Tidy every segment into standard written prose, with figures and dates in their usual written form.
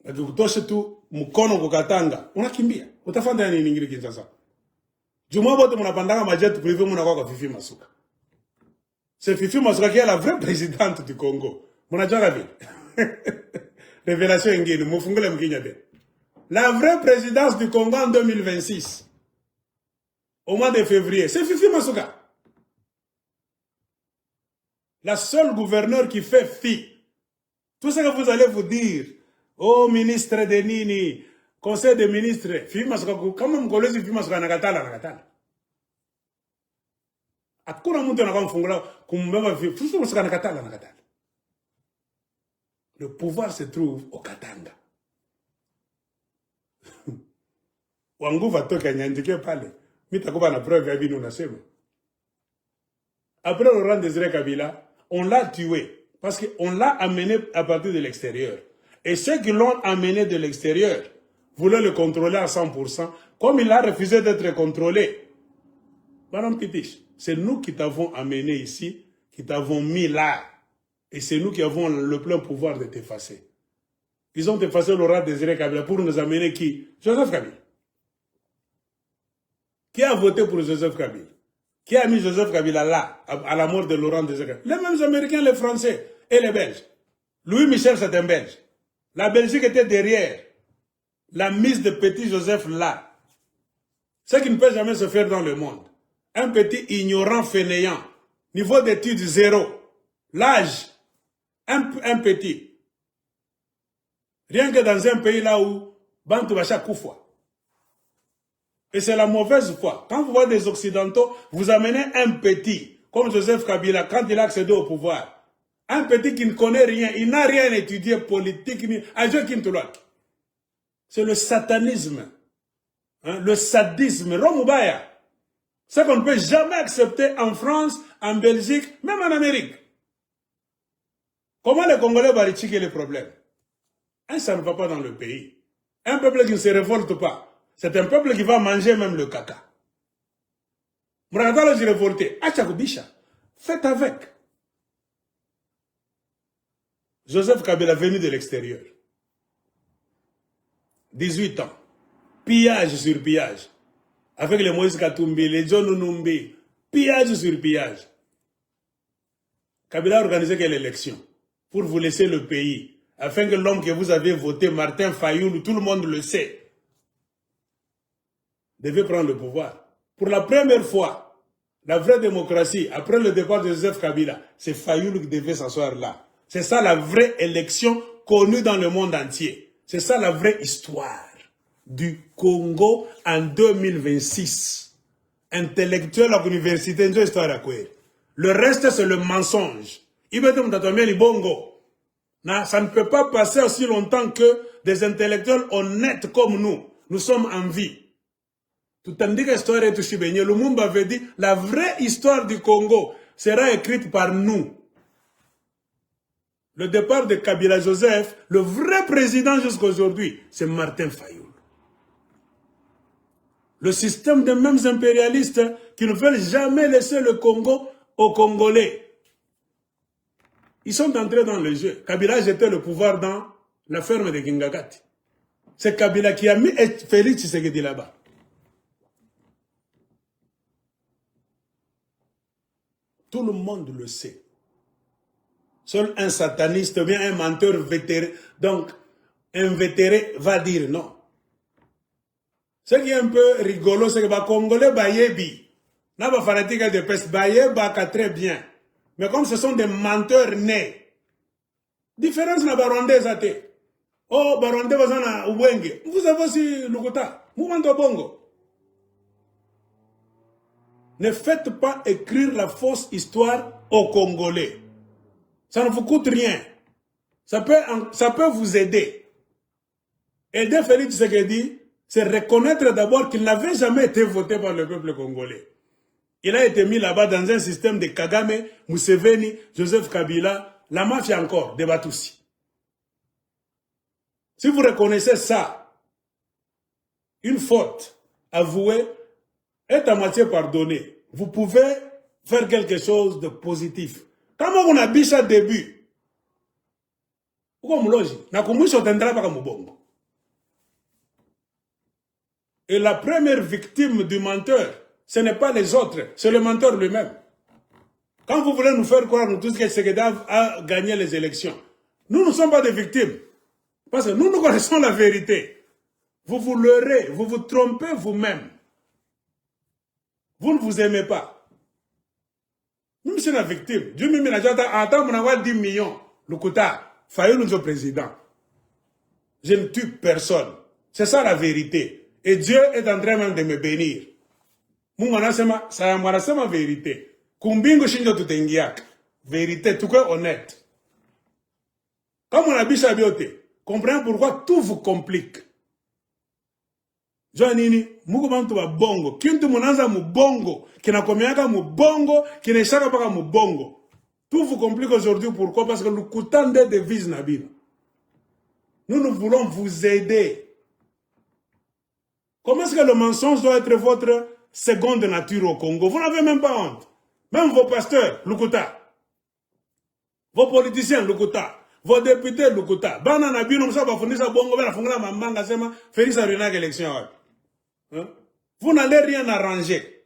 Akikutosha tu mkono kukatanga, unakimbia. Utafanya nini nyingine Kinshasa? Juma bote mnapandanga majet privé mnakuwa kwa Fifi Masuka. C'est Fifi Masuka qui est la vraie présidente du Congo. Mnajua vile. Révélation ingine, mufungule mkinya de. La vraie présidence du Congo en 2026. Au mois de février, c'est Fifi Masuka. La seule gouverneure qui fait fi. Tout ce que vous allez vous dire, oh ministre de Nini, conseil des ministres, Fifi Masuka, comment vous connaissez Fifi Masuka nakatala. Akuna mtu anakuwa mfungula kumbeba Fifi Masuka nakatala. Le pouvoir se trouve au Katanga. Wangu va toka nyandike pale. Mitakuba na preuve ya vinu nasema. Après Laurent Désiré Kabila, on l'a tué. Parce qu'on l'a amené à partir de l'extérieur. Et ceux qui l'ont amené de l'extérieur voulaient le contrôler à 100%. Comme il a refusé d'être contrôlé. Madame Pitish, c'est nous qui t'avons amené ici, qui t'avons mis là. Et c'est nous qui avons le plein pouvoir de t'effacer. Ils ont effacé Laurent Désiré Kabila pour nous amener qui? Joseph Kabila. Qui a voté pour Joseph Kabila? Qui a mis Joseph Kabila là, à la mort de Laurent Désiré Kabila? Les mêmes Américains, les Français et les Belges. Louis Michel, c'est un Belge. La Belgique était derrière la mise de petit Joseph là. Ce qui ne peut jamais se faire dans le monde. Un petit ignorant fainéant. Niveau d'études zéro. L'âge. Un petit. Rien que dans un pays là où Bantou Bacha Koufoua. Et c'est la mauvaise foi. Quand vous voyez des Occidentaux, vous amenez un petit, comme Joseph Kabila, quand il a accédé au pouvoir. Un petit qui ne connaît rien, il n'a rien étudié politique, ni c'est le satanisme, hein, le sadisme, Romoubaya. Ce qu'on ne peut jamais accepter en France, en Belgique, même en Amérique. Comment les Congolais vont répliquer les problèmes? Ça ne va pas dans le pays. Un peuple qui ne se révolte pas. C'est un peuple qui va manger même le caca. Mourakatalo s'est révolté. Achakubisha. Faites avec. Joseph Kabila venu de l'extérieur. 18 ans. Pillage sur pillage. Avec les Moïse Katumbi, les John Numbi. Pillage sur pillage. Kabila a organisé quelle élection? Pour vous laisser le pays. Afin que l'homme que vous avez voté, Martin Fayoulou, tout le monde le sait, devait prendre le pouvoir. Pour la première fois, la vraie démocratie, après le départ de Joseph Kabila, c'est Fayoulou qui devait s'asseoir là. C'est ça la vraie élection connue dans le monde entier. C'est ça la vraie histoire du Congo en 2026. Intellectuel à l'université, une histoire à quoi. Le reste, c'est le mensonge. Ça ne peut pas passer aussi longtemps que des intellectuels honnêtes comme nous sommes en vie. Tout en dit que l'histoire est touchée. Lumumba avait dit, la vraie histoire du Congo sera écrite par nous. Le départ de Kabila Joseph, le vrai président jusqu'à aujourd'hui, c'est Martin Fayoulou. Le système des mêmes impérialistes qui ne veulent jamais laisser le Congo aux Congolais. Ils sont entrés dans le jeu. Kabila a jeté le pouvoir dans la ferme de Kingagati. C'est Kabila qui a mis Félix Tshisekedi là-bas. Tout le monde le sait. Seul un sataniste ou bien un menteur vétéré, donc invétéré, va dire non. Ce qui est un peu rigolo, c'est que les Congolais, Bayebi, n'a pas fanatique de peste, Bayeba, très bien. Mais comme ce sont des menteurs nés, différence na Barondais athée. Oh, Barondais bazana Ubwenge. Vous avez aussi Lugota, Mouvement Bongo. Ne faites pas écrire la fausse histoire aux Congolais. Ça ne vous coûte rien. Ça peut vous aider. Aider Félix Tshisekedi, c'est reconnaître d'abord qu'il n'avait jamais été voté par le peuple congolais. Il a été mis là-bas dans un système de Kagame, Museveni, Joseph Kabila, la mafia encore, de Batoussi. Si vous reconnaissez ça, une faute avouée est à moitié pardonnée. Vous pouvez faire quelque chose de positif. Comment on a dit ça au début? Uko mloji. Na kumwisho tendra paka mubongo. Et la première victime du menteur, ce n'est pas les autres, c'est le menteur lui-même. Quand vous voulez nous faire croire, nous tous, que Tshisekedi a gagné les élections, nous ne sommes pas des victimes. Parce que nous connaissons la vérité. Vous vous leurrez, vous vous trompez vous-même. Vous ne vous aimez pas. Nous sommes la victime. Dieu m'a dit, attends, on a 10 millions. Le Kouta, Fayou nous est président. Je ne tue personne. C'est ça la vérité. Et Dieu est en train même de me bénir. Moumana sema, ça m'a ma vérité. Kumbingo shinjo tutengiak. Vérité, tout cas honnête. Comme on a dit ça bioté, comprenez pourquoi tout vous complique. Joanini, mukubantu wa bongo. Kintu munanza mu bongo. Kina komiaka mu bongo. Kina ishaka paka mu bongo. Tout vous complique aujourd'hui. Pourquoi? Parce que nous coûtons des devises nabino. Nous voulons vous aider. Comment est-ce que le mensonge doit être votre seconde nature au Congo? Vous n'avez même pas honte. Même vos pasteurs, Lukuta. Vos politiciens, Lukuta. Vos députés, Lukuta. Banana bino msa bafundisa bongo bela fungula mamanga sema Félix Arunak élection. Vous n'allez rien arranger.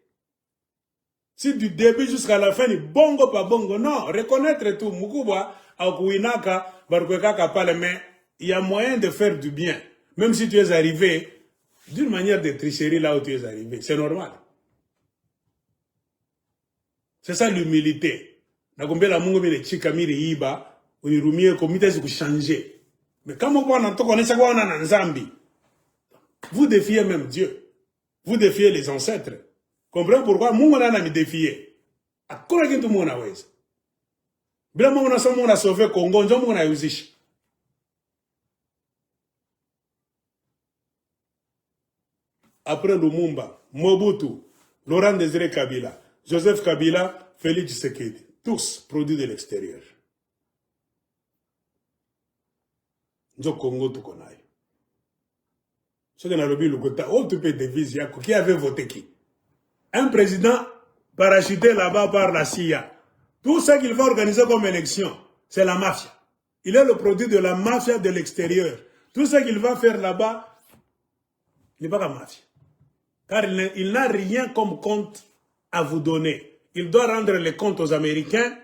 Si du début jusqu'à la fin, ni bongo pas bongo, non. Reconnaître tout. Mukubwa, Akuinaka, Barukweka Kapale, mais il y a moyen de faire du bien. Même si tu es arrivé d'une manière de tricherie là où tu es arrivé. C'est normal. C'est ça l'humilité. Nagombé la mungo mine chikamiri iba, unirumie komite ziku changer. Mais quand on connaît ça quoi on a Nzambi. Vous défiez même Dieu. Vous défiez les ancêtres. Comprenez pourquoi mungo na mi défier. Akona kintu mungo na weza. Bila mungo na somo na sauver Congo, njo mungo na yuzishi. Après Lumumba, Mobutu, Laurent Désiré Kabila, Joseph Kabila, Félix Tshisekedi, tous produits de l'extérieur. Nous Congo tout connaît. Ce qu'on a le Lukuta, oh tu peux devise, qui avait voté qui? Un président parachuté là-bas par la CIA. Tout ce qu'il va organiser comme élection, c'est la mafia. Il est le produit de la mafia de l'extérieur. Tout ce qu'il va faire là-bas, il n'est pas la mafia. Car il n'a rien comme compte à vous donner. Il doit rendre les comptes aux Américains,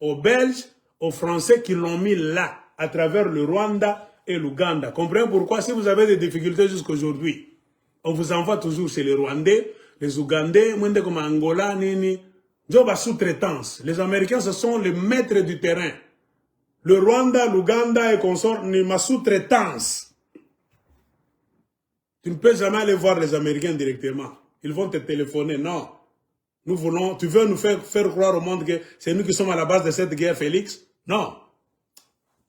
aux Belges, aux Français qui l'ont mis là, à travers le Rwanda et l'Ouganda. Comprenez pourquoi, si vous avez des difficultés jusqu'aujourd'hui, on vous envoie toujours chez les Rwandais, les Ougandais, comme Angola, Nini. Job à sous-traitance. Les Américains, ce sont les maîtres du terrain. Le Rwanda, l'Ouganda et consorts, ma sous-traitance. Tu ne peux jamais aller voir les Américains directement. Ils vont te téléphoner. Non. Nous voulons, tu veux nous faire croire au monde que c'est nous qui sommes à la base de cette guerre, Félix? Non.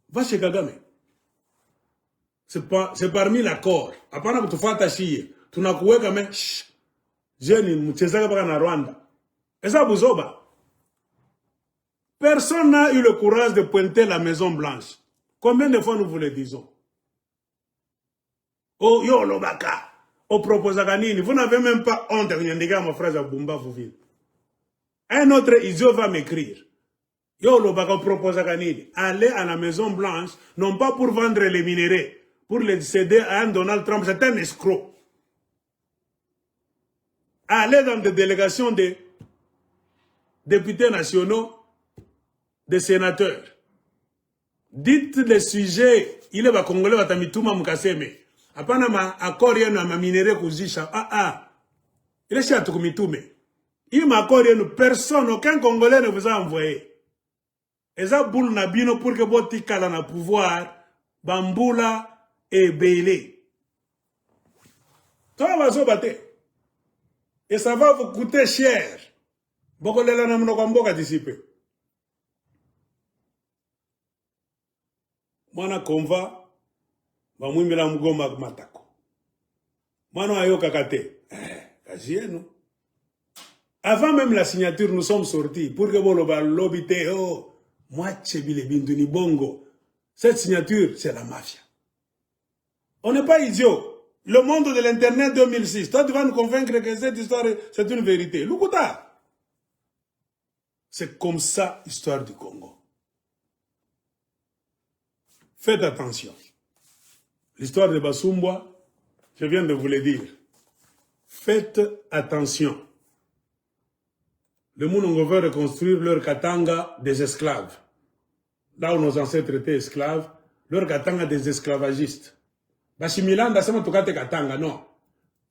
Va chez Kagame. C'est parmi l'accord. Apana que tu fasses ta chie. Tu n'as qu'à quand même, jeune, tu sais pas na Rwanda. Et ça, Bouzoba. Personne n'a eu le courage de pointer la Maison Blanche. Combien de fois nous vous le disons? Oh, yo, lobaka. Oh, proposaganini. Vous n'avez même pas honte. Mon frère Bumba Fouville. Un autre idiot va m'écrire. Yo, lobaka, proposaganini. Allez à la Maison Blanche, non pas pour vendre les minéraux, pour les céder à un Donald Trump. C'est un escroc. Allez dans des délégations de députés nationaux, des sénateurs. Dites les sujets. Il est va congolais, va tamituma mukaseme. Apana ma accord yenu ma minéraux kuzisha. Il est chez Atukumitume. Il m'a accordé personne, aucun Congolais ne vous a envoyé. Et ça boule nabino pour que votre kala na pouvoir, Bamboula et Bélé. Toi va se battre. Et ça va vous coûter cher. Beaucoup de gens n'ont pas anticipé. Mwana konva, bamwimila mugoma matako. Mwana ayoka kate. Kajieno. Avant même la signature, nous sommes sortis pour que vous l'obité. Oh, moi, Tchébile Binduni Bongo. Cette signature, c'est la mafia. On n'est pas idiots. Le monde de l'Internet 2006. Toi, tu vas nous convaincre que cette histoire, c'est une vérité. Lukuta. C'est comme ça, l'histoire du Congo. Faites attention. L'histoire de Basumbwa, je viens de vous le dire. Faites attention. Le Mounongo veut reconstruire leur Katanga des esclaves. Là où nos ancêtres étaient esclaves, leur Katanga des esclavagistes. Bashimilanda, c'est pas tout Katanga, non.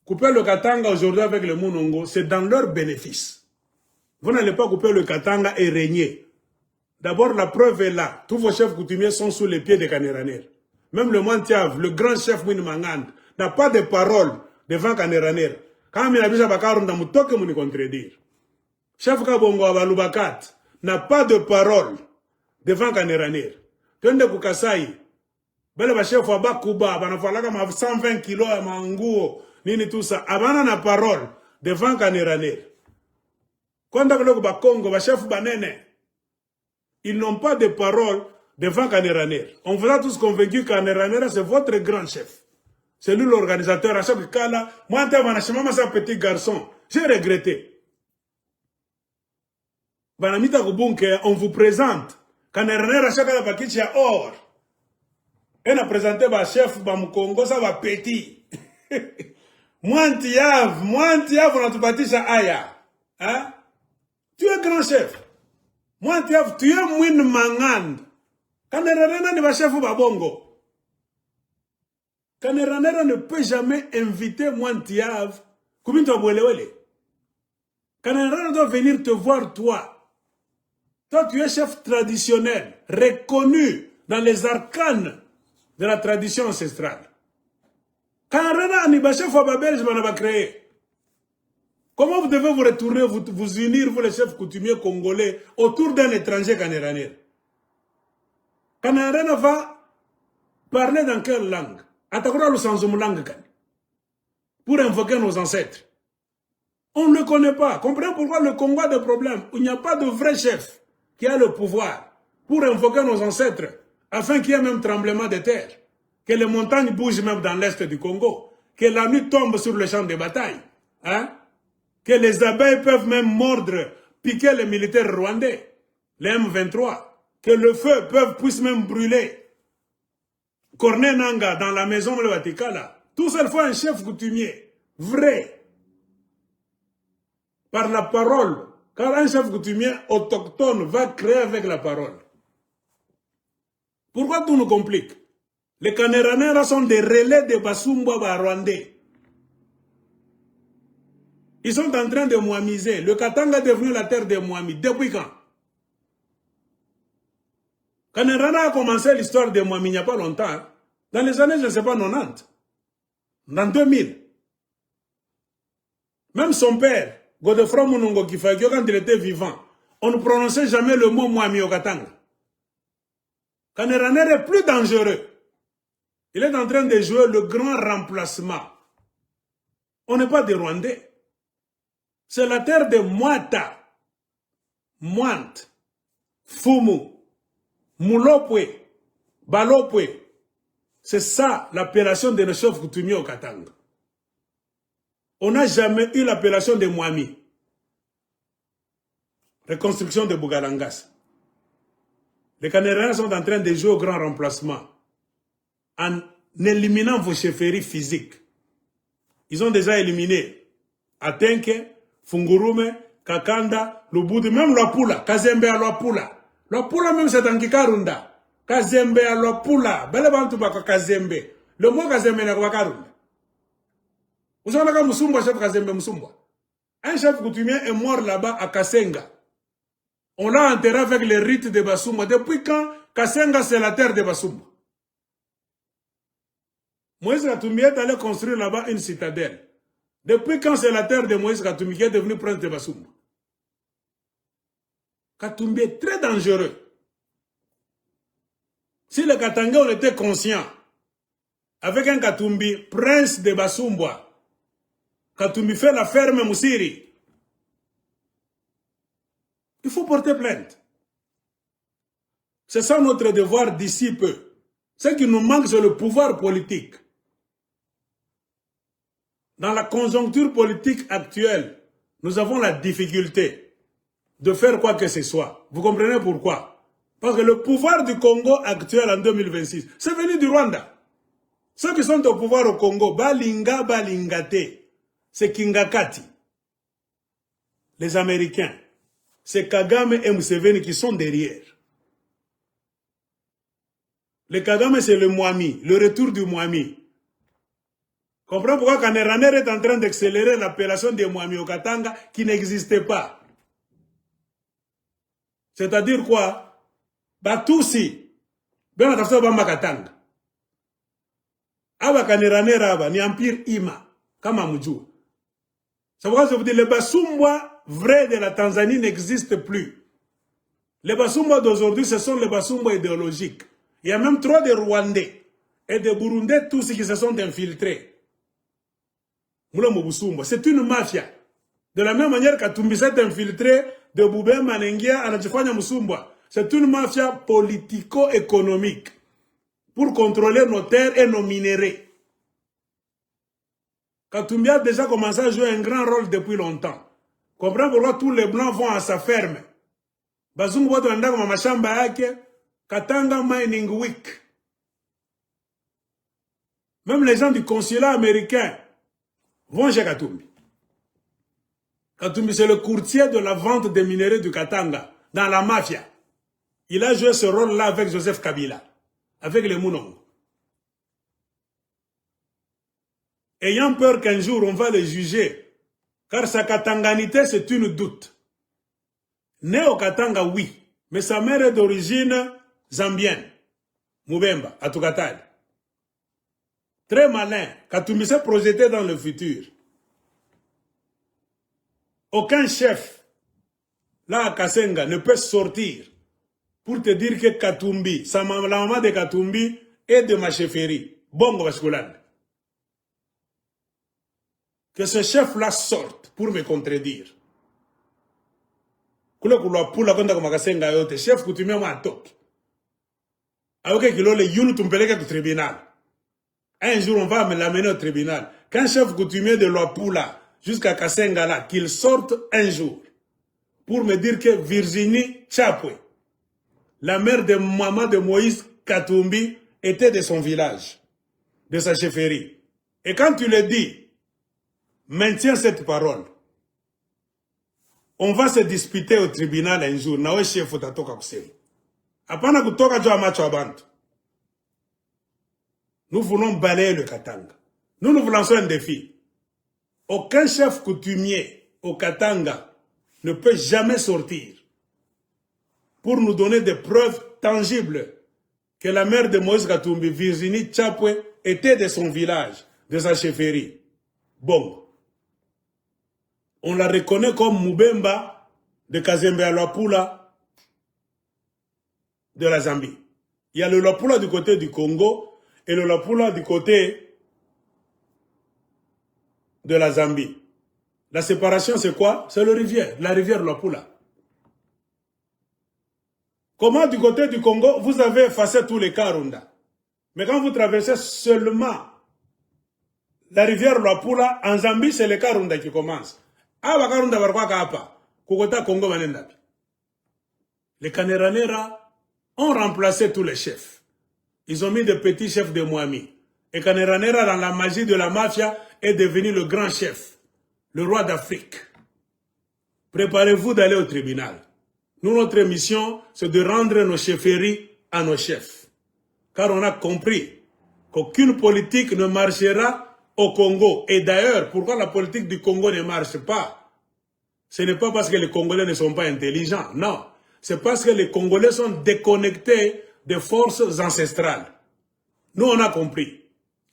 Couper le Katanga aujourd'hui avec le Mounongo, c'est dans leur bénéfice. Vous n'allez pas couper le Katanga et régner. D'abord, la preuve est là. Tous vos chefs coutumiers sont sous les pieds des Kaneraner. Même le Mantiav, le grand chef Mouinimangand, n'a pas de parole devant Kaneraner. Quand il a vu Bakar, on a me contredire. Chef Kabongo Abalubakat n'a pas de parole devant Kaneraner. Tende Kukasai, bele ba chef wa Bakuba, banafalaka ma 120 kilos à manguo, nini tout ça. Abana na parole devant Kaneraner. Quand on a Bakongo, ba chef Banene, ils n'ont pas de parole devant Kaneraner. On vous a tous convaincus que Kaneraner, c'est votre grand chef. C'est lui l'organisateur. À chaque cas là, moi, un petit garçon, j'ai regretté. Banamita Kubunke, on vous présente. Kaneraner, à chaque cas, il y a or. Et on a présenté le chef, Bamukongo, ça va petit. Mointiav, on a tout bâti ça aya. Hein? Tu es grand chef. Mointiav, tu es Mouine Mangand. Kaneraner ne va chef ou Babongo. Kaneraner ne peut jamais inviter Mointiav. Kaneraner doit venir te voir toi. Toi, tu es chef traditionnel, reconnu dans les arcanes de la tradition ancestrale. Kaneraner n'est chef Babel, je m'en avais créé. Comment vous devez vous retourner, vous unir, vous les chefs coutumiers congolais, autour d'un étranger Kaneraner? Kaneraner va parler dans quelle langue? Atakura le sanzum langue pour invoquer nos ancêtres. On ne le connaît pas. Comprenez pourquoi le Congo a des problèmes. Il n'y a pas de vrai chef qui a le pouvoir pour invoquer nos ancêtres afin qu'il y ait même tremblement de terre. Que les montagnes bougent même dans l'est du Congo. Que la nuit tombe sur le champ de bataille. Hein? Que les abeilles peuvent même mordre, piquer les militaires rwandais. Les M23. Que le feu puisse même brûler. Corneille Nanga dans la maison de Vatikala. Tout seul faut un chef coutumier. Vrai. Par la parole. Car un chef coutumier autochtone va créer avec la parole. Pourquoi tout nous complique? Les Kaneraner sont des relais de Basumbwa rwandais. Ils sont en train de moamiser. Le Katanga est devenu la terre des Moamis. Depuis quand? Kaneraner a commencé l'histoire des Moamis il n'y a pas longtemps. Dans les années, je ne sais pas, 90. Dans 2000. Même son père, Godefroy Munongo Kifagio, quand il était vivant, on ne prononçait jamais le mot Moami au Katanga. Kaneraner est plus dangereux. Il est en train de jouer le grand remplacement. On n'est pas des Rwandais. C'est la terre de Mwata, Mwant, Fumu, Mulopwe, Balopwe. C'est ça l'appellation de nos chefs coutumiers au Katanga. On n'a jamais eu l'appellation de Moami. Reconstruction de Bougalangas. Les Kaneraner sont en train de jouer au grand remplacement en éliminant vos chefferies physiques. Ils ont déjà éliminé Atenke, Fungurume, Kakanda, Lubudi, même Lwapula, Kazembe à Lwapula. Lwapula même c'est en Kikarunda. Kazembe à Lwapula. Bele bantu baka Kazembe. Le mot Kazembe n'est pas Karunda. Vous savez que Moussumba, chef Kazembe Moussumba. Un chef coutumier est mort là-bas à Kasenga. On l'a enterré avec les rites de Basumba. Depuis quand Kasenga c'est la terre de Basumba? Moïse Katumbi est allé construire là-bas une citadelle. Depuis quand c'est la terre de Moïse Katumbi qui est devenu prince de Basumba? Katumbi est très dangereux. Si les Katanga on était conscients, avec un Katumbi, prince de Basumba, Katumbi fait la ferme Moussiri, il faut porter plainte. C'est ça notre devoir d'ici peu. Ce qui nous manque, c'est le pouvoir politique. Dans la conjoncture politique actuelle, nous avons la difficulté de faire quoi que ce soit. Vous comprenez pourquoi? Parce que le pouvoir du Congo actuel en 2026, c'est venu du Rwanda. Ceux qui sont au pouvoir au Congo, Balinga, Balingate, c'est Kingakati. Les Américains, c'est Kagame et Museveni qui sont derrière. Le Kagame, c'est le Mwami, le retour du Mwami. Comprends pourquoi Kaneraner est en train d'accélérer l'appellation des Mwami au Katanga qui n'existait pas. C'est-à-dire quoi? Batusi, ben attention Bamba Katanga. Aba Kaneraner aba ni empire Ima, kama mujua. C'est pourquoi je vous dis, le Basumwa vrai de la Tanzanie n'existe plus. Les Basumwa d'aujourd'hui, ce sont les Basumwa idéologiques. Il y a même trop de Rwandais et de Burundais, tous ceux qui se sont infiltrés. C'est une mafia. De la même manière qu'Atumbi s'est infiltré de Boubé Manengia à la Tchifanya Musumbwa. C'est une mafia politico-économique pour contrôler nos terres et nos minéraux. Katumbi a déjà commencé à jouer un grand rôle depuis longtemps. Comprends pourquoi tous les blancs vont à sa ferme. Bazungu watu wanaenda kwa mashamba yake, Katanga Mining Week. Même les gens du consulat américain vont chez Katumbi. Katumbi, c'est le courtier de la vente des minéraux du Katanga, dans la mafia. Il a joué ce rôle-là avec Joseph Kabila, avec les Mounong. Ayant peur qu'un jour on va le juger, car sa katanganité c'est une doute. Né au Katanga, oui, mais sa mère est d'origine zambienne, Mubemba, à Tukatali. Très malin, Katumbi s'est projeté dans le futur. Aucun chef, là à Kasenga, ne peut sortir pour te dire que Katumbi, la maman de Katumbi est de ma chefferie. Bongo Baskulande. Que ce chef-là sorte pour me contredire. Kule kulwa pula konda kwa Kasenga yote, chef kutumia matoki. Aoke kilole yulu tumpeleke au tribunal. Un jour, on va l'amener au tribunal. Qu'un chef coutumier de Luapula jusqu'à Kasenga là, qu'il sorte un jour pour me dire que Virginie Chapwe, la mère de maman de Moïse Katumbi, était de son village, de sa chefferie. Et quand tu le dis, maintiens cette parole. On va se disputer au tribunal un jour. Nawe chef utatoka kusema. Hapana kutoka juu ya macho ya bantu. Nous voulons balayer le Katanga. Nous nous lançons un défi. Aucun chef coutumier au Katanga ne peut jamais sortir pour nous donner des preuves tangibles que la mère de Moïse Katumbi, Virginie Chapwe, était de son village, de sa chefferie. Bon. On la reconnaît comme Mubemba de Kazembe à Luapula de la Zambie. Il y a le Luapula du côté du Congo et le Luapula du côté de la Zambie. La séparation, c'est quoi? C'est la rivière Luapula. Comment du côté du Congo, vous avez effacé tous les Karunda. Mais quand vous traversez seulement la rivière Luapula, en Zambie, c'est les Karunda qui commencent. Ah, Karunda barwa kapa. Kukota Congo manendapi. Les Kaneranera ont remplacé tous les chefs. Ils ont mis des petits chefs de Mwami. Et Kaneranera, dans la magie de la mafia, est devenu le grand chef, le roi d'Afrique. Préparez-vous d'aller au tribunal. Nous, notre mission, c'est de rendre nos chefferies à nos chefs. Car on a compris qu'aucune politique ne marchera au Congo. Et d'ailleurs, pourquoi la politique du Congo ne marche pas? Ce n'est pas parce que les Congolais ne sont pas intelligents, non. C'est parce que les Congolais sont déconnectés des forces ancestrales. Nous, on a compris.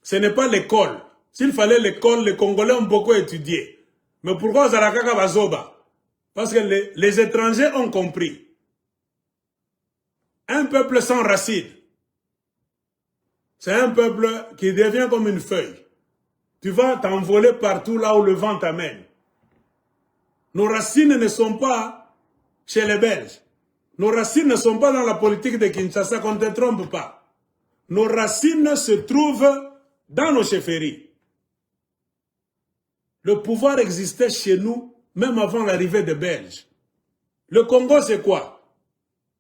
Ce n'est pas l'école. S'il fallait l'école, les Congolais ont beaucoup étudié. Mais pourquoi Zarakaka Bazoba? Parce que les étrangers ont compris. Un peuple sans racines, c'est un peuple qui devient comme une feuille. Tu vas t'envoler partout là où le vent t'amène. Nos racines ne sont pas chez les Belges. Nos racines ne sont pas dans la politique de Kinshasa, qu'on ne te trompe pas. Nos racines se trouvent dans nos chefferies. Le pouvoir existait chez nous, même avant l'arrivée des Belges. Le Congo, c'est quoi?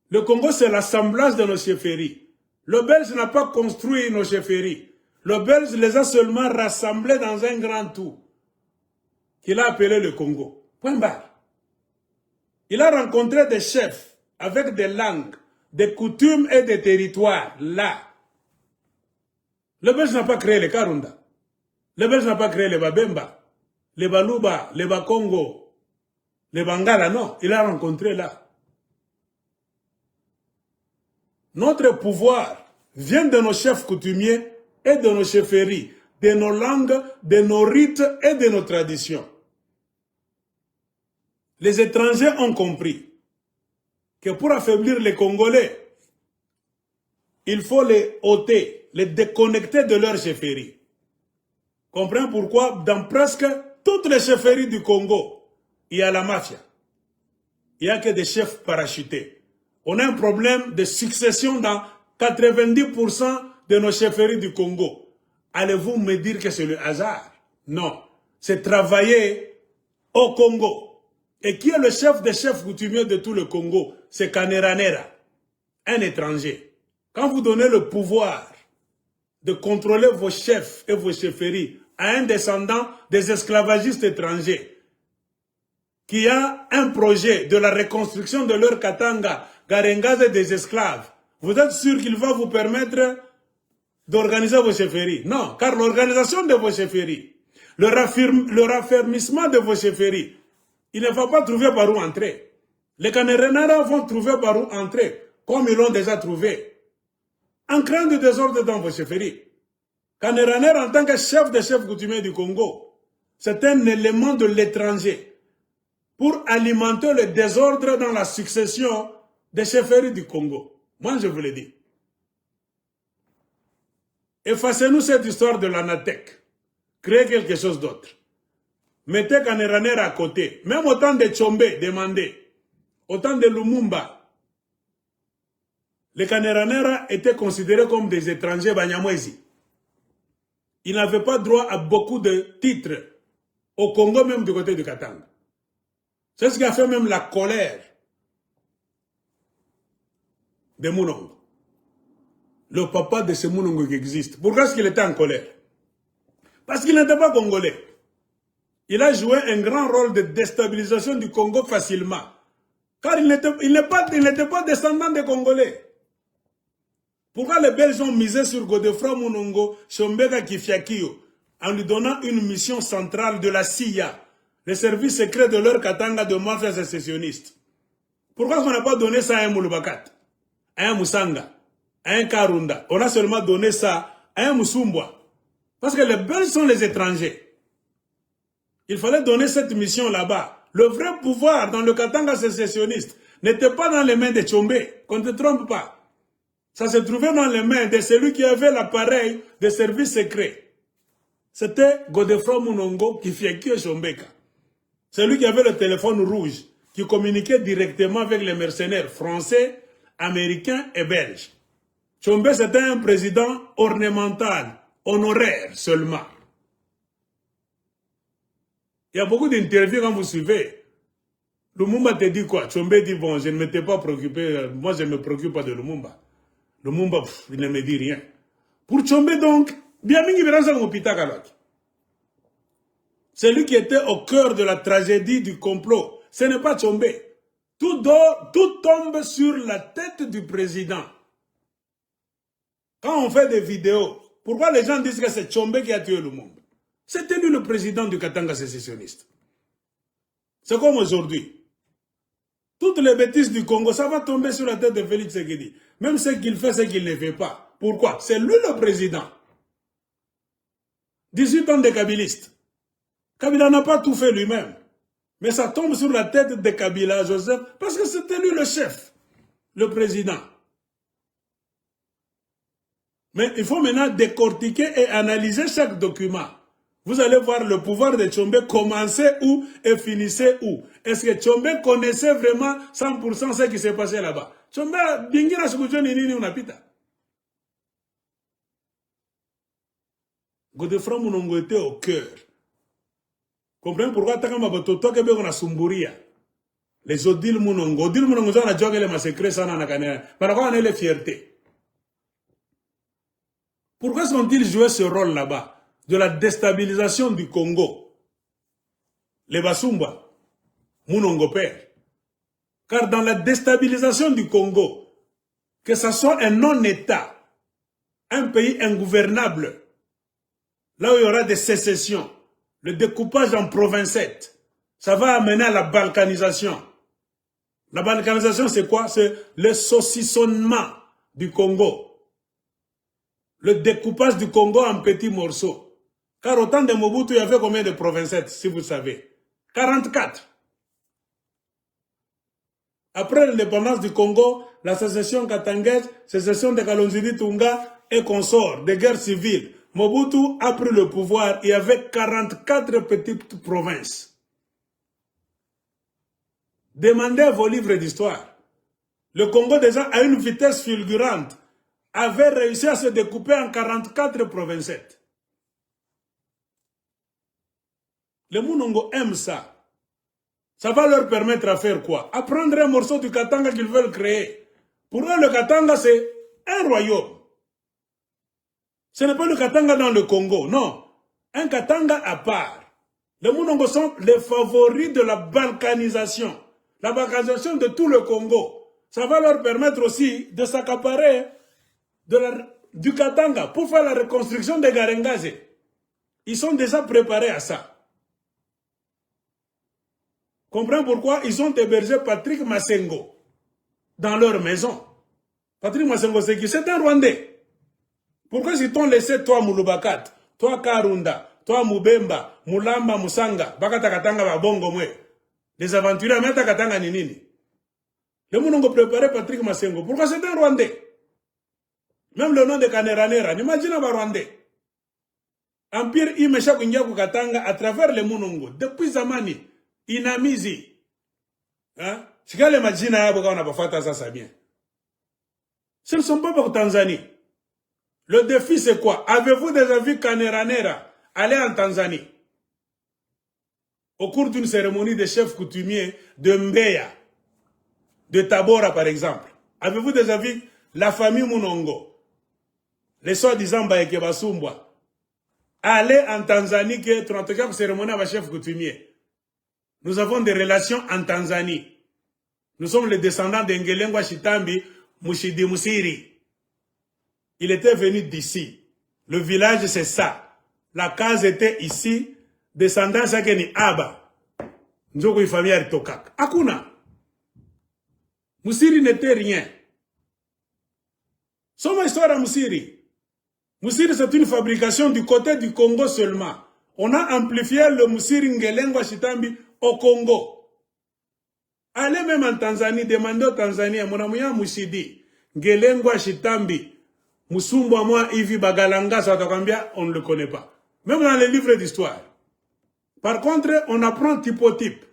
Le Congo, c'est l'assemblage de nos chefferies. Le Belge n'a pas construit nos chefferies. Le Belge les a seulement rassemblés dans un grand tout qu'il a appelé le Congo. Point barre. Il a rencontré des chefs avec des langues, des coutumes et des territoires, là. Le Belge n'a pas créé les Karunda. Le Belge n'a pas créé les Babemba, les Baluba, les Bakongo, les Bangala, non. Il a rencontré là. Notre pouvoir vient de nos chefs coutumiers et de nos chefferies, de nos langues, de nos rites et de nos traditions. Les étrangers ont compris que pour affaiblir les Congolais, il faut les ôter, les déconnecter de leur chefferie. Comprenez pourquoi dans presque toutes les chefferies du Congo, il y a la mafia. Il n'y a que des chefs parachutés. On a un problème de succession dans 90% de nos chefferies du Congo. Allez-vous me dire que c'est le hasard? Non. C'est travailler au Congo. Et qui est le chef des chefs coutumiers de tout le Congo? C'est Kaneranera, un étranger. Quand vous donnez le pouvoir de contrôler vos chefs et vos chefferies à un descendant des esclavagistes étrangers, qui a un projet de la reconstruction de leur Katanga, Garengaze et des esclaves, vous êtes sûr qu'il va vous permettre d'organiser vos chefferies? Non, car l'organisation de vos chefferies, le raffermissement de vos chefferies, il ne va pas trouver par où entrer. Les Kaneranera vont trouver par où entrer, comme ils l'ont déjà trouvé, en créant du désordre dans vos chefferies. Kaneranera, en tant que chef des chefs coutumiers du Congo, c'est un élément de l'étranger pour alimenter le désordre dans la succession des chefferies du Congo. Moi, je vous le dis. Effacez-nous cette histoire de l'Anatech. Créez quelque chose d'autre. Mettez Kaneranera à côté. Même autant de Tchombe demandé, autant de Lumumba, les Kaneranera étaient considérés comme des étrangers Banyamwezi. Ils n'avaient pas droit à beaucoup de titres au Congo, même du côté du Katanga. C'est ce qui a fait même la colère de Mounongo. Le papa de ce Mounongo qui existe. Pourquoi est-ce qu'il était en colère? Parce qu'il n'était pas congolais. Il a joué un grand rôle de déstabilisation du Congo facilement. Car il n'était pas descendant des Congolais. Pourquoi les Belges ont misé sur Godefroid Mounongo, Shombeka Kifiakio, en lui donnant une mission centrale de la CIA, les services secrets de leur Katanga de mafia sécessionniste? Pourquoi on n'a pas donné ça à un Moulubakat, à un Moussanga, à un Karunda? On a seulement donné ça à un Moussoumbois. Parce que les Belges sont les étrangers. Il fallait donner cette mission là-bas. Le vrai pouvoir dans le Katanga sécessionniste n'était pas dans les mains de Tchombe, qu'on ne te trompe pas. Ça se trouvait dans les mains de celui qui avait l'appareil des services secrets. C'était Godefroid Mounongo Kifiakio Shombeka. Celui qui avait le téléphone rouge, qui communiquait directement avec les mercenaires français, américains et belges. Tchombe, c'était un président ornemental, honoraire seulement. Il y a beaucoup d'interviews quand vous suivez. Lumumba te dit quoi? Tchombe dit, bon, je ne m'étais pas préoccupé, moi je ne me préoccupe pas de Lumumba. Lumumba, il ne me dit rien. Pour Tchombe donc, bien mingi verra ça comme Pitakalok. C'est lui qui était au cœur de la tragédie du complot. Ce n'est pas Tchombe. Tout tombe sur la tête du président. Quand on fait des vidéos, pourquoi les gens disent que c'est Tchombe qui a tué Lumumba? C'était lui le président du Katanga sécessionniste. C'est comme aujourd'hui. Toutes les bêtises du Congo, ça va tomber sur la tête de Félix Tshisekedi. Même ce qu'il fait, ce qu'il ne fait pas. Pourquoi? C'est lui le président. 18 ans de kabiliste. Kabila n'a pas tout fait lui-même. Mais ça tombe sur la tête de Kabila, Joseph, parce que c'était lui le chef, le président. Mais il faut maintenant décortiquer et analyser chaque document. Vous allez voir le pouvoir de Tchombe commencer où et finissait où. Est-ce que Tchombe connaissait vraiment 100% ce qui s'est passé là-bas? Tchombe, bingira sukujoni nini unapita. Godefroid Mounongo était au cœur. Comprenez pourquoi Takamba Bototo Kebe on a Sumburia. Les Odile Mounongo. Odile Mounongo, on a joué les massacres, ça n'a pas mais on a les fiertés. Pourquoi sont-ils joué ce rôle là-bas de la déstabilisation du Congo? Les Basumba, Mounongo père. Car dans la déstabilisation du Congo, que ce soit un non-État, un pays ingouvernable, là où il y aura des sécessions, le découpage en provincettes, ça va amener à la balkanisation. La balkanisation, c'est quoi? C'est le saucissonnement du Congo. Le découpage du Congo en petits morceaux. Car au temps de Mobutu, il y avait combien de provincettes, si vous savez? 44. Après l'indépendance du Congo, la sécession katangaise, sécession de Kalonzili-Tunga et consorts, des guerres civiles, Mobutu a pris le pouvoir, il y avait 44 petites provinces. Demandez vos livres d'histoire. Le Congo déjà à une vitesse fulgurante avait réussi à se découper en 44 provincettes. Les Mounongo aiment ça. Ça va leur permettre à faire quoi? À prendre un morceau du Katanga qu'ils veulent créer. Pour eux, le Katanga, c'est un royaume. Ce n'est pas le Katanga dans le Congo, non. Un Katanga à part. Les Mounongo sont les favoris de la balkanisation. La balkanisation de tout le Congo. Ça va leur permettre aussi de s'accaparer du Katanga pour faire la reconstruction des Garengase. Ils sont déjà préparés à ça. Comprends pourquoi ils ont hébergé Patrick Massengo dans leur maison. Patrick Massengo, c'est qui? C'est un Rwandais. Pourquoi ils t'ont laissé toi Mouloubakat, toi Karunda, toi Moubemba, Moulamba, Moussanga, Bakata Katanga, Babongo Mwe, les aventuriers, Meta Katanga Ninini. Les gens ont préparé Patrick Massengo. Pourquoi c'est un Rwandais? Même le nom de Kaneranera, n'imagine pas Rwandais. Empire Imesha Kunyaku Katanga à travers les Mounongo, depuis Zamani. Inamizi. Hein? Si vous imaginez, on n'a pas fait ça bien. Ce ne sont pas pour Tanzanie. Le défi, c'est quoi? Avez-vous déjà vu Kaneranera aller en Tanzanie? Au cours d'une cérémonie de chef coutumier de Mbeya, de Tabora par exemple. Avez-vous déjà vu la famille Mounongo, les soi-disant Baeke Basumbwa, aller en Tanzanie, qui est 34 cérémonie avec chef coutumier? Nous avons des relations en Tanzanie. Nous sommes les descendants d'Engelengwa Shitambi, Mushidi Musiri. Il était venu d'ici. Le village, c'est ça. La case était ici. Descendant, c'est ni Aba. Nzoko y famille Aritokak. Akuna. Musiri n'était rien. Somme histoire à Musiri. Musiri, c'est une fabrication du côté du Congo seulement. On a amplifié le Musiri Ngelengwa Shitambi au Congo. Allez même en Tanzanie, demandez aux Tanzaniens, mon ami Moussidi, Ngelengwa Shitambi, Musumbwa moi, Ivi Bagalanga, Satakambia, on ne le connaît pas. Même dans les livres d'histoire. Par contre, on apprend Typotype.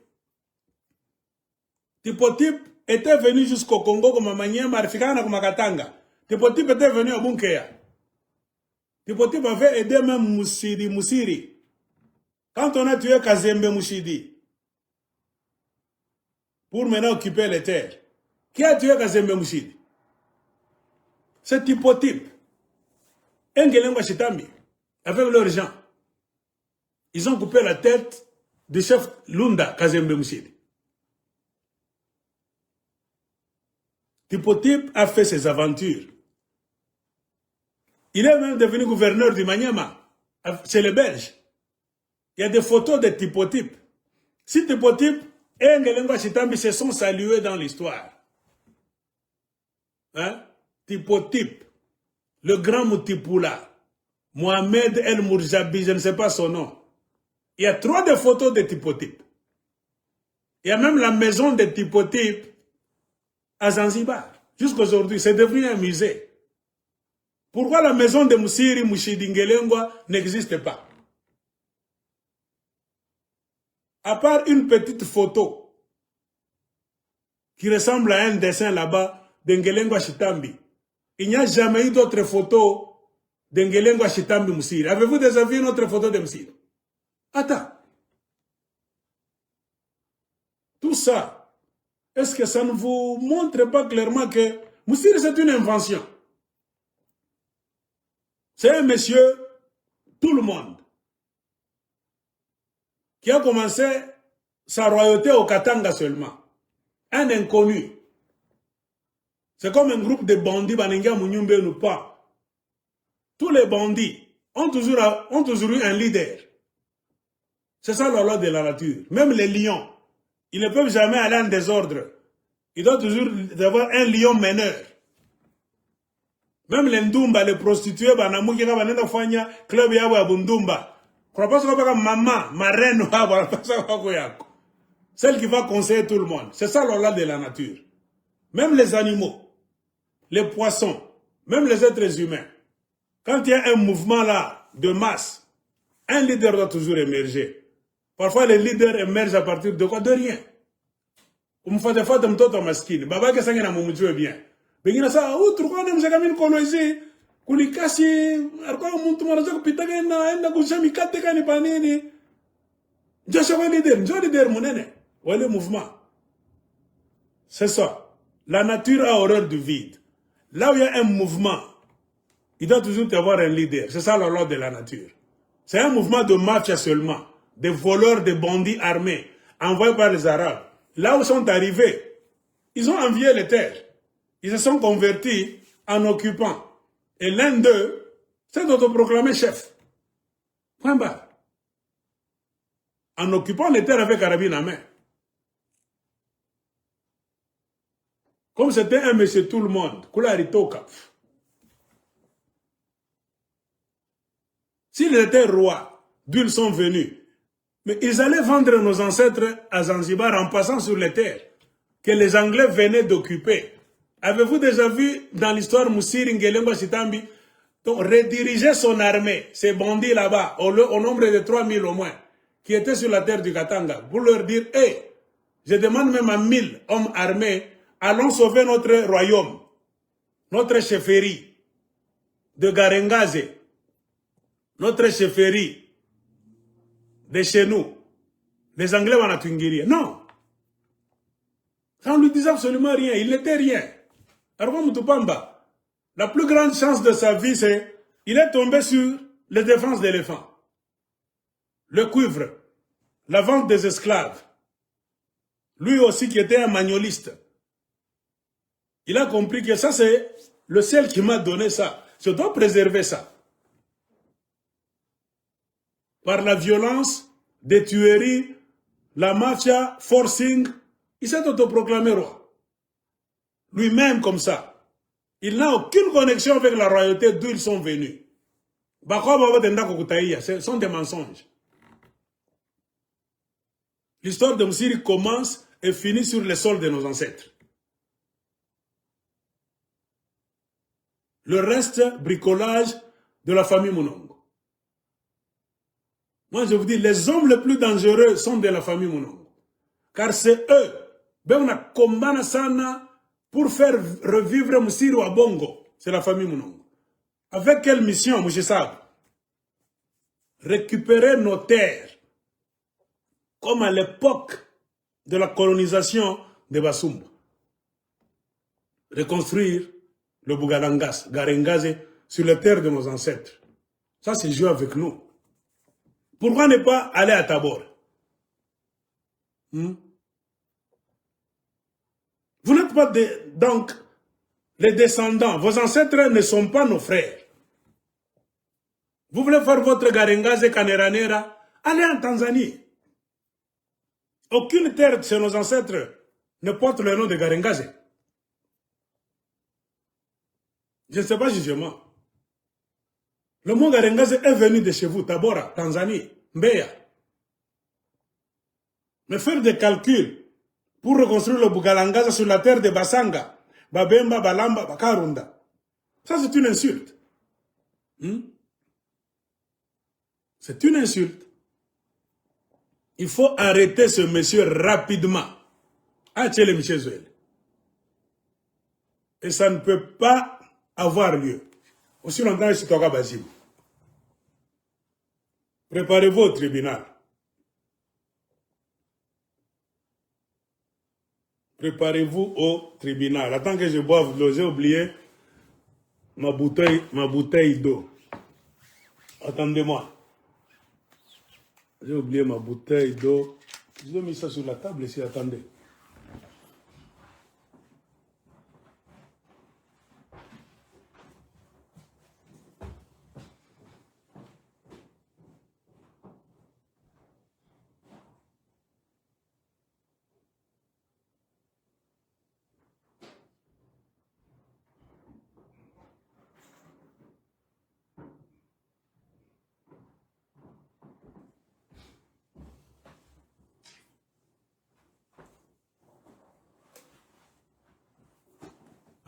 Typotype était venu jusqu'au Congo comme Mania Marifikana comme Katanga. Typotype était venu à Bunkeya. Typotype avait aidé même Moussiri. Quand on a tué Kazembe Moussidi, pour maintenant occuper les terres. Qui a tué Kazembe Moussidi? C'est Typotype. Engelengwa Shitambi, avec leurs gens. Ils ont coupé la tête du chef Lunda Kazembe Moussidi. Typotype a fait ses aventures. Il est même devenu gouverneur du Maniama, chez les Belges. Il y a des photos de Typotype. Si Typotype et Ngelengwa Shitambi se sont salués dans l'histoire. Hein? Typotype, le grand Moutipula, Mohamed El Mourjabi, je ne sais pas son nom. Il y a 3 des photos de Typotype. Il y a même la maison de Typotype à Zanzibar. Jusqu'aujourd'hui, c'est devenu un musée. Pourquoi la maison de Musiri Mushidi Ngelengwa n'existe pas? À part une petite photo qui ressemble à un dessin là-bas d'Ngelengwa Shitambi, il n'y a jamais eu d'autres photos d'Ngelengwa Shitambi Musiri. Avez-vous déjà vu une autre photo de Musiri? Attends. Tout ça, Est-ce que ça ne vous montre pas clairement que Moussiri, c'est une invention? C'est un monsieur, tout le monde, qui a commencé sa royauté au Katanga seulement. Un inconnu. C'est comme un groupe de bandits, Baninga Mounyumbe ou pas. Tous les bandits ont toujours eu un leader. C'est ça la loi de la nature. Même les lions, ils ne peuvent jamais aller en désordre. Ils doivent toujours avoir un lion meneur. Même les Ndumba, les prostituées, club ya Bundumba. Maman, ma reine, celle qui va conseiller tout le monde. C'est ça la loi de la nature. Même les animaux, les poissons, même les êtres humains. Quand il y a un mouvement là de masse, un leader doit toujours émerger. Parfois, les leaders émergent à partir de quoi? De rien. Comme faites de mtoto maskini. Baba ke sangena mumujue bien. Bengine sa outro kwa ne mzaka mini konoizi. Kulikasi alikuwa mtu mwanzo kupita enda kushami kateka ni panini. Joshua wa leader munene. Wale mouvement. C'est ça. La nature a horreur du vide. Là où il y a un mouvement, il doit toujours y avoir un leader. C'est ça la loi de la nature. C'est un mouvement de mafia seulement. Des voleurs, des bandits armés, envoyés par les Arabes. Là où ils sont arrivés, ils ont envié les terres. Ils se sont convertis en occupants. Et l'un d'eux s'est autoproclamé chef. Point barre. En occupant les terres avec carabine en main. Comme c'était un monsieur tout le monde, Koularitoka. S'ils étaient rois, d'où ils sont venus, mais ils allaient vendre nos ancêtres à Zanzibar en passant sur les terres que les Anglais venaient d'occuper. Avez-vous déjà vu dans l'histoire Moussiri Ngelemba Chitambi rediriger son armée, ces bandits là-bas, au nombre de 3000 au moins, qui étaient sur la terre du Katanga, pour leur dire, hey, je demande même à 1000 hommes armés, allons sauver notre royaume, notre chefferie de Garengaze, notre chefferie de chez nous. Les Anglais vont à Tungiria. Non. Ça ne lui disait absolument rien. Il n'était rien. Arwa Mutupamba, la plus grande chance de sa vie, c'est il est tombé sur les défenses d'éléphants, le cuivre, la vente des esclaves. Lui aussi qui était un manualiste. Il a compris que ça, c'est le ciel qui m'a donné ça. Je dois préserver ça. Par la violence, des tueries, la mafia, forcing, il s'est autoproclamé roi. Lui-même comme ça. Il n'a aucune connexion avec la royauté d'où ils sont venus. Ce sont des mensonges. L'histoire de Moussiri commence et finit sur les sols de nos ancêtres. Le reste, bricolage de la famille Mounongo. Moi, je vous dis, les hommes les plus dangereux sont de la famille Mounongo. Car c'est eux, ben on a combattu sana pour faire revivre Moussiri à Bongo. C'est la famille Mounongo. Avec quelle mission, M. Sab? Récupérer nos terres, comme à l'époque de la colonisation de Basumba. Reconstruire le Bougalangas, Garengaze, sur les terres de nos ancêtres. Ça, c'est jouer avec nous. Pourquoi ne pas aller à Tabor? Vous n'êtes pas donc les descendants. Vos ancêtres ne sont pas nos frères. Vous voulez faire votre Garengaze, Kaneranera? Allez en Tanzanie. Aucune terre de nos ancêtres ne porte le nom de Garengaze. Je ne sais pas jugement. Le mot Garengaze est venu de chez vous, Tabora, Tanzanie, Mbeya. Mais faire des calculs pour reconstruire le Bugalangaza sur la terre de Basanga, Babemba, Balamba, Bakarunda, ça c'est une insulte. C'est une insulte. Il faut arrêter ce monsieur rapidement. Et ça ne peut pas avoir lieu. Aussi longtemps que c'est Basim. Préparez-vous au tribunal. Préparez-vous au tribunal. Attends que je boive de l'eau. J'ai oublié ma bouteille d'eau. Attendez-moi. J'ai oublié ma bouteille d'eau. J'ai mis ça sur la table ici. Attendez.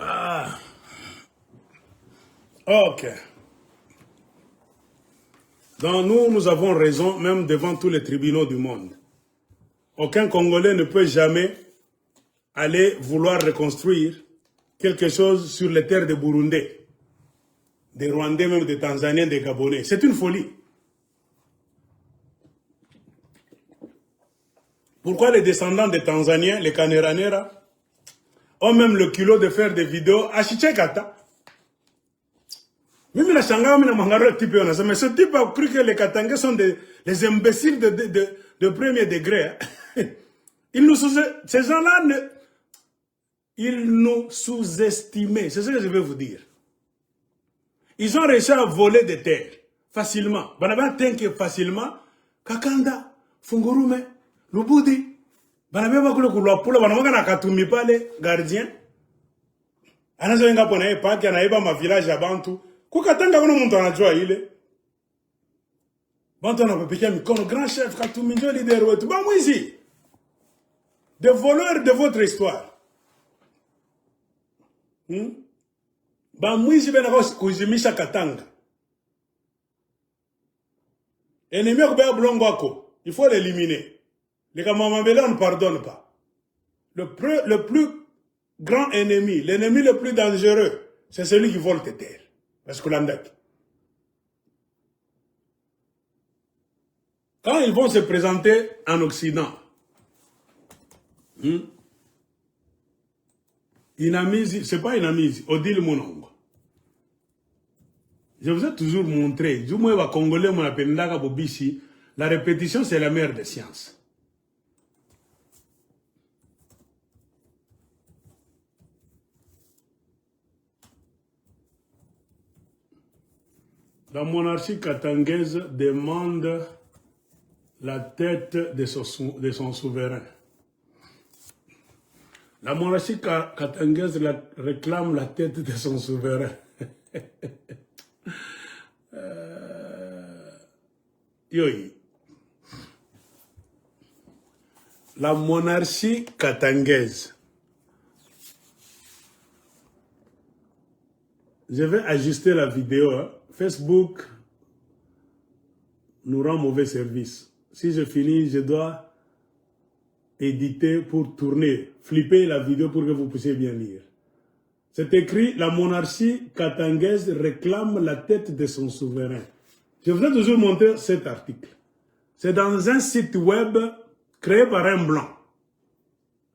Ah. Ok. Donc nous avons raison même devant tous les tribunaux du monde. Aucun Congolais ne peut jamais aller vouloir reconstruire quelque chose sur les terres des Burundais, des Rwandais, même des Tanzaniens, des Gabonais. C'est une folie. Pourquoi les descendants des Tanzaniens, les Kaneranera, ont même le culot de faire des vidéos à Chichekata? Même la Shanga, mais ce type a cru que les Katangais sont des imbéciles de premier degré. Ces gens-là, ils nous sous-estimaient. C'est ce que je vais vous dire. Ils ont réussi à voler des terres facilement. Banaba tenke facilement. Kakanda, Fungurume, Lubudi. Banaba bakule kulwapula. Banaba kana katumi pale gardien. Anazo yenga pona epaki anaiba ma village ya Bantu. Kukatanga kuna muntu anajua ile. Bantu anapapikia mikono grand chef Katumi ndio leader wetu. Ba mwizi. Des voleurs de votre histoire. Ba mwizi bena kuzimisha Katanga. Ennemi akubaya bulongo wako, il faut l'éliminer. Les Kamamambele, on ne pardonne pas. Le plus grand ennemi, l'ennemi le plus dangereux, c'est celui qui vole tes terres. Parce que l'andak. Quand ils vont se présenter en Occident, Inamizi, c'est pas Inamizi, Odile Monongo. Je vous ai toujours montré, du moins, les Congolais, la répétition, c'est la mère des sciences. La monarchie katangaise demande la tête de son souverain. La monarchie katangaise réclame la tête de son souverain. La monarchie katangaise. Je vais ajuster la vidéo. Facebook nous rend mauvais service. Si je finis, je dois éditer pour tourner, flipper la vidéo pour que vous puissiez bien lire. C'est écrit, la monarchie katangaise réclame la tête de son souverain. Je vous ai toujours montré cet article. C'est dans un site web créé par un blanc.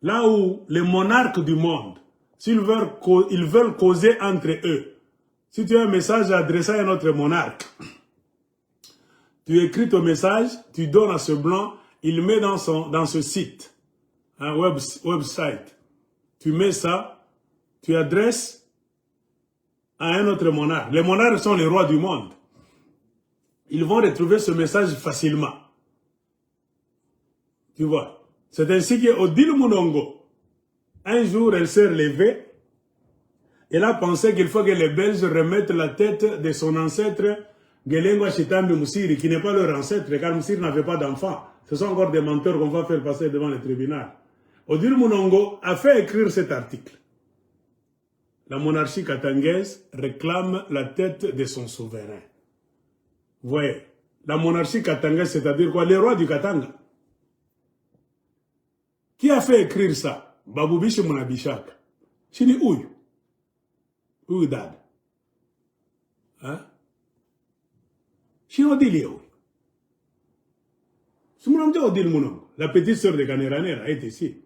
Là où les monarques du monde, s'ils veulent causer entre eux, si tu as un message adressé à un autre monarque, tu écris ton message, tu donnes à ce blanc, il met dans ce site, un website. Tu mets ça, tu adresses à un autre monarque. Les monarques sont les rois du monde. Ils vont retrouver ce message facilement. Tu vois. C'est ainsi qu'Odile Monongo, un jour, elle s'est relevée. Elle a pensé qu'il faut que les Belges remettent la tête de son ancêtre Gelengwa Chitambi Moussiri, qui n'est pas leur ancêtre, car Moussiri n'avait pas d'enfant. Ce sont encore des menteurs qu'on va faire passer devant le tribunal. Odile Monongo a fait écrire cet article. La monarchie katangaise réclame la tête de son souverain. Vous voyez, la monarchie katangaise, c'est-à-dire quoi? Les rois du Katanga. Qui a fait écrire ça? Baboubishi Mounabishak. Chini Ouy. Ouy Dad. Hein? Chini Odile Ouy. La petite sœur de Kaneranera est ici.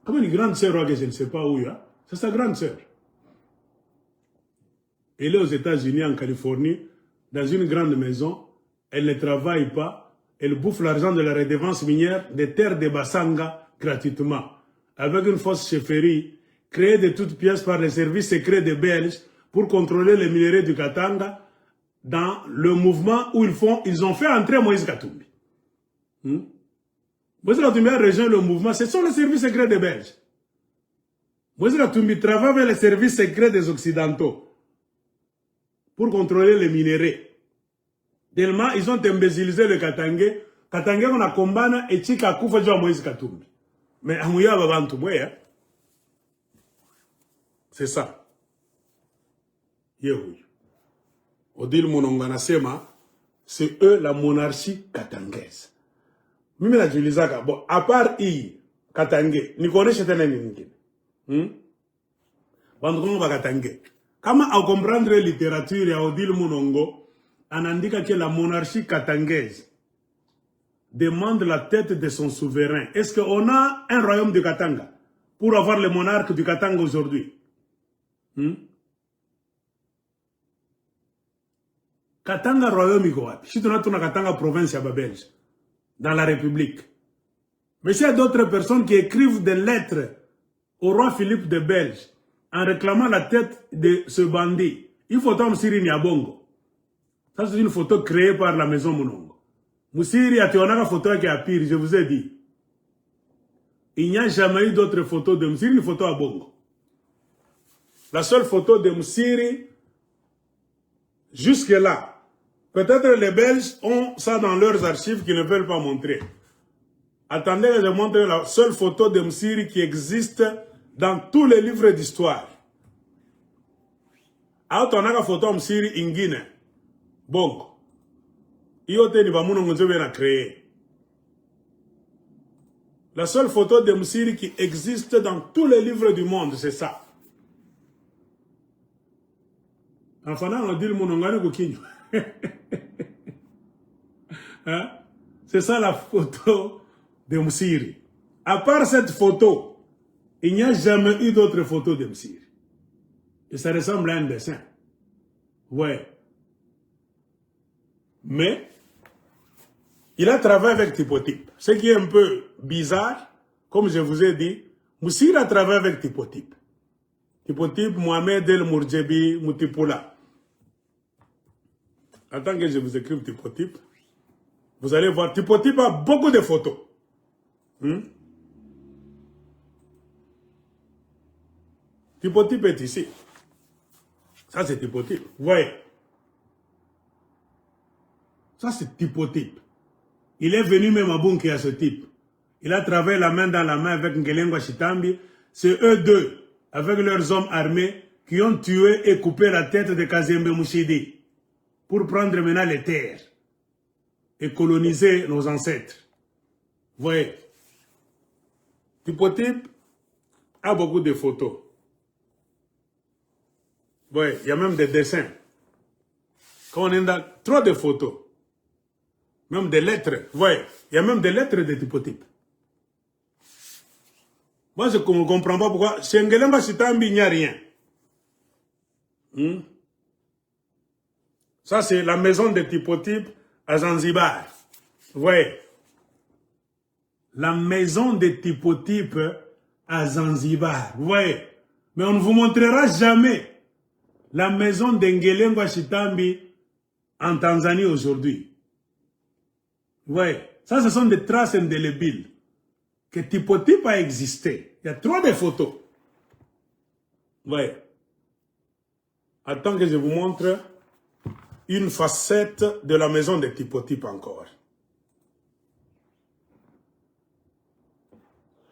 Comme une grande sœur que je ne sais pas où, hein? C'est sa grande sœur. Elle est aux États-Unis, en Californie, dans une grande maison. Elle ne travaille pas. Elle bouffe l'argent de la redevance minière des terres de Bassanga gratuitement. Avec une fausse chefferie créée de toutes pièces par les services secrets des Belges pour contrôler les minéraux du Katanga dans le mouvement où ils ont fait entrer Moïse Katumbi. Moïse Katumbi a rejoint le mouvement. Ce sont les services secrets des Belges. Moïse Katumbi travaille avec les services secrets des Occidentaux pour contrôler les minéraux. Tellement ils ont imbécilisé le Katangais. Katangais on a combattu et Chika Koufa Joa Moïse Katumbi. Mais Amouya Babantou, c'est ça. Yehoui. Odile Monongana Sema, c'est eux la monarchie katangaise. Mimi la Julizaka, bon, à part Katangais, ni connaît chez Ténéninkin. Bandron va Katangais. Comment à comprendre la littérature et Odile Monongo, on indique que la monarchie katangaise demande la tête de son souverain. Est-ce qu'on a un royaume de Katanga pour avoir le monarque du Katanga aujourd'hui? Katanga royaume ikoapi. Si tu as Katanga province à Belge, dans la République. Mais il y a d'autres personnes qui écrivent des lettres au roi Philippe de Belge en réclamant la tête de ce bandit. Une photo de Siri Niabongo. Ça, c'est une photo créée par la maison Monongo. Moussiri a une photo qui est pire, je vous ai dit. Il n'y a jamais eu d'autres photos de Moussiri, une photo à Bongo. La seule photo de Moussiri, jusque-là, peut-être les Belges ont ça dans leurs archives qu'ils ne veulent pas montrer. Attendez que je montre la seule photo de Moussiri qui existe dans tous les livres d'histoire. Alors, on a la photo de Moussiri en Guinée. Bongo. Iote ni bamuno ngonzebe na créé. La seule photo de Moussiri qui existe dans tous les livres du monde, c'est ça. Enfin, on dit le monongane kokinyo. Hein? C'est ça la photo de Moussiri. À part cette photo, il n'y a jamais eu d'autres photos de Moussiri. Et ça ressemble à un dessin. Ouais. Mais, il a travaillé avec Typotype. Ce qui est un peu bizarre, comme je vous ai dit, Moussiri a travaillé avec Typotype. Typotype, Mohamed El Mourdjebi, Moutipoula. Attends que je vous écrive Typotype. Vous allez voir, Typotype a beaucoup de photos. Typotype est ici. Ça, c'est Typotype. Vous voyez? Ça, c'est Typotype. Il est venu même à Bunké à ce type. Il a travaillé la main dans la main avec Ngelengwa Chitambi. C'est eux deux, avec leurs hommes armés, qui ont tué et coupé la tête de Kazembe Mouchidi pour prendre maintenant les terres et coloniser nos ancêtres. Vous voyez? Typotype a beaucoup de photos. Vous voyez? Il y a même des dessins. Quand on est dans trop de photos. Même des lettres. Vous voyez, il y a même des lettres de Typotype. Moi, je ne comprends pas pourquoi. Chez Ngelemba Chitambi, il n'y a rien. Ça, c'est la maison de Typotype à Zanzibar. Vous voyez. La maison de Typotype à Zanzibar. Vous voyez. Mais on ne vous montrera jamais la maison de Ngelemba Chitambi en Tanzanie aujourd'hui. Oui, ça ce sont des traces indélébiles que Typotype a existé. Il y a trop de photos. Oui. Attends que je vous montre une facette de la maison de Typotype encore.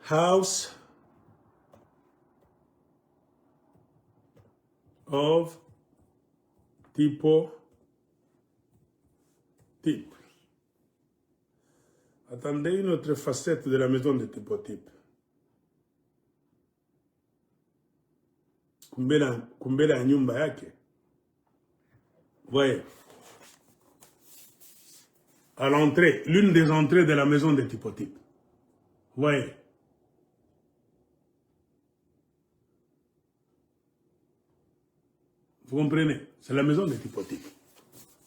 House of Typotype. Attendez une autre facette de la maison de Typotype. Kumbela nyumba yake. Voyez. À l'entrée, l'une des entrées de la maison de Typotype. Voyez. Vous comprenez? C'est la maison des typotypes.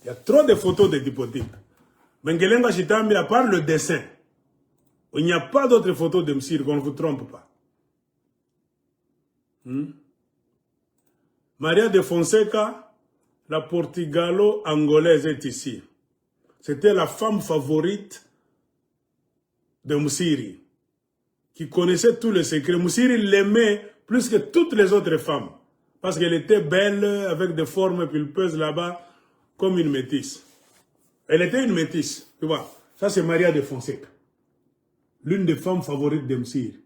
Il y a trop de photos de typotypes. Bengelenga Chitambi, à part le dessin, il n'y a pas d'autres photos de Msiri, qu'on ne vous trompe pas. Maria de Fonseca, la portugalo-angolaise, est ici. C'était la femme favorite de Msiri, qui connaissait tous les secrets. Msiri l'aimait plus que toutes les autres femmes, parce qu'elle était belle, avec des formes pulpeuses là-bas, comme une métisse. Elle était une métisse, tu vois. Ça, c'est Maria de Fonseca, l'une des femmes favorites de Msiri.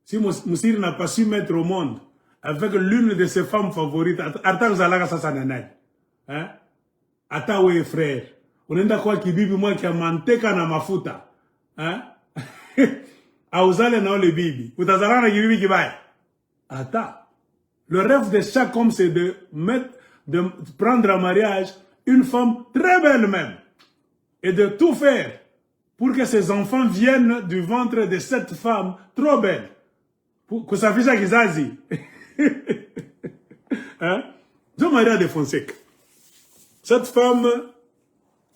Si Msiri n'a pas su mettre au monde avec l'une de ses femmes favorites, Ata Zalaga Sasananai, hein? Ata we frère, on est d'accord qui bibi moi qui a manteka na mafuta, hein? Auzale na le bibi, utazalana ki bibi ki baye. Ata. Le rêve de chaque homme, c'est de prendre en mariage une femme très belle même, et de tout faire pour que ses enfants viennent du ventre de cette femme trop belle. Pour que ça fasse à Kizazi. Hein? Jean Maria de Fonseca. Cette femme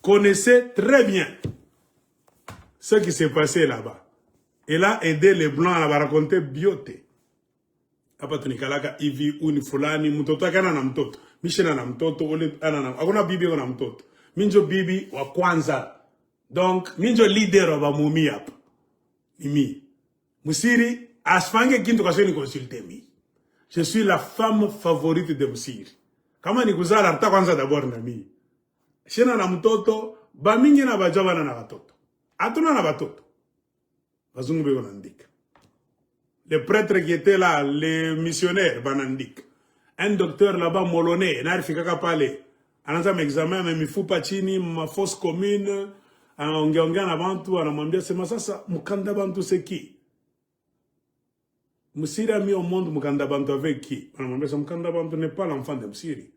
connaissait très bien ce qui s'est passé là-bas. Elle a aidé les Blancs à raconter bioté. Hapa tunikalaka hivi unifulani mtoto akana na mtoto. Mishina na mtoto ule ana akona bibi na mtoto. Minjo bibi wa kwanza. Donc minjo leader wa mumi hapa. Mimi. Msiri asfange kintu kasoni consulter mi. Je suis la femme favorite de Msiri. Kama ni kuzala rata kwanza d'abord na mi. Shina na mtoto ba mingi na bajabana na watoto. Atuna na watoto. Bazungu beko nandika. Les prêtres qui étaient là, les missionnaires, banandik. Un docteur là-bas, molonais, n'arrive pas à parler. En un examen, mais il faut pas chini, ma fosse commune, on gagne avant tout, on m'a dit, c'est ça, Mukanda Bantu c'est qui? Msiri a mis au monde Mukanda Bantu avec qui? On m'a dit, Mukanda Bantu n'est pas l'enfant de Msiri.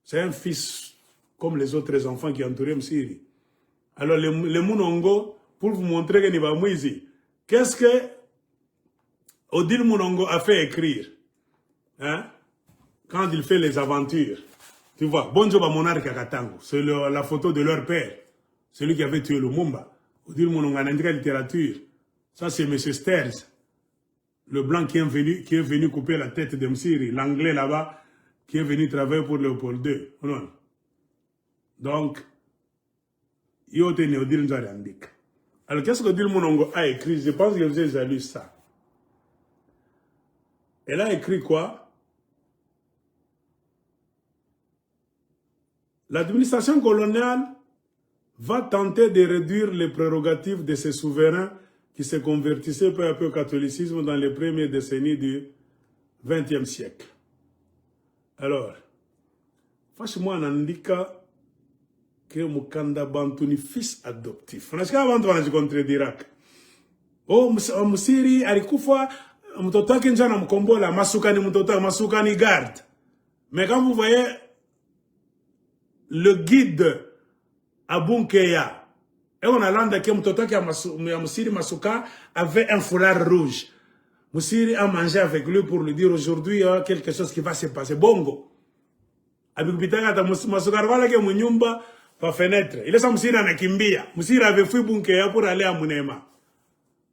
C'est un fils comme les autres enfants qui entouraient Msiri. Alors, les Munongo, pour vous montrer que n'est pas Mouizi, qu'est-ce que Odile Mounongo a fait écrire, hein, quand il fait les aventures. Tu vois, Bonjoba Monarque à Katango, c'est la photo de leur père, celui qui avait tué le Mumba. Odile Mounongo en littérature. Ça, c'est M. Sterz, le blanc qui est venu couper la tête de Msiri, l'anglais là-bas, qui est venu travailler pour Léopold II. Non. Donc, il y a Odile Nzariandik. Alors, qu'est-ce que Odile Mounongo a écrit? Je pense que vous avez lu ça. Elle a écrit quoi? L'administration coloniale va tenter de réduire les prérogatives de ses souverains qui se convertissaient peu à peu au catholicisme dans les premières décennies du XXe siècle. Alors, franchement, on indique que Mukanda Bantu ni fils adoptif. On a dit qu'avant, on a dit contre l'Irak. Oh, Msiri, alikufa. Mtoto wake njana mkombola, masukani mtoto, masukani garde. Mais quand vous voyez le guide à Bunkeya, et on a l'ande que mtoto wake ya Msiri Masuka avait un foulard rouge. Msiri a mangé avec lui pour lui dire aujourd'hui il y a quelque chose qui va se passer. Bongo. Abikupitanga ta Masuka wala ke munyumba pa fenêtre. Il est sans Msiri anakimbia. Msiri avait fui Bunkeya pour aller à Munema.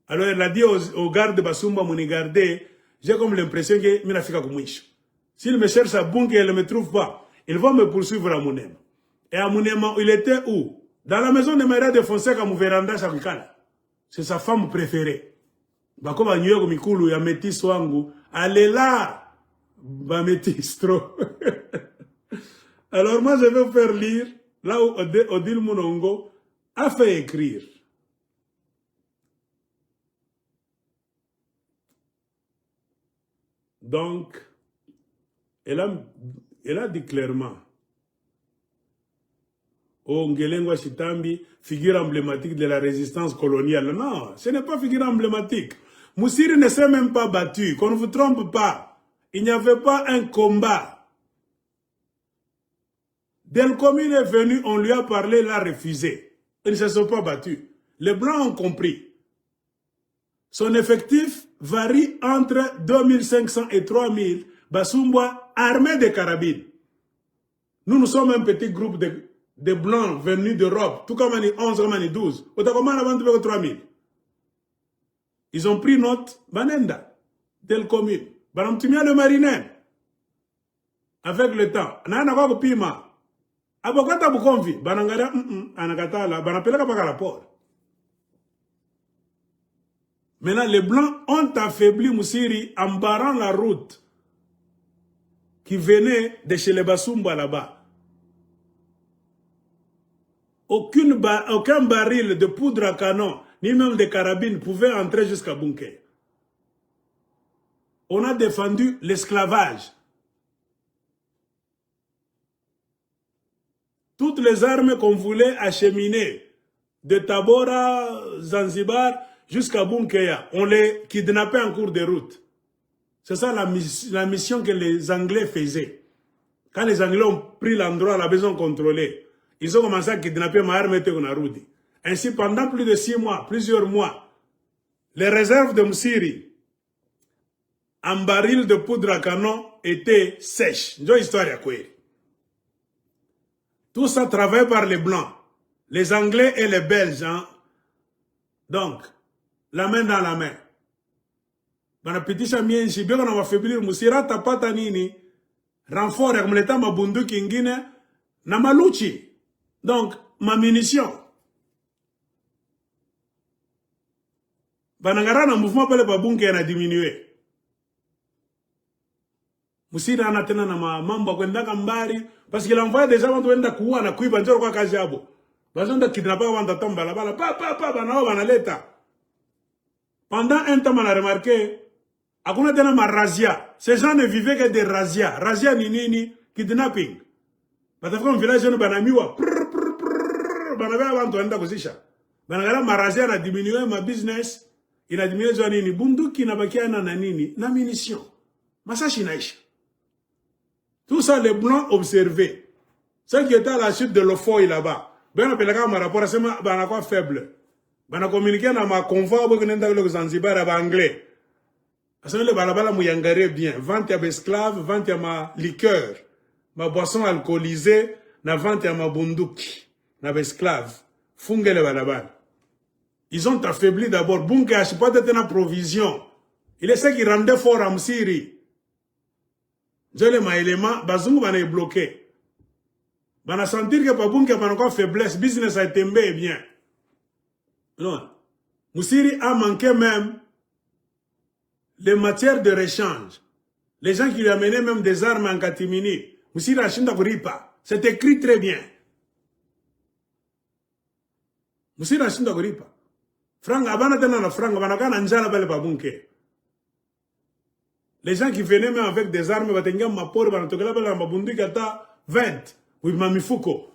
Alors elle a dit aux gardes Basumba, mon gardé, j'ai comme l'impression que je suis Kumwisho. S'ils me cherchent à Bunke et ils ne me trouvent pas, ils vont me poursuivre à Mounema. Et à Mounema, il était où? Dans la maison de Maria de Fonseca, mon véranda Chakikala. C'est sa femme préférée. Bakoba Nyoko Mikulu, ya métis wangu, elle est là. Ba métis trop. Alors moi, je vais vous faire lire, là où Odile Mounongo a fait écrire. Donc, elle a dit clairement, oh, Ngelengwa Chitambi, figure emblématique de la résistance coloniale. Non, ce n'est pas figure emblématique. Msiri ne s'est même pas battu, qu'on ne vous trompe pas. Il n'y avait pas un combat. Delcomine est venu, on lui a parlé, il a refusé. Ils ne se sont pas battus. Les Blancs ont compris. Son effectif varie entre 2500 et 3000. Basumba armés de carabines. Nous sommes un petit groupe de blancs venus d'Europe, tout comme on 11, comme on 12. Autant avant 3000. Ils ont pris notre banenda, tel commune. Banamtumia le marinaire. Avec le temps. Nana kwa kupima. Abokata bukonvi. Banangara, anakata la. Banapeleka paka la port. Maintenant, les blancs ont affaibli Moussiri en barrant la route qui venait de chez les Basumba là-bas. Aucun baril de poudre à canon, ni même de carabines, pouvait entrer jusqu'à Bunké. On a défendu l'esclavage. Toutes les armes qu'on voulait acheminer de Tabora, Zanzibar, jusqu'à Bunkeya, on les kidnappait en cours de route. C'est ça la mission que les Anglais faisaient. Quand les Anglais ont pris l'endroit, la maison contrôlée, ils ont commencé à kidnapper ma arme et Narudi. Ainsi, pendant plus de 6 mois, plusieurs mois, les réserves de Moussiri, en baril de poudre à canon, étaient sèches. C'est une histoire à quoi. Tout ça travaillé par les Blancs, les Anglais et les Belges. Hein? Donc, la main dans la main. Banapitisha mienshi, bien qu'on va affaiblir Moussira, tapata nini, renfort, remeleta ma bunduki ingine, na maluchi. Donc, ma munition. Banangara na mouvement pele babunke yana diminué. Moussira ana tena na mambo kwenda kambari, parce qu'il envoie des gens wenda kuwa na kuiba njoro kwa kazi yabo. Bazonda kidnapper wanda tomba la bala, pa, banao banaleta. Pendant un temps, on a remarqué, akuna tena ma razzia. Ces gens ne vivaient que des razzias. Razzia ni nini, kidnapping. Parce que village ne banamiwa. Banabe avant to enda kusisha. Banagala ma razzia na diminué ma business. Il a diminué zo nini. Bunduki na bakia na nini. Na munition. Masashi naisha. Tout ça, les blancs observaient. Ce qui était à la chute de l'Ofoy là-bas. Ben appelé comme un rapport, c'est un faible. Ben a communiqué dans ma convoi au Zanzibar avec anglais. Parce que le balabala mouyangare bien. Vente à esclaves, vente à ma liqueur, ma boisson alcoolisée, na vente à ma bunduki, na esclave. Funge le balabala. Ils ont affaibli d'abord. Bunke a pas d'être une provision. Il est ce qui rendait fort à Msiri. J'ai ma élément, bazungu bana est bloqué. Bana sentir que Babunke a encore faiblesse, business a été bien. Non. Moussiri a manqué même les matières de rechange. Les gens qui lui amenaient même des armes en catimini. Moussiri a chinda kuripa. C'est écrit très bien. Moussiri a chinda kuripa. Franga, abana tena na franga, bana kana njala bale Babunke. Les gens qui venaient même avec des armes, batenga mapori, banatokela bale mabunduki ata 20. Oui, ma mifuko.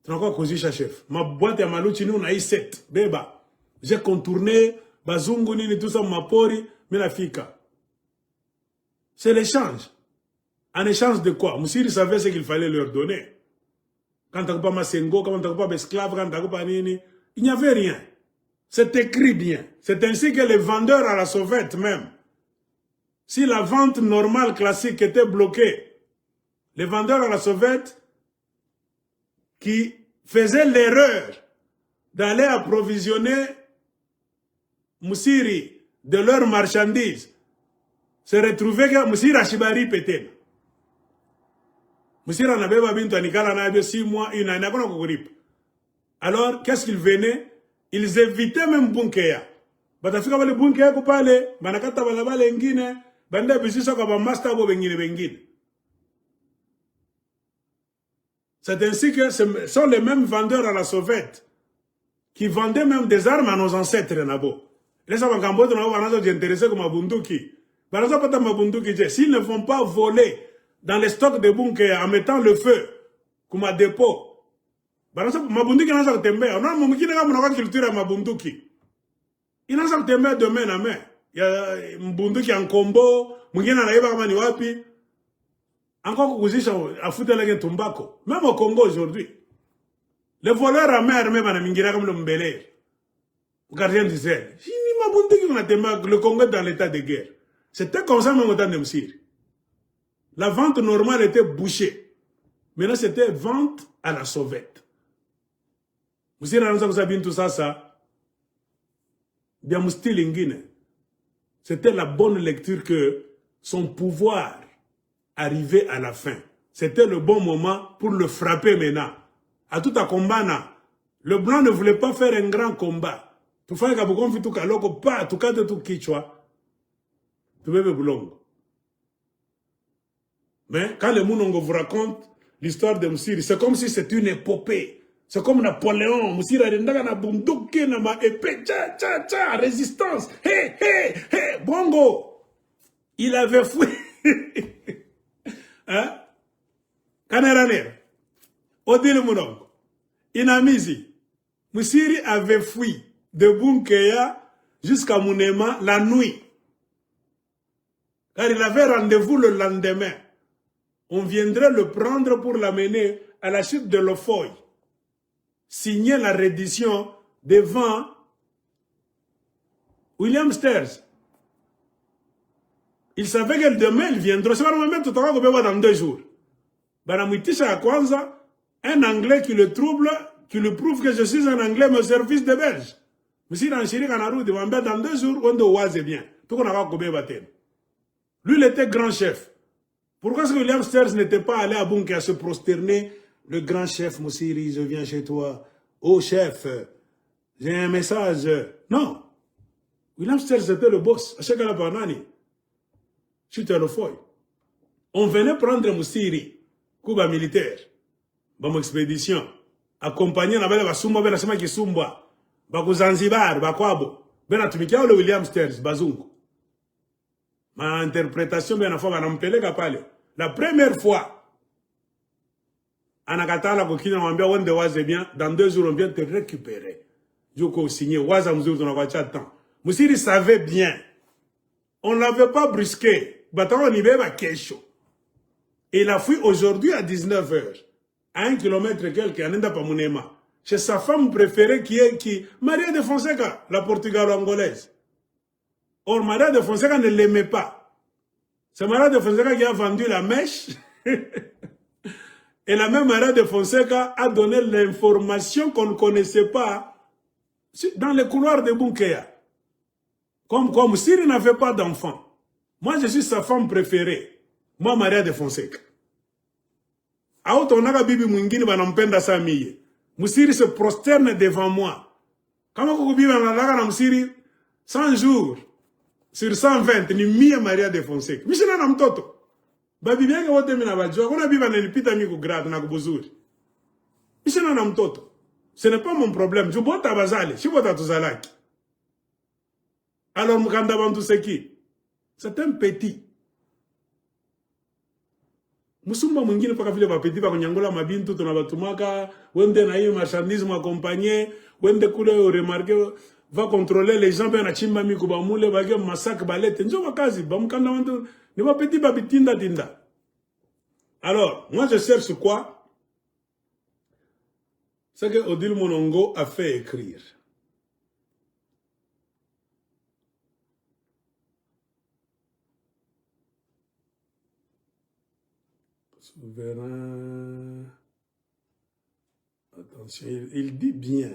Tu n'as quoi causé, chef. Ma boîte à malouchi, nous, on a eu 7. Beba. J'ai contourné, bazungu, nini, tout ça, ma pori, mais la fika. C'est l'échange. En échange de quoi? Moussiri savait ce qu'il fallait leur donner. Quand t'as pas Masengo, quand t'as pas esclave, quand t'as pas nini, il n'y avait rien. C'est écrit bien. C'est ainsi que les vendeurs à la sauvette même. Si la vente normale, classique, était bloquée, les vendeurs à la sauvette, qui faisaient l'erreur d'aller approvisionner Moussiri de leurs marchandises, se retrouvaient que Moussiri a Shibari pété. Moussiri en avait babinto anikala na avait 6 mois, une année, alors, qu'est-ce qu'ils venaient? Ils évitaient même Bunkeya. Batafika bale Bunkeya kupale, banakata balabale ngine, banda bisisa kwa master bo bengine. C'est ainsi que ce sont les mêmes vendeurs à la sauvette qui vendaient même des armes à nos ancêtres. S'ils ne vont pas voler dans les stocks de Bunke en mettant le feu comme à dépôt, il n'a pas de main à main. Il y a un bunduki en combo, encore à foutre la Tumbako. Même au Congo aujourd'hui. Les voleurs à main armée, comme le Mbélé. Le gardien d'Israël. Le Congo est dans l'état de guerre. C'était comme ça même au temps de Msir. La vente normale était bouchée. Maintenant, c'était vente à la sauvette. Vous savez, tout ça. Bien, c'était la bonne lecture que son pouvoir arrivait à la fin. C'était le bon moment pour le frapper maintenant. À tout à combat, le blanc ne voulait pas faire un grand combat. Tout fait que tout kaloko pas tout cas de tout kichwa. Tout bébé boulongo. Mais quand le Mounongo vous raconte l'histoire de Moussiri, c'est comme si c'était une épopée. C'est comme Napoléon. Moussiri a dit na bunduki na ma épée, tcha, résistance. Hé, bongo. Il avait fui. Hein? Kaneraner. Odile Mounongo. Inamizi. Moussiri avait fui de Bunkeya jusqu'à Mounema la nuit. Car il avait rendez-vous le lendemain. On viendrait le prendre pour l'amener à la chute de Lofoy. Signer la reddition devant William Sters. Il savait que demain il viendra. C'est pas le même tout à l'heure dans 2 jours. Banamouitisha Akwanza, un Anglais qui le trouble, qui lui prouve que je suis un Anglais, mais au service des Belges. Monsieur Ranchiri Kanarou, dans 2 jours, on doit oiser bien. Tout qu'on a coupé baptême. Lui, il était grand chef. Pourquoi est-ce que William Sters n'était pas allé à Bunker à se prosterner? Le grand chef, Moussiri, je viens chez toi. Oh chef, j'ai un message. Non. William Sters était le boss. À chaque fois, c'était le foy. On venait prendre Moussiri, Cuba militaire, bon expédition, accompagné la belle Basumba, ben la Kisumba, Baku Zanzibar, Bakwabo, ben atumikia le William Sters, Bazungu. Ma interprétation, bien la première fois, Anakatala Kokina Mambia, on de Waze bien, dans 2 jours, on vient te récupérer. Joko signé, Waza Mzour, on a voiture temps. Moussiri savait bien. On ne l'avait pas brusqué. Bataon on y va Kesho. Et il a fui aujourd'hui à 19h. À 1 km quelques, à Nenda Pamounema. Chez sa femme préférée qui est Maria de Fonseca, la portugalo-angolaise. Or, Maria de Fonseca ne l'aimait pas. C'est Maria de Fonseca qui a vendu la mèche. Et la même Maria de Fonseca a donné l'information qu'on ne connaissait pas dans les couloirs de Bunkeya. Comme Siri n'avait pas d'enfant. Moi, je suis sa femme préférée. Moi, Maria de Fonseca. Aotonaka bibi mwingine banampenda samiye. Moussiri se prosterne devant moi. Kama kukubiba na Moussiri 100 jours sur 120 ni mia Maria de Fonseca. Mishina na mtoto. Babi biake wote mina bajua. Kuna biba nilipita miku grade na kubuzuri. Mishina na mtoto. Ce n'est pas mon problème. Je bota bazali. Je bota tuzalaki. Alors mukanda bantu seki. C'est un petit. Musumba mwingine paka vile bapeti pa kunyangola mabintu tunabatumaka wende na hiyo marchandise accompagné wende kule remarquer va contrôler les gens ben na chimba miku ba mule ba massacre balete njo wakazi ba mukanda bantu ni bapeti ba bitinda tinda. Alors moi je cherche quoi? C'est que Odile Mounongo a fait écrire. Souverain. Attention, il dit bien.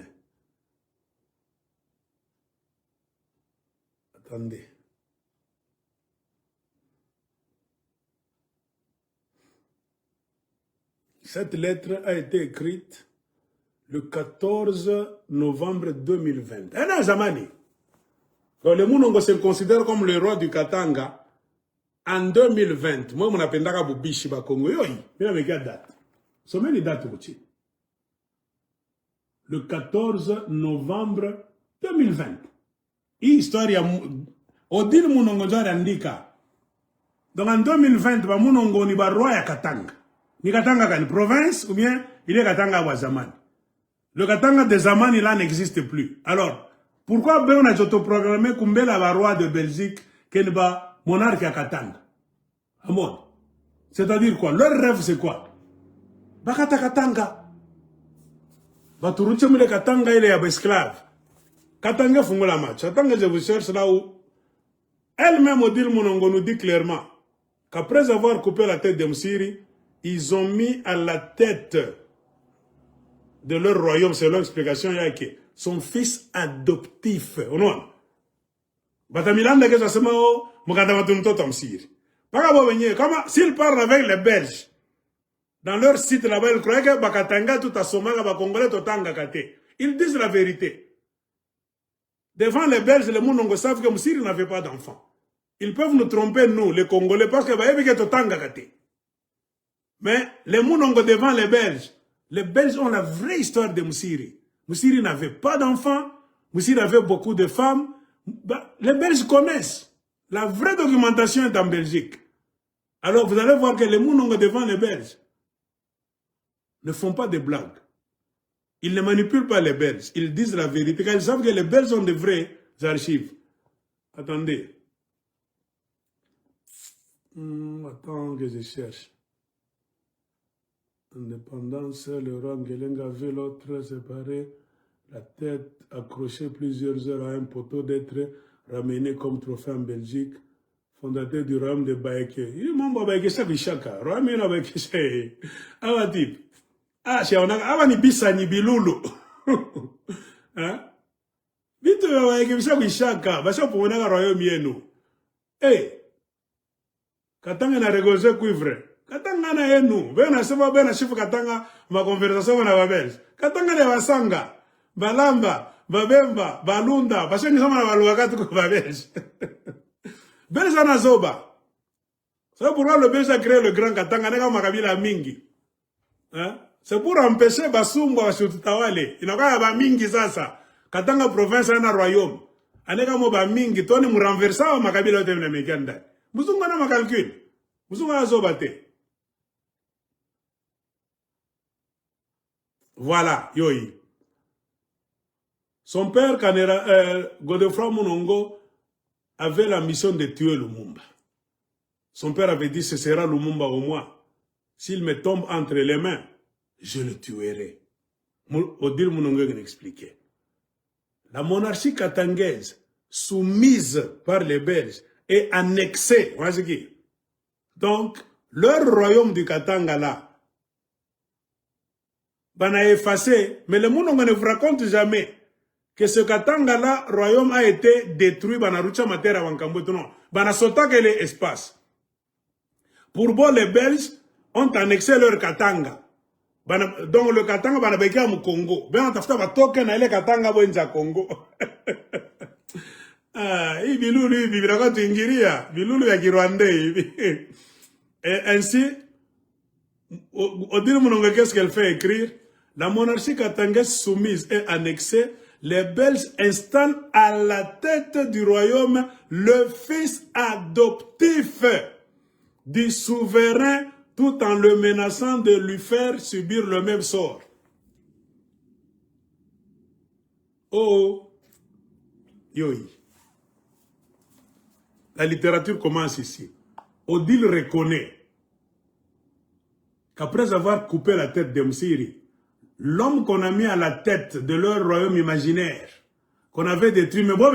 Attendez. Cette lettre a été écrite le 14 novembre 2020. Et là, Zamani. Donc, le Mounongo se considère comme le roi du Katanga. En 2020, moi, je m'appelle Bubishi Bakongo. Yoyi, mais avec quelle date? Sommet les dates aussi. Le 14 novembre 2020. Histoire, Odile Mounongo Andika. Donc en 2020, Mounongo ni roi ya Katanga. Ni Katanga kan province ou bien il est Katanga wa Zamani. Le Katanga de Zamani là n'existe plus. Alors, pourquoi on a autoprogrammé Kumbela va roi de Belgique qui n'est pas monarque à Katanga? C'est-à-dire quoi? Leur rêve c'est quoi? Bakata Katanga. Baturuche mule Katanga il est à esclave. Katanga fungola match. Katanga je vous cherche là où elle-même Odile Mounongo nous dit clairement. qu'après avoir coupé la tête de Moussiri, ils ont mis à la tête de leur royaume, selon l'explication, son fils adoptif. S'il parle avec les Belges, dans leur site là-bas, ils croyaient que Bakatanga, tout à Somaga, Congolais, tout à Ngakate. Ils disent la vérité. Devant les Belges, les Mounongo savent que Moussiri n'avait pas d'enfant. Ils peuvent nous tromper, nous, les Congolais, parce que mais les Mounongo devant les Belges ont la vraie histoire de Moussiri. Moussiri n'avait pas d'enfant, Moussiri avait beaucoup de femmes. Les Belges connaissent. La vraie documentation est en Belgique. Alors vous allez voir que les Mounongo devant les Belges ne font pas de blagues. Ils ne manipulent pas les Belges. Ils disent la vérité. Car ils savent que les Belges ont de vraies archives. Attendez. Attends que je cherche. Indépendance, le roi Ngelenga vu l'autre séparé, la tête accrochée plusieurs heures à un poteau d'être ramené comme trophée en Belgique. Fondateur du royaume de Baeke. Il m'a dit Baeke ça Bishaka. Royaume de Baeke c'est. Ah type. Ah c'est on a avani bisani bilulu. Hein? Vite Baeke ça Bishaka. Basa pour on a royaume yenu. Eh. Katanga na regoze cuivre. Katanga na yenu. Bena sema bena chifu katanga ma conversation na babels. Katanga de basanga. Balamba, babemba, balunda. Basa ni sama na baluakatu ko babels. Belge na zoba. C'est pourquoi le Belge a créé le grand Katanga, n'est-ce pas Makabila Mingi. Hein? C'est pour empêcher Basumbo à Chututawale. Il n'y a pas Mingi ça. Katanga province est un royaume. Aneka mo ba Mingi, Tony mu renversa Makabila Temne Mekanda. Musunga na makalkul. Musunga na zoba te. Voilà, yoi. Son père, Godefroy Munongo, avait la mission de tuer Lumumba. Son père avait dit, ce sera Lumumba au moins. S'il me tombe entre les mains, je le tuerai. Odile Munongo expliquait. La monarchie katangaise, soumise par les Belges, est annexée. Donc, leur royaume du Katanga là, a effacé, mais le Munongo ne vous raconte jamais que ce Katanga là, royaume a été détruit, Banarucha Matera Wankamboto, non. Banasota que l'espace. Pour bon, les Belges ont annexé leur Katanga. Donc le Katanga, Banabeka au Congo. Ben, on a token à le Katanga, Bonja Congo. Ah, il bilulu, il raconte Ingiria, bilulu ya Kirwandais. Et ainsi, au dire mon qu'est-ce qu'elle fait écrire? La monarchie katangaise soumise et annexée. Les Belges installent à la tête du royaume le fils adoptif du souverain tout en le menaçant de lui faire subir le même sort. Oh, yoi. La littérature commence ici. Odile reconnaît qu'après avoir coupé la tête de Moussiri, l'homme qu'on a mis à la tête de leur royaume imaginaire, qu'on avait détruit, mais bon,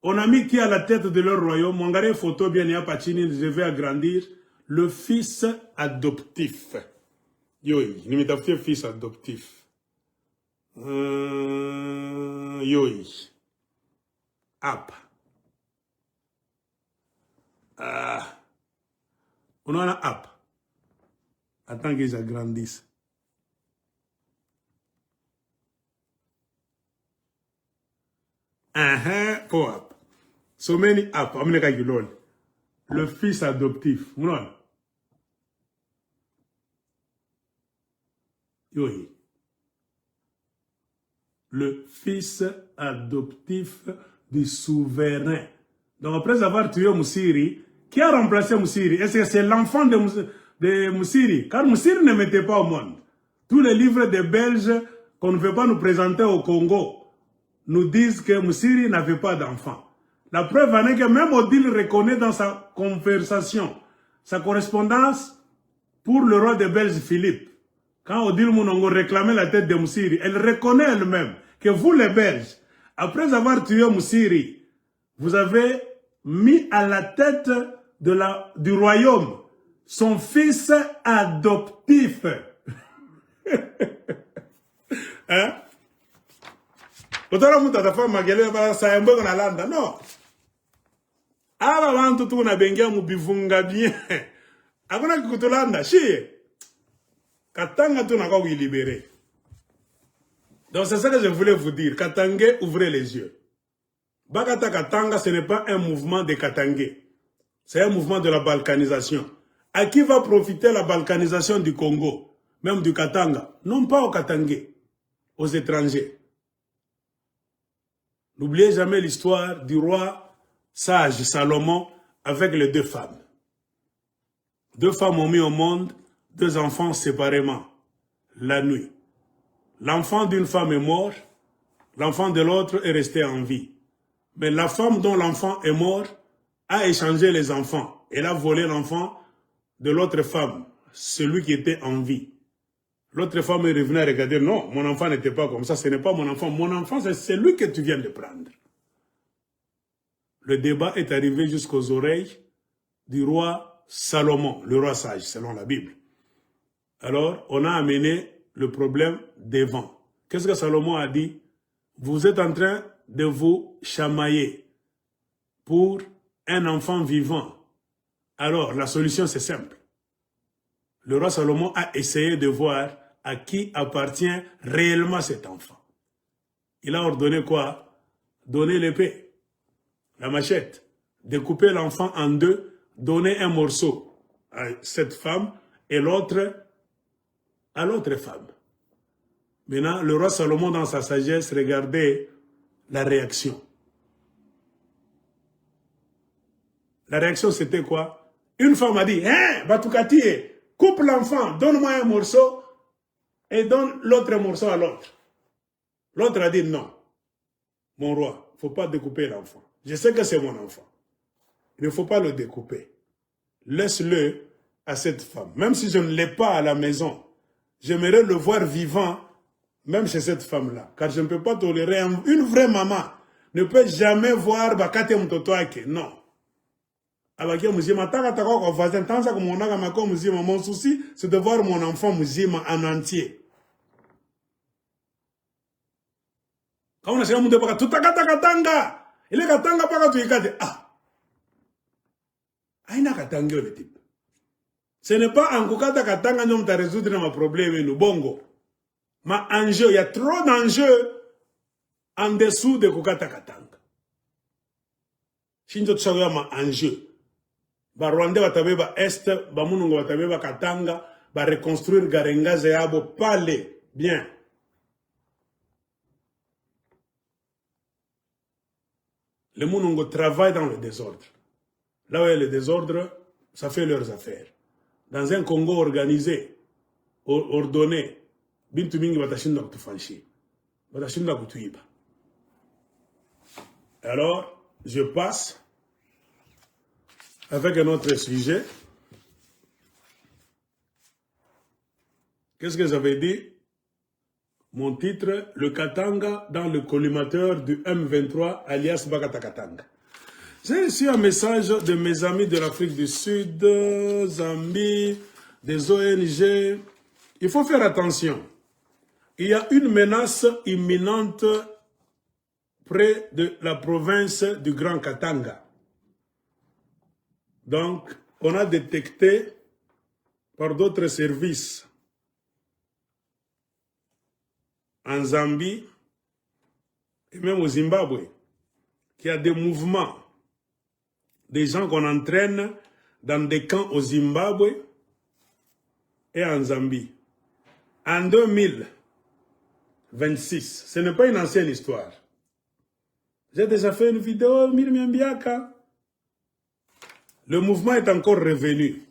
on a mis qui à la tête de leur royaume, on a regardé photo bien, je vais agrandir, le fils adoptif. Yoi, il fils adoptif. Yoi. Ap. On a app. Attends qu'ils agrandissent. Pour app. So many app. Le fils adoptif. Oui. Le fils adoptif du souverain. Donc après avoir tué Moussiri, qui a remplacé Moussiri? Est-ce que c'est l'enfant de Moussiri? Car Moussiri ne mettait pas au monde. Tous les livres des Belges qu'on ne veut pas nous présenter au Congo nous disent que Moussiri n'avait pas d'enfant. La preuve en est que même Odile reconnaît dans sa conversation, sa correspondance pour le roi des Belges Philippe. Quand Odile Munongo réclamait la tête de Moussiri, elle reconnaît elle-même que vous les Belges, après avoir tué Moussiri, Vous avez mis à la tête du royaume son fils adoptif. Hein? Non. Aba bantu tuna bengia mubivunga bien. Akuna kutulanda shi. Katanga tuna kwa libérer. Donc c'est ça que je voulais vous dire. Katangé, ouvrez les yeux. Bakata Katanga, ce n'est pas un mouvement de Katangé. C'est un mouvement de la balkanisation. À qui va profiter la balkanisation du Congo, même du Katanga? Non pas aux Katangé, aux étrangers. N'oubliez jamais l'histoire du roi sage Salomon avec les deux femmes. Deux femmes ont mis au monde deux enfants séparément, la nuit. L'enfant d'une femme est mort, l'enfant de l'autre est resté en vie. Mais la femme dont l'enfant est mort a échangé les enfants. Elle a volé l'enfant de l'autre femme, celui qui était en vie. L'autre femme est revenue à regarder, non, mon enfant n'était pas comme ça, ce n'est pas mon enfant, c'est celui que tu viens de prendre. Le débat est arrivé jusqu'aux oreilles du roi Salomon, le roi sage, selon la Bible. Alors, on a amené le problème des vents. Qu'est-ce que Salomon a dit? Vous êtes en train de vous chamailler pour un enfant vivant. Alors, la solution, c'est simple. Le roi Salomon a essayé de voir à qui appartient réellement cet enfant. Il a ordonné quoi? Donner l'épée, la machette, découper l'enfant en deux, donner un morceau à cette femme et l'autre à l'autre femme. Maintenant, le roi Salomon, dans sa sagesse, regardait la réaction. La réaction, c'était quoi? Une femme a dit, hein, Batoukati, coupe l'enfant, donne-moi un morceau et donne l'autre morceau à l'autre. L'autre a dit, non, mon roi, il ne faut pas découper l'enfant. Je sais que c'est mon enfant. Il ne faut pas le découper. Laisse-le à cette femme. Même si je ne l'ai pas à la maison, j'aimerais le voir vivant, même chez cette femme-là. Car je ne peux pas tolérer une vraie maman. Ne peut jamais voir Bakate Mtotoake. Non. Mon souci, c'est de voir mon enfant Mouzima en entier. Quand on a dit Katanga, il est Katanga pas tu es ah. Aïna Katanga le type. Ce n'est pas en Kokata Katanga nous t'as résoudre ma problème nous bongo. Ma enjeu, il y a trop d'enjeux en dessous de Kokata Katanga. Shinjo tsagoya ma enjeu. Ba Rwanda batabeba Est, ba Munungo batabeba Katanga, ba reconstruire Garenga Zeyabo, palais, bien. Les Munungo travaillent dans le désordre. Là où il y a le désordre, ça fait leurs affaires. Dans un Congo organisé, ordonné, Bintu mingi batashinda kutufanshi. Batashinda kutuiba. Alors, je passe avec un autre sujet. Qu'est-ce que j'avais dit? Mon titre, le Katanga dans le collimateur du M23, alias Bakata Katanga. J'ai reçu un message de mes amis de l'Afrique du Sud, Zambie, des ONG. Il faut faire attention. Il y a une menace imminente près de la province du Grand Katanga. Donc, on a détecté par d'autres services en Zambie et même au Zimbabwe qu'il y a des mouvements, des gens qu'on entraîne dans des camps au Zimbabwe et en Zambie. En 2026, ce n'est pas une ancienne histoire. J'ai déjà fait une vidéo, Miriam Biaka. Le mouvement est encore revenu.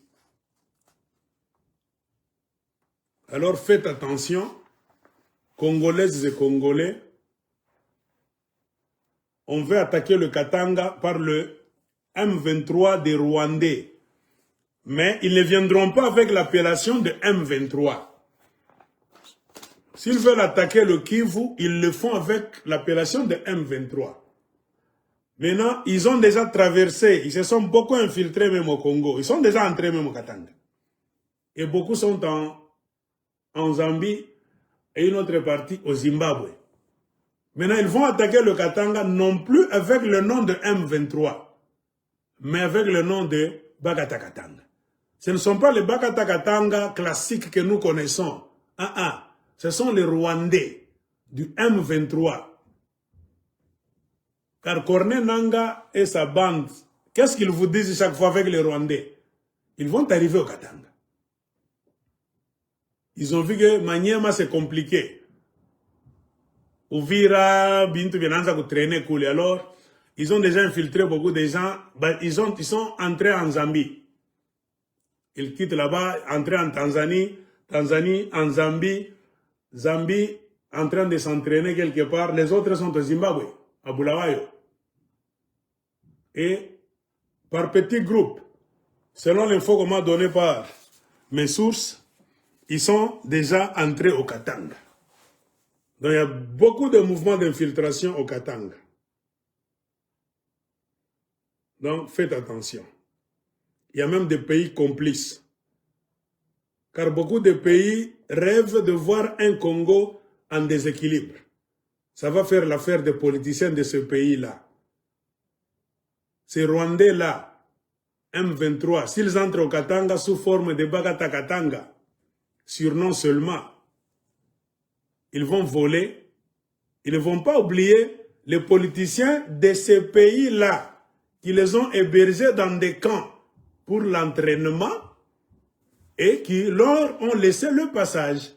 Alors faites attention, Congolaises et Congolais. On veut attaquer le Katanga par le M23 des Rwandais. Mais ils ne viendront pas avec l'appellation de M23. S'ils veulent attaquer le Kivu, ils le font avec l'appellation de M23. Maintenant, ils ont déjà traversé, ils se sont beaucoup infiltrés même au Congo. Ils sont déjà entrés même au Katanga. Et beaucoup sont en Zambie et une autre partie au Zimbabwe. Maintenant, ils vont attaquer le Katanga non plus avec le nom de M23, mais avec le nom de Bakata Katanga. Ce ne sont pas les Bakata Katanga classiques que nous connaissons. Ce sont les Rwandais du M23. Car Corneille Nangaa et sa bande, qu'est-ce qu'ils vous disent chaque fois avec les Rwandais? Ils vont arriver au Katanga. Ils ont vu que Maniema c'est compliqué. Uvira, Bintu, Biananza, vous traînez cool. Alors, ils ont déjà infiltré beaucoup de gens. Ils sont entrés en Zambie. Ils quittent là-bas, entrés en Tanzanie, en Zambie, Zambie, en train de s'entraîner quelque part. Les autres sont au Zimbabwe, à Bulawayo. Et par petits groupes, selon l'info qu'on m'a donné par mes sources, ils sont déjà entrés au Katanga. Donc il y a beaucoup de mouvements d'infiltration au Katanga. Donc faites attention. Il y a même des pays complices. Car beaucoup de pays rêvent de voir un Congo en déséquilibre. Ça va faire l'affaire des politiciens de ce pays-là. Ces Rwandais-là, M23, s'ils entrent au Katanga sous forme de Bakata Katanga, surnom seulement, ils vont voler. Ils ne vont pas oublier les politiciens de ces pays-là qui les ont hébergés dans des camps pour l'entraînement et qui leur ont laissé le passage.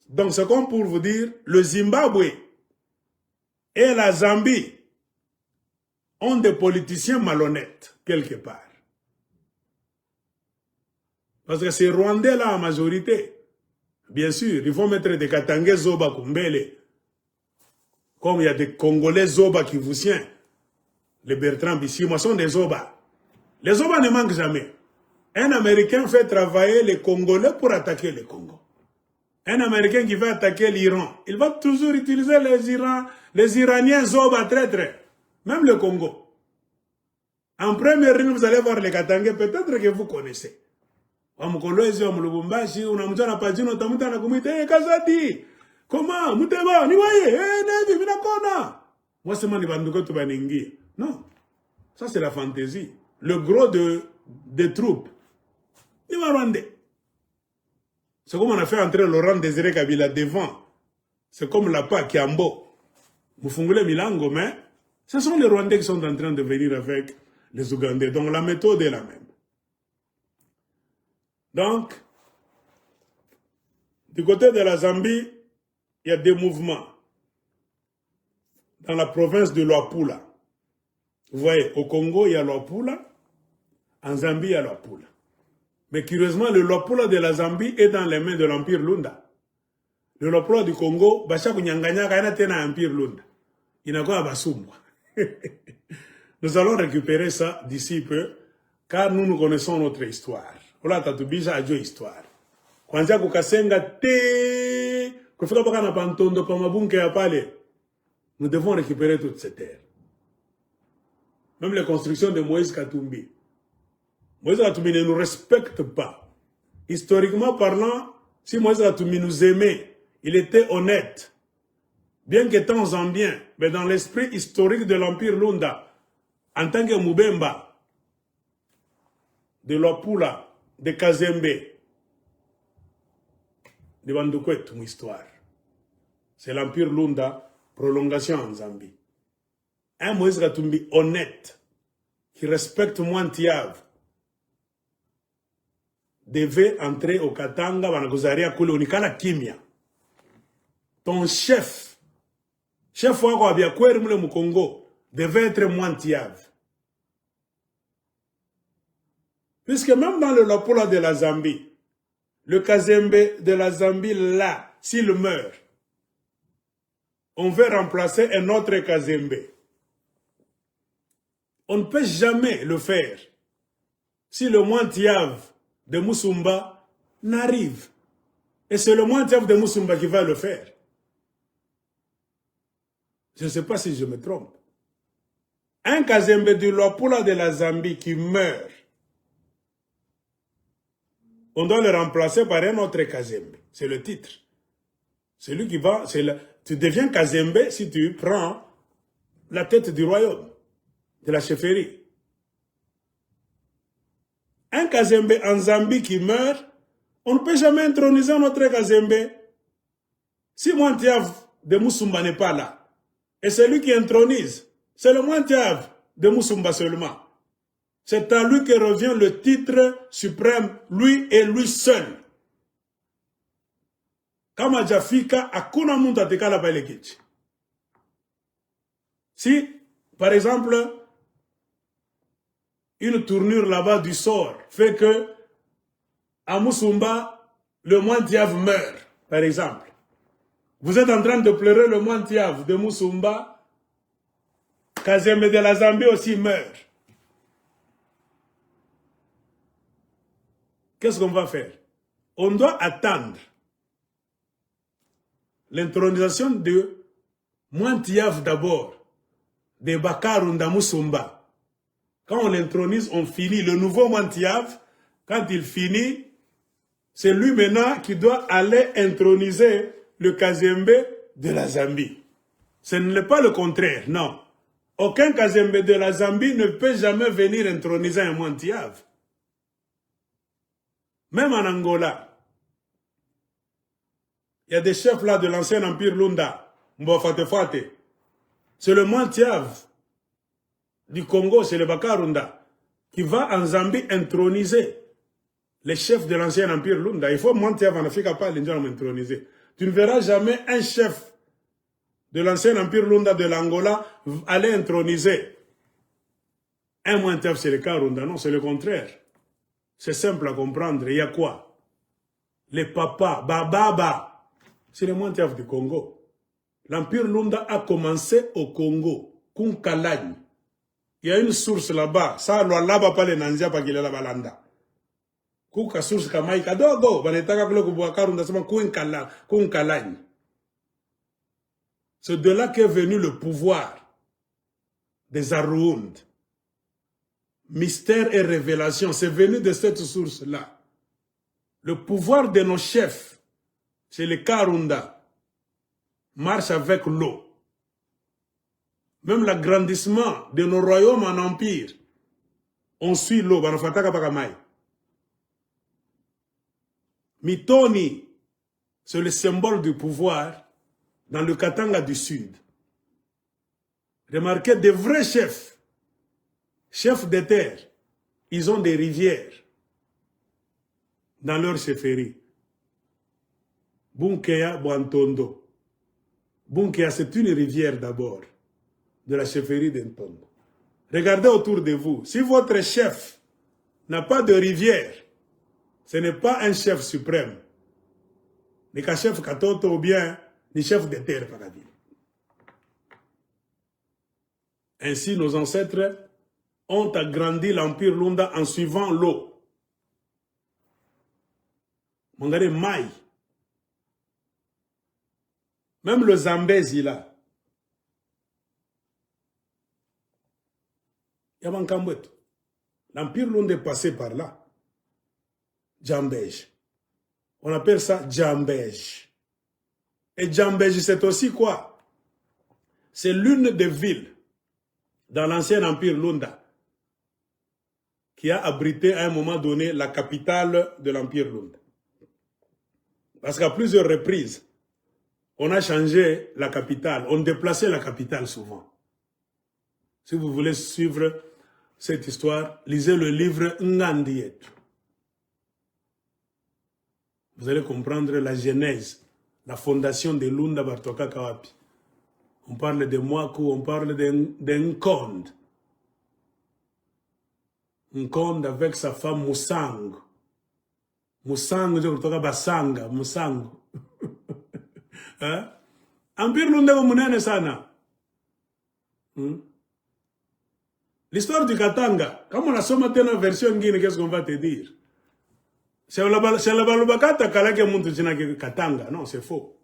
Donc c'est comme pour vous dire, le Zimbabwe et la Zambie ont des politiciens malhonnêtes, quelque part. Parce que ces Rwandais-là, en majorité, bien sûr, ils vont mettre des Katangais Zoba Kumbele. Comme il y a des Congolais Zoba qui vous tiennent. Les Bertrand Bissima sont des Zoba. Les Zoba ne manquent jamais. Un Américain fait travailler les Congolais pour attaquer le Congo. Un Américain qui va attaquer l'Iran, il va toujours utiliser les Iraniens Zoba traîtres. Même le Congo. En première ligne, vous allez voir les Katangais, peut-être que vous connaissez. Wamkolwezi wa Mulubumbashi, unamjana pajino, tamuta na kumite, Kazadi. Comment? Muteba, niwaye, nevi, minakona. Moi, c'est moi, ni banduko tu baningi. Non. Ça, c'est la fantaisie. Le gros des troupes. Ni Rwandais. C'est comme on a fait entrer Laurent Désiré Kabila devant. C'est comme la PA Kiambo. Mufungule Milango, mais ce sont les Rwandais qui sont en train de venir avec les Ougandais. Donc la méthode est la même. Donc, du côté de la Zambie, il y a des mouvements. Dans la province de Luapula. Vous voyez, au Congo, il y a Luapula. En Zambie, il y a Luapula. Mais curieusement, le Luapula de la Zambie est dans les mains de l'Empire Lunda. Le Luapula du Congo, Bachaku Nyanganyaka, il y a un Empire Lunda. Il n'y a pas de Nous allons récupérer ça d'ici peu, car nous connaissons notre histoire. Ola tatubisha ajo histoire. Kwanza kukasenga te, kufika paka na pantondo pa mabunke ya pale. Nous devons récupérer toutes ces terres. Même les constructions de Moïse Katumbi. Moïse Katumbi ne nous respecte pas. Historiquement parlant, si Moïse Katumbi nous aimait, il était honnête. Bien qu'étant zambien, mais dans l'esprit historique de l'Empire Lunda, en tant que Mubemba, de Luapula, de Kazembe, de Bandoukwet, ton histoire. C'est l'Empire Lunda, prolongation en Zambie. Un Moïse Katumbi honnête, qui respecte Mwantiav, devait entrer au Katanga, Banagozaria, Kule, Unikala Kimia. Ton chef wako Abiakweri mule mu Congo, devait être Mwantiav. Puisque même dans le Luapula de la Zambie, le Kazembe de la Zambie, là, s'il meurt, on veut remplacer un autre Kazembe. On ne peut jamais le faire si le Mwantiav de Musumba n'arrive. Et c'est le Mwantiav de Musumba qui va le faire. Je ne sais pas si je me trompe. Un Kazembe du Luapula de la Zambie qui meurt, on doit le remplacer par un autre Kazembe. C'est le titre. C'est lui qui va... Tu deviens Kazembe si tu prends la tête du royaume, de la chefferie. Un Kazembe en Zambie qui meurt, on ne peut jamais introniser un autre Kazembe. Si Mwantiav de Musumba n'est pas là, et c'est lui qui intronise, c'est le Mwantiav de Musumba seulement. C'est à lui que revient le titre suprême, lui et lui seul. Kama Jafika, akuna muntu atekala pa elekichi. Si, par exemple, une tournure là-bas du sort fait que à Musumba, le Mwantiav meurt, par exemple. Vous êtes en train de pleurer le Mwantiav de Musumba, Kazembe de la Zambie aussi meurt. Qu'est-ce qu'on va faire? On doit attendre l'intronisation de Mwantiav d'abord, de Bakarunda Musumba. Quand on l'intronise, on finit. Le nouveau Mwantiav, quand il finit, c'est lui maintenant qui doit aller introniser le Kazembe de la Zambie. Ce n'est pas le contraire, non. Aucun Kazembe de la Zambie ne peut jamais venir introniser un Mwantiav. Même en Angola, il y a des chefs là de l'ancien empire Lunda, Mbofatefate. C'est le Mwantiav du Congo, c'est le Bakarunda, qui va en Zambie introniser les chefs de l'ancien empire Lunda. Il faut Mwantiav en Afrique, pas l'Indien introniser. Tu ne verras jamais un chef de l'ancien empire Lunda de l'Angola aller introniser un Mwantiav, c'est le Karunda. Non, c'est le contraire. C'est simple à comprendre. Il y a quoi? Les papas, Bababa, c'est les Mwantiav du Congo. L'empire Lunda a commencé au Congo, Kunkalagne. Il y a une source là-bas. Ça, là-bas, pas les Nanzia, pas qu'il est là-bas, Landa. Kuka source Kamaïka, dogo, Banetaka Kloko Bouakarunda, c'est Kunkalagne. C'est de là qu'est venu le pouvoir des Around. Mystère et révélation, c'est venu de cette source-là. Le pouvoir de nos chefs, c'est les Karunda, marche avec l'eau. Même l'agrandissement de nos royaumes en empire, on suit l'eau. Mitoni, c'est le symbole du pouvoir dans le Katanga du Sud. Remarquez, des vrais chefs, chefs de terre, ils ont des rivières dans leur chefferie. Bunkeya, Boantondo. Bunkeya, c'est une rivière d'abord, de la chefferie d'Entondo. Regardez autour de vous. Si votre chef n'a pas de rivière, ce n'est pas un chef suprême. Ni qu'un chef katoto ou bien ni chef de terre, par exemple. Ainsi, nos ancêtres ont agrandi l'empire Lunda en suivant l'eau. Mangare Maï. Même le Zambèze, là. Yabankambouet. L'empire Lunda est passé par là. Djambège. On appelle ça Djambège. Et Djambège, c'est aussi quoi? C'est l'une des villes dans l'ancien empire Lunda qui a abrité à un moment donné la capitale de l'empire Lunda. Parce qu'à plusieurs reprises, on a changé la capitale, on déplaçait la capitale souvent. Si vous voulez suivre cette histoire, lisez le livre Ngandiet. Vous allez comprendre la genèse, la fondation de Lunda Bartoka Kawapi. On parle de Mwaku, on parle de Nkonde. Nkonde avec sa femme Musang. Musang, je crois Basanga, Musang. Hein? Empire Lunda Munene Sana. L'histoire du Katanga, comme on a somme une version guine, qu'est-ce qu'on va te dire? C'est la balubakata kalake muntu jina Katanga. Non, c'est faux.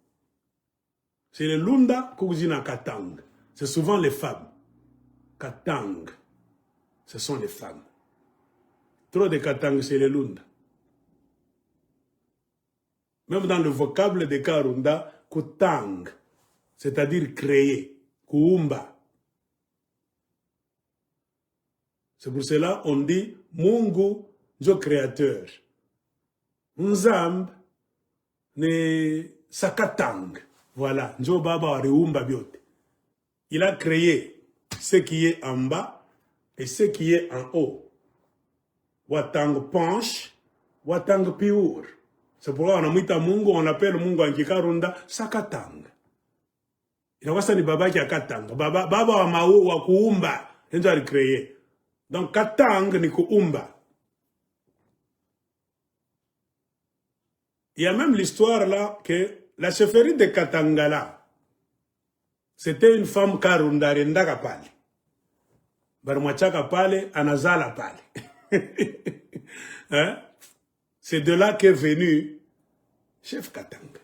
C'est le Lunda Kujina Katanga. C'est souvent les femmes. Katang, ce sont les femmes. Trop de Katang, c'est les Lunda. Même dans le vocable de Karunda, Kutang, c'est-à-dire créer, Kuumba. C'est pour cela on dit Mungu, Dieu créateur. Nzamb, ne Sakatang. Voilà, Dieu Baba Reumba Biote. Il a créé ce qui est en bas et ce qui est en haut. Watang penche, Watang piur. C'est pourquoi on a mis Mungu, on appelle Mungu en Kikarunda Sakatang. Il a dit Baba qui a Katang. Baba wa Mao wa Kuumba. Il a créé. Donc Katang ni Kuumba. Il y a même l'histoire là que la chefferie de Katangala, c'était une femme Karunda Rendaka Pali. Barmachaka Pali, Anazala Pali. Hein? C'est de là qu'est venu chef Katanga.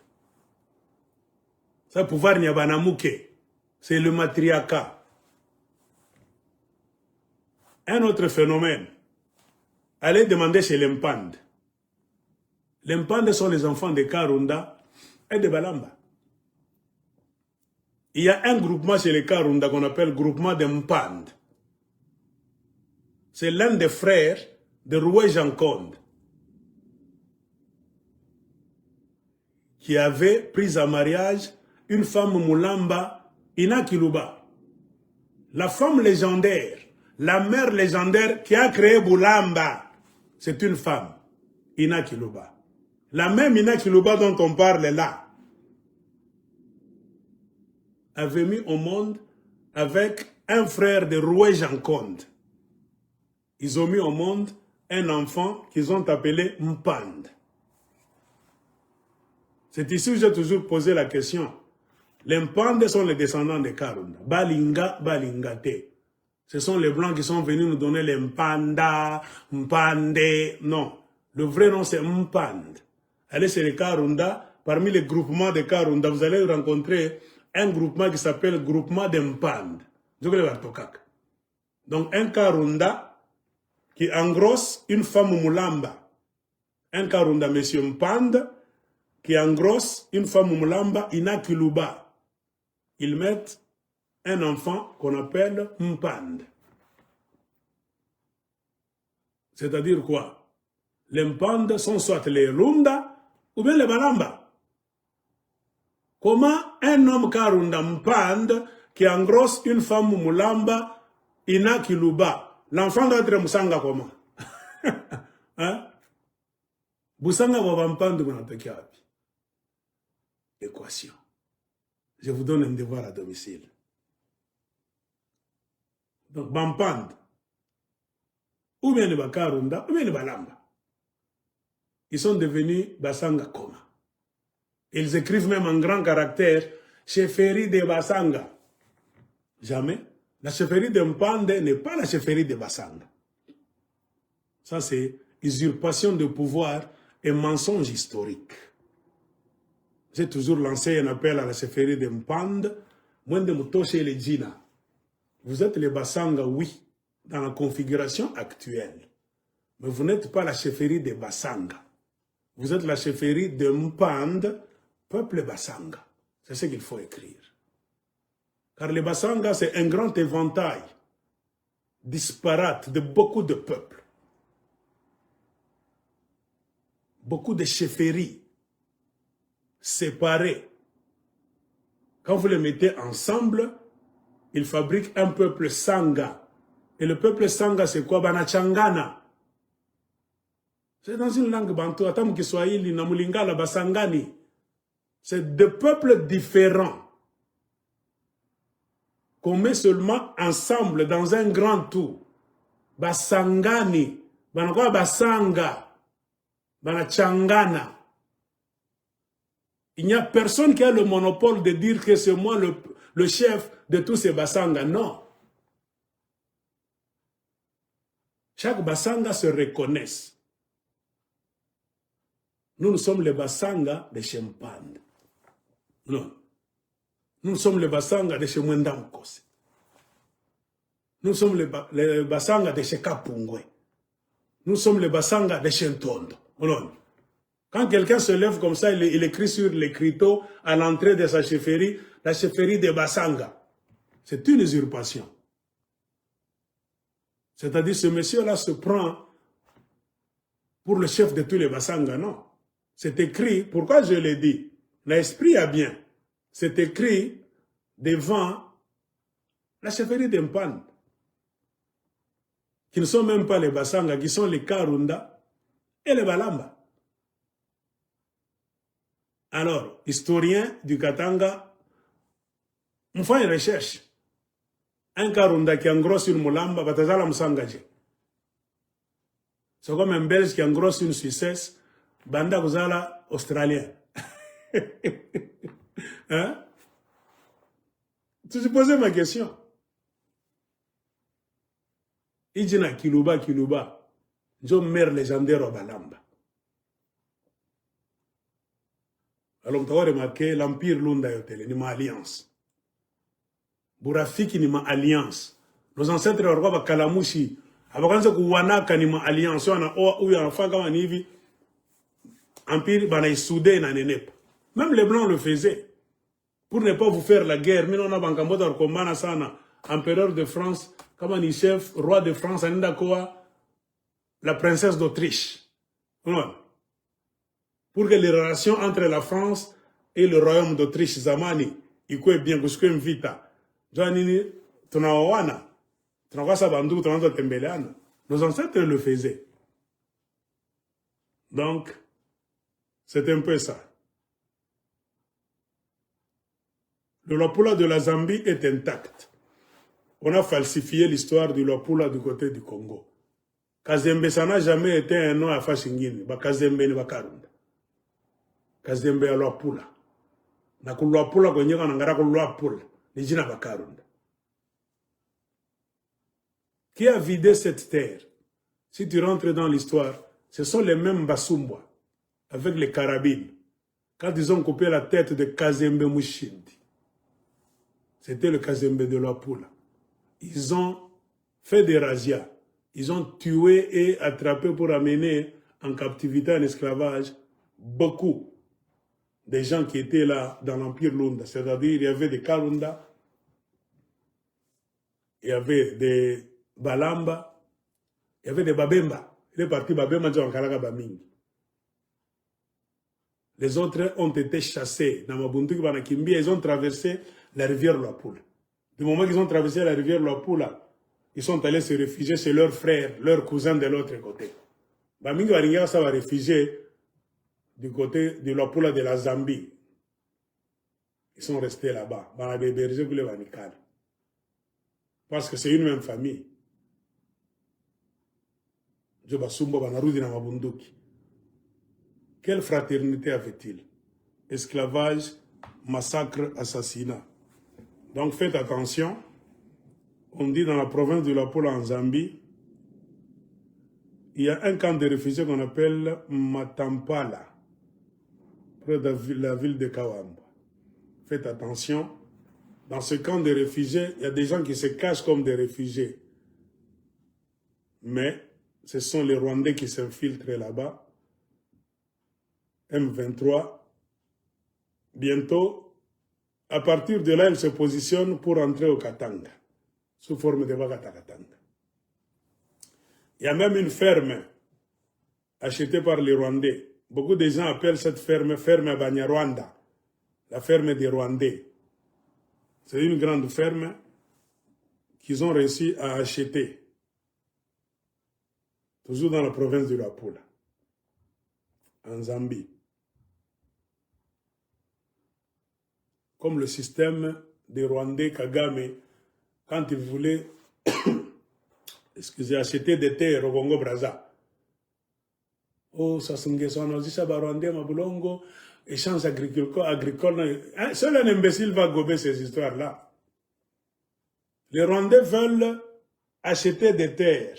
Ça, pouvoir Nyabanamouke, c'est le matriarcat. Un autre phénomène, allez demander chez l'Empande. L'Empande sont les enfants de Karunda et de Balamba. Il y a un groupement chez les Karunda qu'on appelle groupement d'Empande. C'est l'un des frères de Roué Jankonde qui avait pris en mariage une femme Moulamba, Ina Kiluba. La femme légendaire, la mère légendaire qui a créé Boulamba, c'est une femme, Ina Kiluba. La même Ina Kiluba dont on parle là, avait mis au monde avec un frère de Roué Jankonde. Ils ont mis au monde un enfant qu'ils ont appelé Mpande. C'est ici que j'ai toujours posé la question. Les Mpande sont les descendants de Karunda. Balinga, Balingate. Ce sont les Blancs qui sont venus nous donner les Mpanda, Mpande. Non. Le vrai nom c'est Mpande. Allez chez les Karunda. Parmi les groupements de Karunda, vous allez rencontrer un groupement qui s'appelle groupement de Mpande. Donc un Karunda qui engrosse une femme Moulamba. Un Karunda, monsieur Mpande, qui engrosse une femme Moulamba, Ina Kiluba. Ils mettent un enfant qu'on appelle Mpande. C'est-à-dire quoi? Les Mpande sont soit les Runda ou bien les Balamba. Comment un homme Karunda Mpande qui engrosse une femme Moulamba, Ina Kiluba, l'enfant doit être Moussanga comment? Hein? Boussanga va Mpande Mounapekiabi. Équation. Je vous donne un devoir à domicile. Donc, Bampande, ou bien les Bakarunda, ou bien les Balamba. Ils sont devenus Basanga Koma. Ils écrivent même en grand caractère chefferie de Basanga. Jamais. La chefferie de Mpande n'est pas la chefferie de Basanga. Ça, c'est usurpation de pouvoir et mensonge historique. J'ai toujours lancé un appel à la chefferie de Mpande, moins de Moutoche et les Djina. Vous êtes les Basanga, oui, dans la configuration actuelle. Mais vous n'êtes pas la chefferie de Basanga. Vous êtes la chefferie de Mpande, peuple Basanga. C'est ce qu'il faut écrire. Car les Basanga, c'est un grand éventail disparate de beaucoup de peuples. Beaucoup de chefferies séparés. Quand vous les mettez ensemble, ils fabriquent un peuple Sanga. Et le peuple Sanga, c'est quoi? Banachangana. C'est dans une langue bantou. Atam Kiswahili, Namulingala, Basangani. C'est deux peuples différents qu'on met seulement ensemble dans un grand tout. Basangani. Banakwa Basanga. Banachangana. Il n'y a personne qui a le monopole de dire que c'est moi le chef de tous ces Basanga. Non. Chaque Basanga se reconnaisse. Nous sommes les Basanga de Chempande. Non. Nous sommes les Basanga de chez Mwendamkose. Nous sommes les Basanga de chez Kapungwe. Nous sommes les Basanga de chez Ntondo. Quand quelqu'un se lève comme ça, il écrit sur l'écriteau à l'entrée de sa chefferie, la chefferie de Basanga. C'est une usurpation. C'est-à-dire ce monsieur-là se prend pour le chef de tous les Basanga, non. C'est écrit, pourquoi je l'ai dit? L'esprit a bien. C'est écrit devant la chefferie d'Empane, qui ne sont même pas les Basanga, qui sont les Karunda et les Balamba. Alors, historien du Katanga, on fait une recherche. Un Karunda qui engrosse une Moulamba, Batazala Msangaje. C'est comme un Belge qui engrosse une Suissesse, Banda Kuzala Australien. Hein? Tu te posais ma question. Ijina Kiluba, je mère légendaire au Balamba. Alors, tu as remarqué, l'Empire Lunda Yotele, ni ma alliance. Bourafiki ni ma alliance. Nos ancêtres, Orwa Kalamushi, Abakanza Kuwanaka ni ma alliance. Ou ya fanga manivi, Empire, bana soudé na nenep. Même les Blancs le faisaient. Pour ne pas vous faire la guerre, mais on a bankambo Komana Sana, empereur de France, Kamani chef, roi de France, Anenda Koa, la princesse d'Autriche. Pour que les relations entre la France et le royaume d'Autriche, Zamani, ikoe bien, kuskwe mvita. Joanini, tunaowana, tunawasa bandu, tunawasa tembeleana. Nos ancêtres le faisaient. Donc, c'est un peu ça. Le Luapula de la Zambie est intact. On a falsifié l'histoire du Luapula du côté du Congo. Kazembe, ça n'a jamais été un nom à Fashingini. Kazembe ni Bakarunda. Kazembe à Luapula. Na ku Luapula konyeka nangara ku Luapula. Ni jina Bakarunda. Qui a vidé cette terre? Si tu rentres dans l'histoire, ce sont les mêmes Basumba, avec les carabines. Quand ils ont coupé la tête de Kazembe Mushindi, c'était le Kazembe de Luapula. Ils ont fait des razzias. Ils ont tué et attrapé pour amener en captivité, en esclavage, beaucoup des gens qui étaient là dans l'Empire Lunda. C'est-à-dire, il y avait des Karunda, il y avait des Balamba, il y avait des Babemba. Les partis Babemba, les autres ont été chassés dans Mabunduki, Banakimbi, ils ont traversé la rivière Luapula. Du moment qu'ils ont traversé la rivière Luapula, ils sont allés se réfugier chez leurs frères, leurs cousins de l'autre côté. Bamingi Baringa ça va réfugier du côté de Luapula de la Zambie. Ils sont restés là-bas. Parce que c'est une même famille. Quelle fraternité avait-il? Esclavage, massacre, assassinat. Donc faites attention. On dit dans la province de Luapula en Zambie, il y a un camp de réfugiés qu'on appelle Matampala, près de la ville de Kawamba. Faites attention. Dans ce camp de réfugiés, il y a des gens qui se cachent comme des réfugiés. Mais ce sont les Rwandais qui s'infiltrent là-bas. M23. Bientôt, à partir de là, ils se positionnent pour entrer au Katanga, sous forme de Bagatakatanga. Il y a même une ferme achetée par les Rwandais. Beaucoup de gens appellent cette ferme à Banyarwanda, la ferme des Rwandais. C'est une grande ferme qu'ils ont réussi à acheter, toujours dans la province de Luapula, en Zambie. Comme le système des Rwandais Kagame, quand ils voulaient acheter des terres au Congo-Brazza. Oh, ça s'engage, on a dit ça, Rwandais, Mabulongo, échange agricole. Seul un imbécile va gober ces histoires-là. Les Rwandais veulent acheter des terres.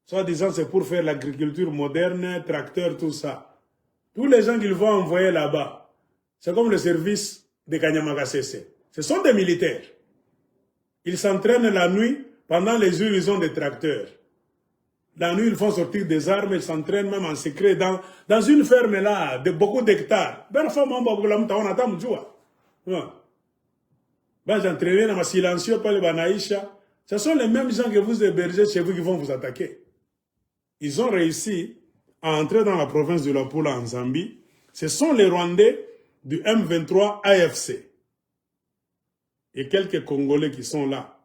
Soit disant c'est pour faire l'agriculture moderne, tracteurs, tout ça. Tous les gens qu'ils vont envoyer là-bas, c'est comme le service de Kanyamagassese. Ce sont des militaires. Ils s'entraînent la nuit Pendant les jours, ils ont des tracteurs. La nuit, ils font sortir des armes, ils s'entraînent même en secret dans une ferme là, de beaucoup d'hectares. J'entraîne dans ma silencieux, pas les Banaïcha. Ce sont les mêmes gens que vous hébergez chez vous qui vont vous attaquer. Ils ont réussi à entrer dans la province de la Poula en Zambie. Ce sont les Rwandais du M23 AFC. Et quelques Congolais qui sont là.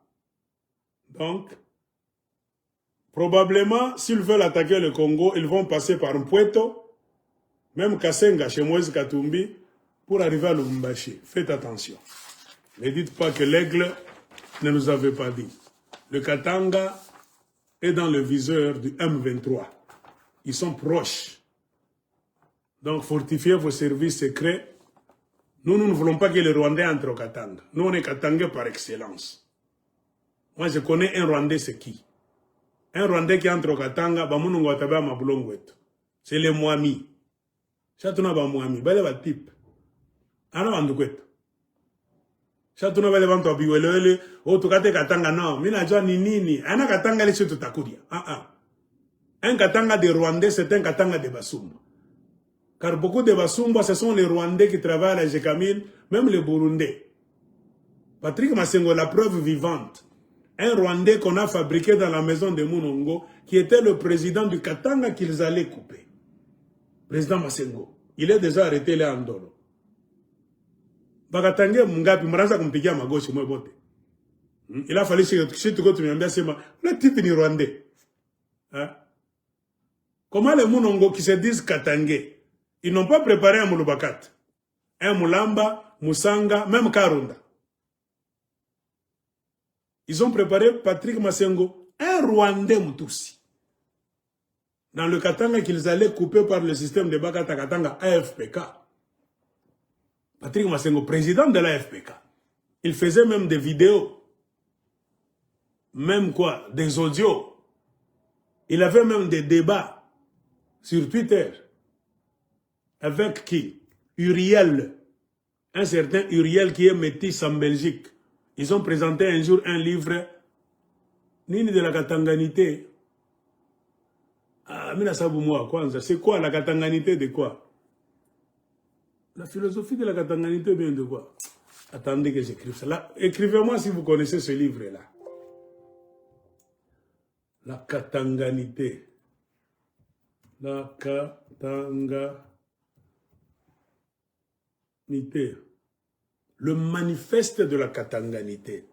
Donc, probablement, s'ils veulent attaquer le Congo, ils vont passer par Mpweto, même Kassenga, chez Moïse Katumbi, pour arriver à Lubumbashi. Faites attention. Ne dites pas que l'aigle ne nous avait pas dit. Le Katanga est dans le viseur du M23. Ils sont proches. Donc, fortifiez vos services secrets. Nous ne voulons pas que les Rwandais entrent au Katanga. Nous, on est Katangais par excellence. Moi, je connais un Rwandais, c'est qui? Un Rwandais qui entre au Katanga, c'est les Mwami. Chatuna ba Mwami, bale ba type. Ana bandukwetu. Chatuna bale bantu abiwelele, o tukate Katanga non, mina jua ni nini, ana Katanga les tout takuria. Un Katanga de Rwandais, c'est un Katanga de Basumba. Car beaucoup de Basumba, ce sont les Rwandais qui travaillent à la Jekamil, même les Burundais. Patrick Massengo, la preuve vivante. Un Rwandais qu'on a fabriqué dans la maison de Munongo, qui était le président du Katanga qu'ils allaient couper. Président Massengo. Il est déjà arrêté là en Ndolo. Bakatange Mungapi, Maraza kumpigia magoshi mwe bote. Il a fallu que tu continues sema, le type ni Rwandais. Hein? Comment les Munongo qui se disent Katangais, ils n'ont pas préparé un Mouloubakat, un Moulamba, Moussanga, même Karunda. Ils ont préparé Patrick Massengo, un Rwandais Moutoussi. Dans le Katanga qu'ils allaient couper par le système de Bakata Katanga AFPK. Patrick Massengo, président de l'AFPK. Il faisait même des vidéos. Même quoi, des audios. Il avait même des débats sur Twitter. Avec qui? Uriel. Un certain Uriel qui est métis en Belgique. Ils ont présenté un jour un livre, Nini de la Katanganité. Ah, c'est quoi la Katanganité de quoi? La philosophie de la Katanganité vient de quoi? Attendez que j'écrive ça. Écrivez-moi si vous connaissez ce livre-là. La Katanganité. La Katanganité. Le manifeste de la Katanganité.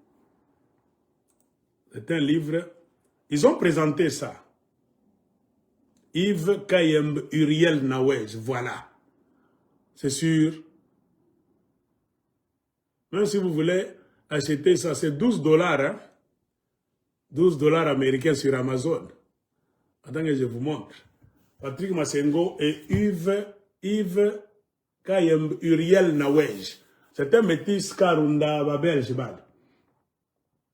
C'est un livre. Ils ont présenté ça. Yves Kayembe Uriel Nawej. Voilà. C'est sûr. Même si vous voulez acheter ça, c'est 12 $. Hein? 12 $ américains sur Amazon. Attendez que je vous montre. Patrick Massengo et Yves Kayembe Uriel Nawej. C'est un métis Karunda Babel Jibal.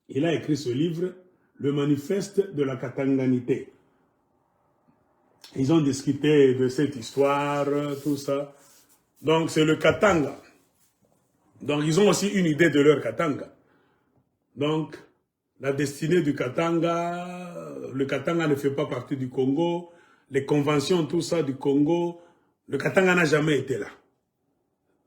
Il a écrit ce livre, Le manifeste de la Katanganité. Ils ont discuté de cette histoire, tout ça. Donc c'est le Katanga. Donc ils ont aussi une idée de leur Katanga. Donc la destinée du Katanga, le Katanga ne fait pas partie du Congo, les conventions, tout ça du Congo, le Katanga n'a jamais été là.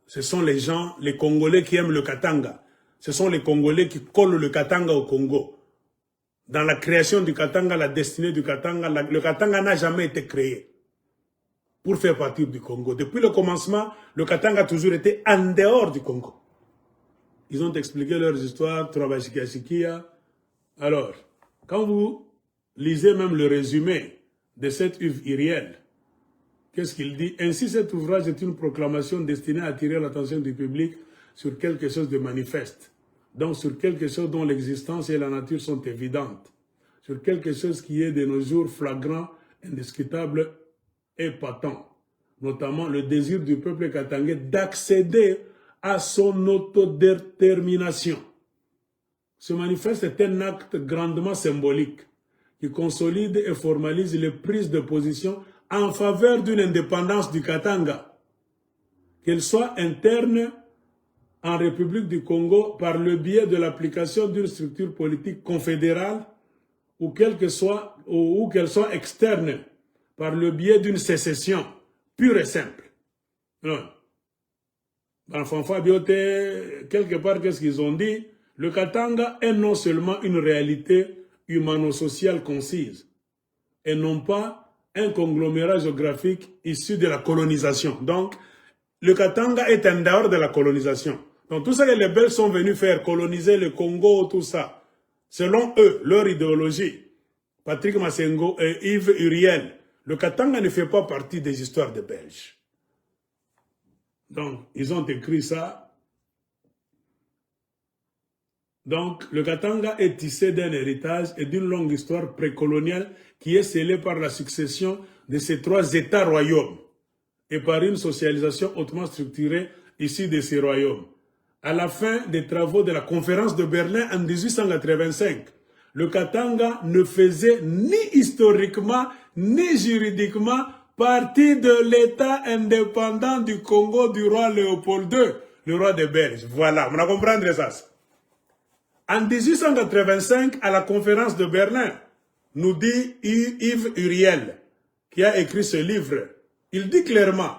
Ce sont les gens, les Congolais qui aiment le Katanga. Ce sont les Congolais qui collent le Katanga au Congo. Dans la création du Katanga, la destinée du Katanga, le Katanga n'a jamais été créé pour faire partie du Congo. Depuis le commencement, le Katanga a toujours été en dehors du Congo. Ils ont expliqué leurs histoires, Trabashikia. Alors, quand vous lisez même le résumé de cet Yves Uriel, qu'est-ce qu'il dit? Ainsi, cet ouvrage est une proclamation destinée à attirer l'attention du public sur quelque chose de manifeste. Donc, sur quelque chose dont l'existence et la nature sont évidentes. Sur quelque chose qui est de nos jours flagrant, indiscutable et patent. Notamment le désir du peuple katangais d'accéder à son autodétermination. Ce manifeste est un acte grandement symbolique qui consolide et formalise les prises de position en faveur d'une indépendance du Katanga, qu'elle soit interne en République du Congo par le biais de l'application d'une structure politique confédérale ou qu'elles soient externes par le biais d'une sécession pure et simple. Non. Fanfa Biote, quelque part, qu'est-ce qu'ils ont dit? Le Katanga est non seulement une réalité humano-sociale concise, et non pas un conglomérat géographique issu de la colonisation. Donc, le Katanga est en dehors de la colonisation. Donc, tout ça que les Belges sont venus faire, coloniser le Congo, tout ça, selon eux, leur idéologie, Patrick Massengo et Yves Uriel, le Katanga ne fait pas partie des histoires des Belges. Donc, ils ont écrit ça. Donc, le Katanga est tissé d'un héritage et d'une longue histoire précoloniale qui est scellée par la succession de ces trois États-royaumes et par une socialisation hautement structurée issue de ces royaumes. À la fin des travaux de la conférence de Berlin en 1885, le Katanga ne faisait ni historiquement ni juridiquement partie de l'État indépendant du Congo du roi Léopold II, le roi des Belges. Voilà, on va comprendre ça. En 1885, à la conférence de Berlin, nous dit Yves Uriel, qui a écrit ce livre, il dit clairement,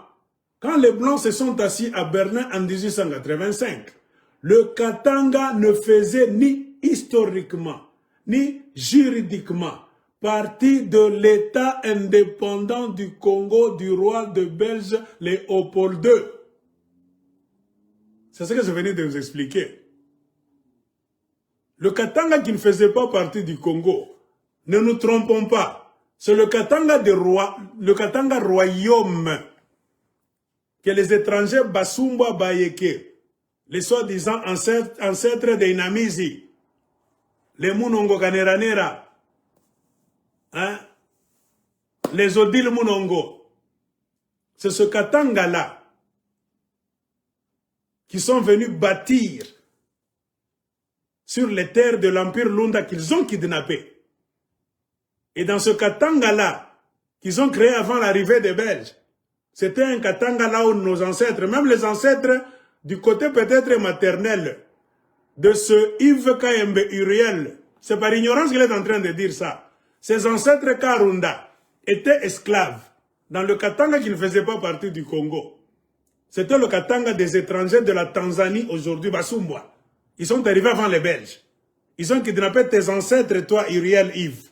quand les Blancs se sont assis à Berlin en 1885, le Katanga ne faisait ni historiquement, ni juridiquement partie de l'État indépendant du Congo du roi de Belge Léopold II. C'est ce que je venais de vous expliquer. Le Katanga qui ne faisait pas partie du Congo, ne nous trompons pas, c'est le Katanga royaume que les étrangers Basumba Bayeke, les soi-disant ancêtres des Inamizi, les Munongo Kaneranera, hein, les Odile Munongo, c'est ce Katanga-là qui sont venus bâtir sur les terres de l'Empire Lunda qu'ils ont kidnappé. Et dans ce Katanga-là, qu'ils ont créé avant l'arrivée des Belges, c'était un Katanga là où nos ancêtres, même les ancêtres du côté peut-être maternel de ce Yves Kayembe Uriel, c'est par ignorance qu'il est en train de dire ça. Ses ancêtres Karunda étaient esclaves dans le Katanga qui ne faisait pas partie du Congo. C'était le Katanga des étrangers de la Tanzanie, aujourd'hui Basumbwa. Ils sont arrivés avant les Belges. Ils ont kidnappé tes ancêtres, toi, Uriel Yves.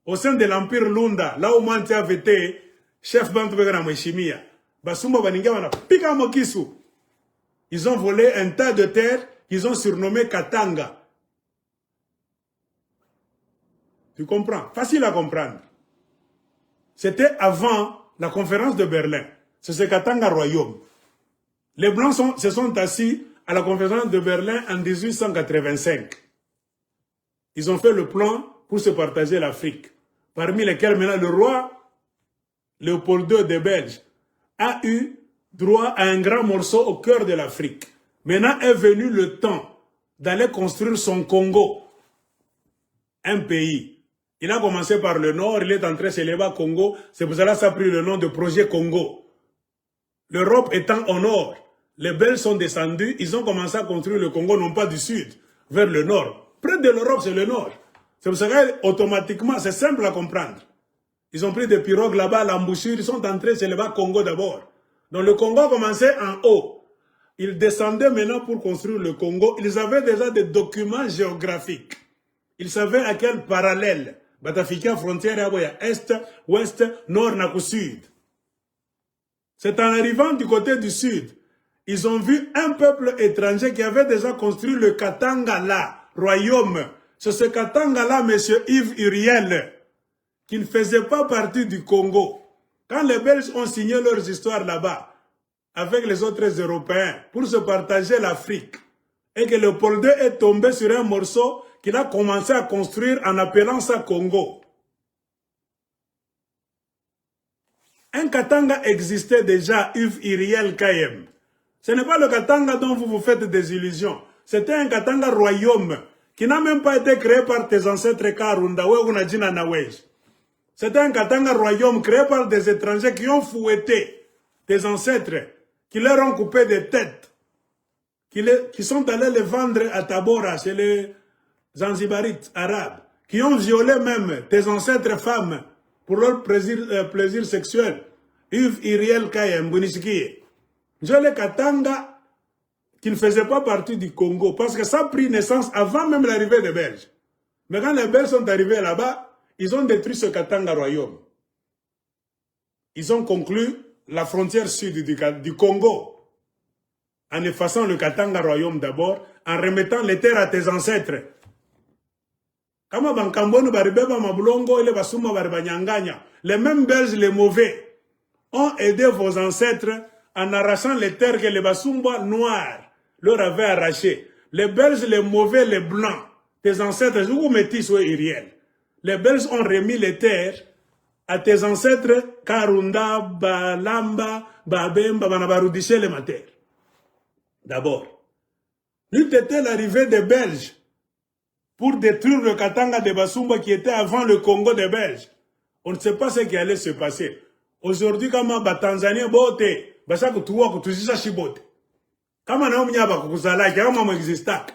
Au sein de l'Empire Lunda, là où Manti avait été chef Bantubegana Mweshimia, Basumba Baninga wana pika mokisu. Ils ont volé un tas de terres qu'ils ont surnommé Katanga. Tu comprends? Facile à comprendre. C'était avant la conférence de Berlin. C'est ce Katanga royaume. Les Blancs se sont assis à la conférence de Berlin en 1885. Ils ont fait le plan pour se partager l'Afrique, parmi lesquels maintenant le roi Léopold II des Belges a eu droit à un grand morceau au cœur de l'Afrique. Maintenant est venu le temps d'aller construire son Congo, un pays. Il a commencé par le nord, il est entré chez les bas Congo, c'est pour cela que ça a pris le nom de projet Congo. L'Europe étant au nord, les Belges sont descendus, ils ont commencé à construire le Congo, non pas du sud, vers le nord. Près de l'Europe, c'est le nord. C'est pour ça qu'automatiquement, c'est simple à comprendre. Ils ont pris des pirogues là-bas, l'embouchure, ils sont entrés chez le bas Congo d'abord. Donc le Congo a commencé en haut. Ils descendaient maintenant pour construire le Congo. Ils avaient déjà des documents géographiques. Ils savaient à quel parallèle. Batafika, frontière, est, ouest, nord, naku, sud. C'est en arrivant du côté du sud, ils ont vu un peuple étranger qui avait déjà construit le Katanga là, royaume. C'est ce Katanga-là, M. Yves Uriel, qui ne faisait pas partie du Congo. Quand les Belges ont signé leurs histoires là-bas, avec les autres Européens, pour se partager l'Afrique, et que Léopold II est tombé sur un morceau qu'il a commencé à construire en appelant ça Congo. Un Katanga existait déjà, Yves Uriel Kayem. Ce n'est pas le Katanga dont vous vous faites des illusions. C'était un Katanga royaume qui n'a même pas été créé par tes ancêtres Karunda, Wegunajina Nawej. C'était un Katanga royaume créé par des étrangers qui ont fouetté tes ancêtres, qui leur ont coupé des têtes, qui sont allés les vendre à Tabora, chez les Zanzibarites arabes, qui ont violé même tes ancêtres femmes pour leur plaisir sexuel. Yves Iriel Kayem, Bonisikie. Njole Katanga, qui ne faisait pas partie du Congo, parce que ça a pris naissance avant même l'arrivée des Belges. Mais quand les Belges sont arrivés là-bas, ils ont détruit ce Katanga royaume. Ils ont conclu la frontière sud du Congo, en effaçant le Katanga royaume d'abord, en remettant les terres à tes ancêtres. Les mêmes Belges, les mauvais, ont aidé vos ancêtres en arrachant les terres que les Basumba noirs leur avaient arrachées. Les Belges, les mauvais, les blancs, tes ancêtres, les Belges ont remis les terres à tes ancêtres Karunda, Balamba, Babemba, Banabarudishe, les matères. D'abord, n'eût été l'arrivée des Belges pour détruire le Katanga de Basumba qui était avant le Congo des Belges. On ne sait pas ce qui allait se passer. Aujourd'hui, comme Tanzanie, bote, Basaku tuwa kutuzisa shibote. Kama na omnyaba kukuzalaki, kama mo existak.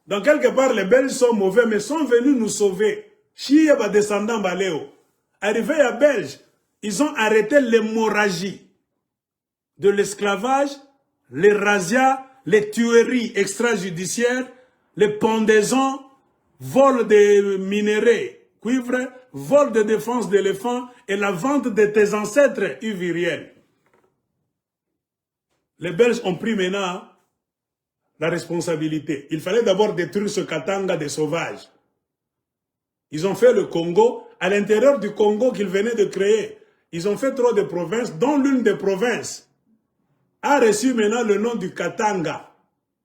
Donc quelque part, les Belges sont mauvais, mais sont venus nous sauver. Chie ba descendant baléo. Arrivés à Belge, ils ont arrêté l'hémorragie de l'esclavage, les razzias, les tueries extrajudiciaires, les pendaisons, vol de minéraux, cuivre, vol de défense d'éléphants et la vente de tes ancêtres uviriens. Les Belges ont pris maintenant la responsabilité. Il fallait d'abord détruire ce Katanga des sauvages. Ils ont fait le Congo, à l'intérieur du Congo qu'ils venaient de créer. Ils ont fait trop de provinces, dont l'une des provinces a reçu maintenant le nom du Katanga.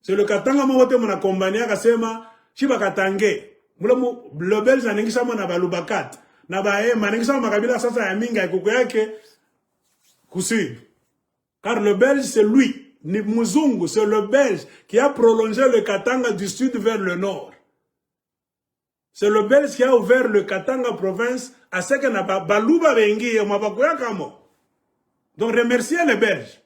C'est le Katanga mote mon accompagné à Kasema, Chiba Katangé. Le Belge n'a pas na balubakat. Na bae, manengisa makabila sasa ya minga kukoyake kusud. Car le Belge, c'est lui, Muzungu, c'est le Belge qui a prolongé le Katanga du sud vers le nord. C'est le Belge qui a ouvert le Katanga province à ce que n'a pas baluba bengi et mabakoya kamo. Donc remerciez les Belges.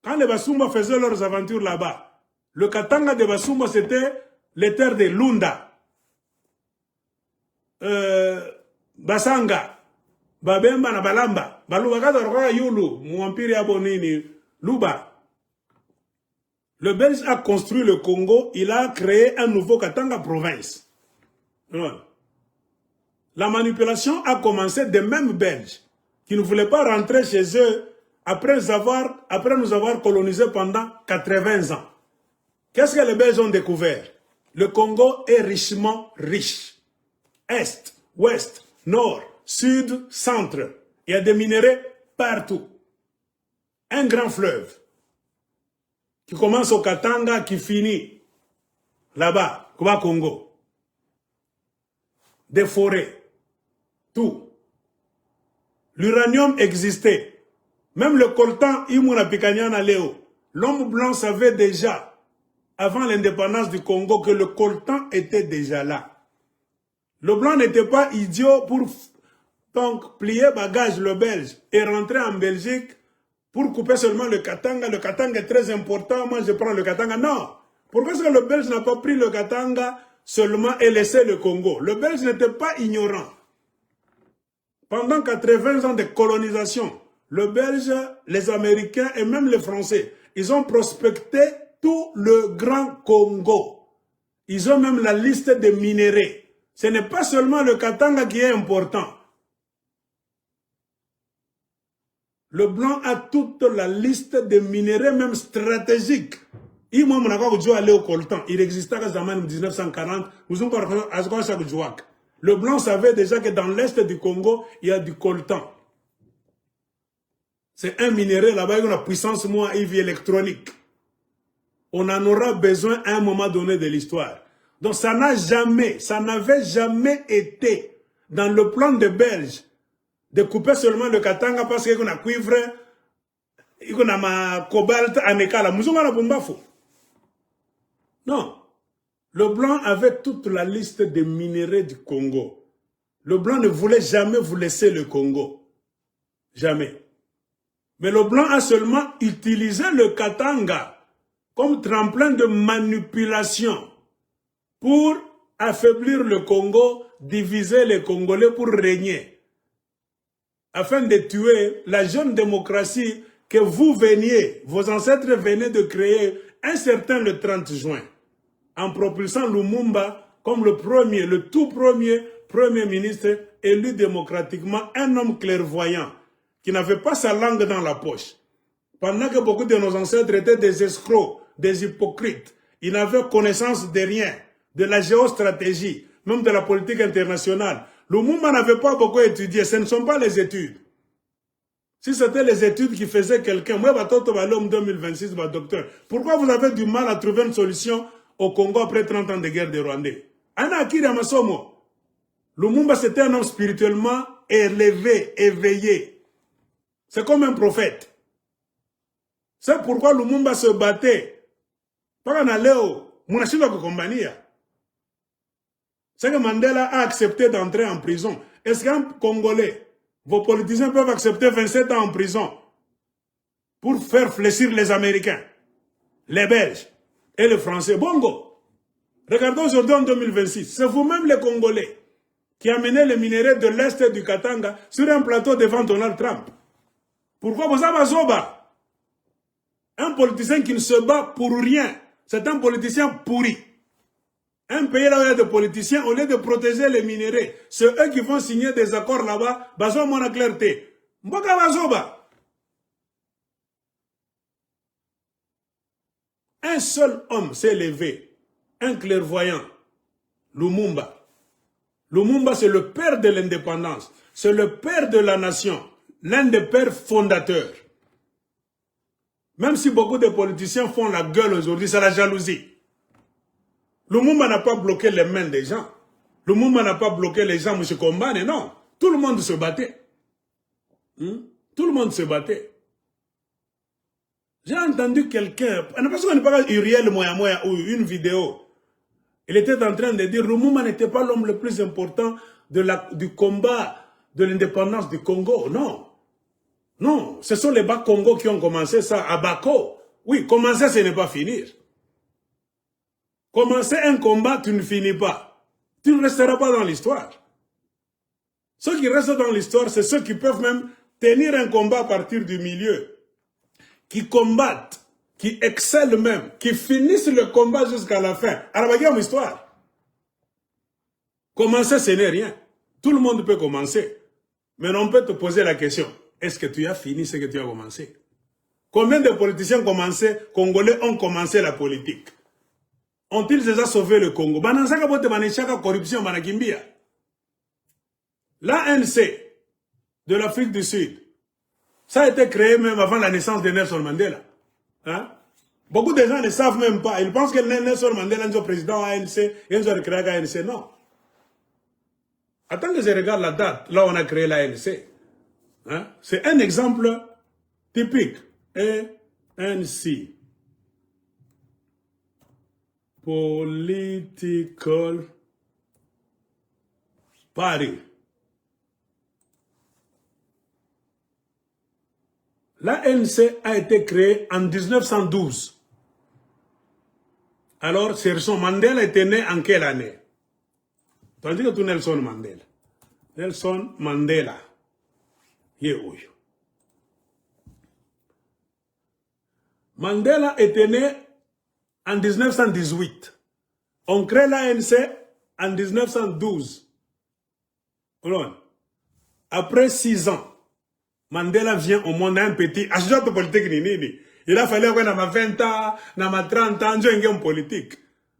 Quand les Basumba faisaient leurs aventures là-bas, le Katanga de Basumba, c'était les terres de Lunda, Basanga, Babemba na Balamba, Balubakata Roya Yulu, Mouampiri Abonini, Luba. Le Belge a construit le Congo, il a créé un nouveau Katanga province. La manipulation a commencé des mêmes Belges qui ne voulaient pas rentrer chez eux après nous avoir colonisés pendant 80 ans. Qu'est-ce que les Belges ont découvert? Le Congo est richement riche. Est, ouest, nord, sud, centre. Il y a des minéraux partout. Un grand fleuve qui commence au Katanga, qui finit là-bas, au Congo. Des forêts, tout. L'uranium existait. Même le coltan, Imuna Pikanyana Léo, l'homme blanc savait déjà, avant l'indépendance du Congo, que le coltan était déjà là. Le blanc n'était pas idiot pour donc plier bagage le Belge et rentrer en Belgique pour couper seulement le Katanga. Le Katanga est très important, moi je prends le Katanga. Non. Pourquoi est-ce que le Belge n'a pas pris le Katanga seulement et laissé le Congo? Le Belge n'était pas ignorant. Pendant 80 ans de colonisation, le Belge, les Américains et même les Français, ils ont prospecté tout le Grand Congo. Ils ont même la liste des minéraux. Ce n'est pas seulement le Katanga qui est important. Le blanc a toute la liste des minéraux, même stratégiques. Il existait en 1940. Le blanc savait déjà que dans l'est du Congo, il y a du coltan. C'est un minerai là-bas, une puissance électronique. On en aura besoin à un moment donné de l'histoire. Donc ça n'avait jamais été dans le plan de Belge de couper seulement le Katanga parce qu'il y a cuivre, il y a cobalt, anekala. Non. Le blanc avait toute la liste des minéraux du Congo. Le blanc ne voulait jamais vous laisser le Congo. Jamais. Mais le blanc a seulement utilisé le Katanga comme tremplin de manipulation pour affaiblir le Congo, diviser les Congolais pour régner, afin de tuer la jeune démocratie que vous veniez, vos ancêtres venaient de créer un certain le 30 juin, en propulsant Lumumba comme le tout premier ministre élu démocratiquement, un homme clairvoyant, qui n'avait pas sa langue dans la poche. Pendant que beaucoup de nos ancêtres étaient des escrocs, des hypocrites, ils n'avaient connaissance de rien, de la géostratégie, même de la politique internationale. Lumumba n'avait pas beaucoup étudié, ce ne sont pas les études. Si c'était les études qui faisaient quelqu'un, moi, en 2026, docteur, pourquoi vous avez du mal à trouver une solution au Congo après 30 ans de guerre des Rwandais? Ana Akira Masomo. Lumumba, c'était un homme spirituellement élevé, éveillé. C'est comme un prophète. C'est pourquoi Lumumba se battait. Pas en Léo, Mounachilo Kokombania. C'est que Mandela a accepté d'entrer en prison. Est-ce qu'un Congolais, vos politiciens peuvent accepter 27 ans en prison pour faire fléchir les Américains, les Belges et les Français? Bongo. Regardons aujourd'hui en 2026. C'est vous-même les Congolais qui amenez les minéraux de l'Est du Katanga sur un plateau devant Donald Trump. Pourquoi vous avez Zoba? Un politicien qui ne se bat pour rien. C'est un politicien pourri. Un pays là où il y a des politiciens, au lieu de protéger les minéraux, c'est eux qui vont signer des accords là-bas, bazo mon clarté. Mboka bazoba. Un seul homme s'est levé, un clairvoyant, Lumumba. Lumumba, c'est le père de l'indépendance, c'est le père de la nation, l'un des pères fondateurs. Même si beaucoup de politiciens font la gueule aujourd'hui, c'est la jalousie. Lumumba n'a pas bloqué les mains des gens. Lumumba n'a pas bloqué les gens, M. Kombane, non. Tout le monde se battait. Tout le monde se battait. J'ai entendu quelqu'un, parce qu'on n'est pas Uriel Moya ou une vidéo. Il était en train de dire que Lumumba n'était pas l'homme le plus important du combat de l'indépendance du Congo. Non. Non, ce sont les Bas-Congo qui ont commencé ça à Bako. Oui, commencer, ce n'est pas finir. Commencer un combat, tu ne finis pas. Tu ne resteras pas dans l'histoire. Ceux qui restent dans l'histoire, c'est ceux qui peuvent même tenir un combat à partir du milieu. Qui combattent, qui excellent même, qui finissent le combat jusqu'à la fin. Alors, regarde mon histoire. Commencer, ce n'est rien. Tout le monde peut commencer. Mais on peut te poser la question. Est-ce que tu as fini ce que tu as commencé? Combien de politiciens congolais ont commencé la politique? Ont-ils déjà sauvé le Congo? Corruption, l'ANC de l'Afrique du Sud, ça a été créé même avant la naissance de Nelson Mandela. Hein? Beaucoup de gens ne savent même pas. Ils pensent que Nelson Mandela est le président de l'ANC et ils ont créé l'ANC. Non. Attends que je regarde la date, là où on a créé l'ANC. Hein? C'est un exemple typique. ANC. Political Party. L'ANC a été créée en 1912. Alors, Nelson Mandela était né en quelle année? Tandis que tout Nelson Mandela. Nelson Mandela. Mandela était né en 1918. On crée l'ANC en 1912. Après 6 ans, Mandela vient au monde un petit agent politique. Il a fallu qu'on ait 20 ans, 30 ans, un politique.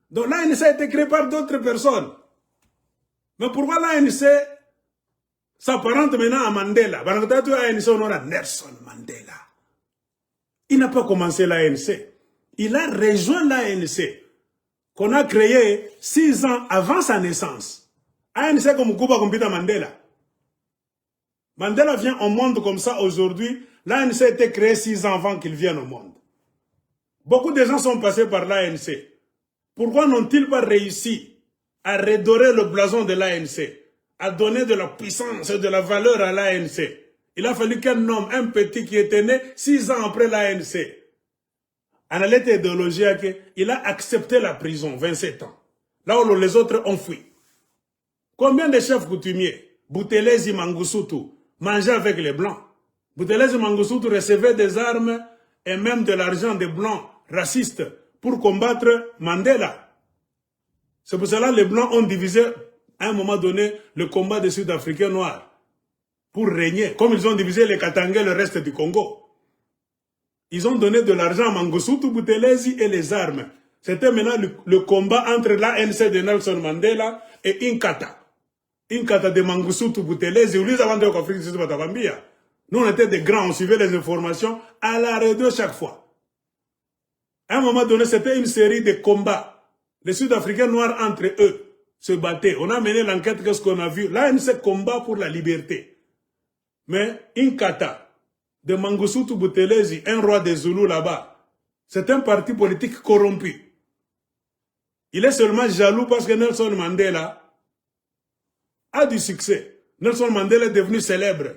Donc l'ANC a été créé par d'autres personnes. Mais pourquoi l'ANC s'apparente maintenant à Mandela? Nelson Mandela. Il n'a pas commencé l'ANC. Il a rejoint l'ANC qu'on a créé 6 ans avant sa naissance. ANC comme Kuba comme Peter Mandela. Mandela vient au monde comme ça aujourd'hui. L'ANC a été créé 6 ans avant qu'il vienne au monde. Beaucoup de gens sont passés par l'ANC. Pourquoi n'ont-ils pas réussi à redorer le blason de l'ANC, à donner de la puissance et de la valeur à l'ANC? Il a fallu qu'un homme, un petit qui était né 6 ans après l'ANC, en lettre idéologique, il a accepté la prison, 27 ans. là où les autres ont fui. Combien de chefs coutumiers, Boutelezi Mangoussoutou, mangeaient avec les Blancs? Boutelezi Mangoussoutou recevait des armes et même de l'argent des Blancs racistes pour combattre Mandela. C'est pour cela que les Blancs ont divisé à un moment donné le combat des Sud-Africains noirs pour régner, comme ils ont divisé les Katangais, le reste du Congo. Ils ont donné de l'argent à Mangoussoutou, Boutelezi et les armes. C'était maintenant le combat entre l'ANC de Nelson Mandela et Inkatha. Inkatha de Mangoussoutou, Boutelezi, nous on était des grands, on suivait les informations à la radio chaque fois. À un moment donné, c'était une série de combats. Les Sud-Africains noirs entre eux se battaient. On a mené l'enquête, qu'est-ce qu'on a vu? L'ANC combat pour la liberté. Mais Inkatha de Mangoussoutou Boutelezi, un roi des Zoulous là-bas, c'est un parti politique corrompu. Il est seulement jaloux parce que Nelson Mandela a du succès. Nelson Mandela est devenu célèbre.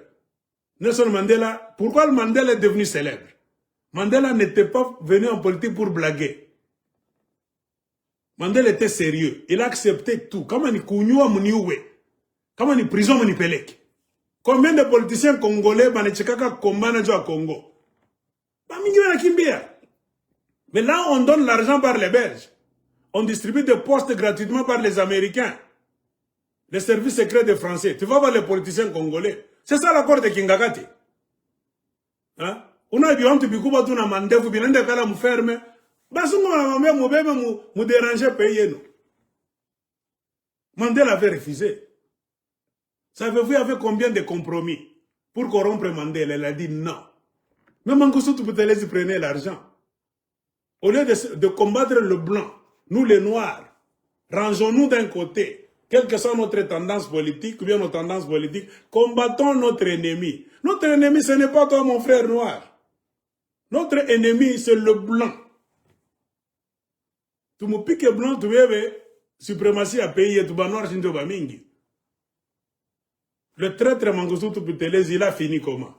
Nelson Mandela, pourquoi le Mandela est devenu célèbre? Mandela n'était pas venu en politique pour blaguer. Mandela était sérieux. Il a accepté tout. Comment il kounyua muniwe? Comment il prison munipelek? Combien de politiciens congolais banechekaka kombana jo à Congo? Mais là, on donne l'argent par les Belges. On distribue des postes gratuitement par les Américains. Les services secrets des Français. Tu vas voir les politiciens congolais. C'est ça l'accord de Kingagati. Hein? On a dit, on te bikuba tu na mandefu, binende kala mu ferme. Basungu na mambe mu bebe mu déranger payer nous. Mandela avait refusé. Savez-vous, il y avait combien de compromis pour corrompre Mandela? Elle a dit non. Mais Mangoussoutou Boutelezi prenait l'argent. Au lieu de combattre le blanc, nous les noirs, rangeons-nous d'un côté. Quelle que soit notre tendance politique ou bien nos tendances politiques, combattons notre ennemi. Notre ennemi, ce n'est pas toi, mon frère noir. Notre ennemi, c'est le blanc. Tu me piques blanc, tu veux suprématie à payer, tu vas noir, tu vas mingi. Le traître Mangoussoutou Boutelezi, il a fini comment?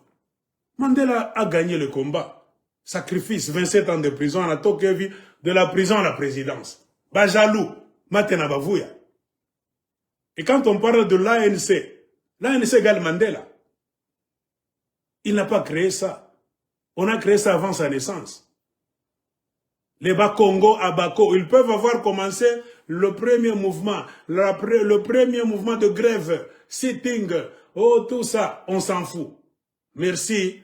Mandela a gagné le combat. Sacrifice, 27 ans de prison, à Tokevi, de la prison à la présidence. Bah jaloux, maintenant bavouya. Et quand on parle de l'ANC égale Mandela. Il n'a pas créé ça. On a créé ça avant sa naissance. Les Bakongo, Abako, ils peuvent avoir commencé le premier mouvement, le premier mouvement de grève, sitting, oh tout ça, on s'en fout. Merci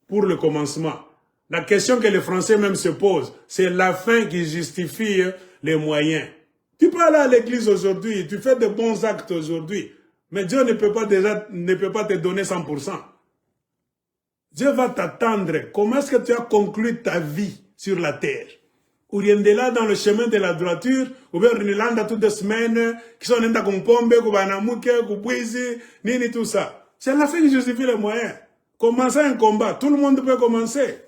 pour le commencement. La question que les Français même se posent, c'est la fin qui justifie les moyens. Tu peux aller à l'église aujourd'hui, tu fais de bons actes aujourd'hui, mais Dieu ne peut pas te donner 100%. Dieu va t'attendre. Comment est-ce que tu as conclu ta vie sur la terre? Ou rien de là dans le chemin de la droiture, ou bien Rinilanda toutes les semaines, qui sont dans Kompombe, Kubanamuke, Kubwizi, Nini, tout ça. C'est la fin qui justifie les moyens. Commencer un combat, tout le monde peut commencer.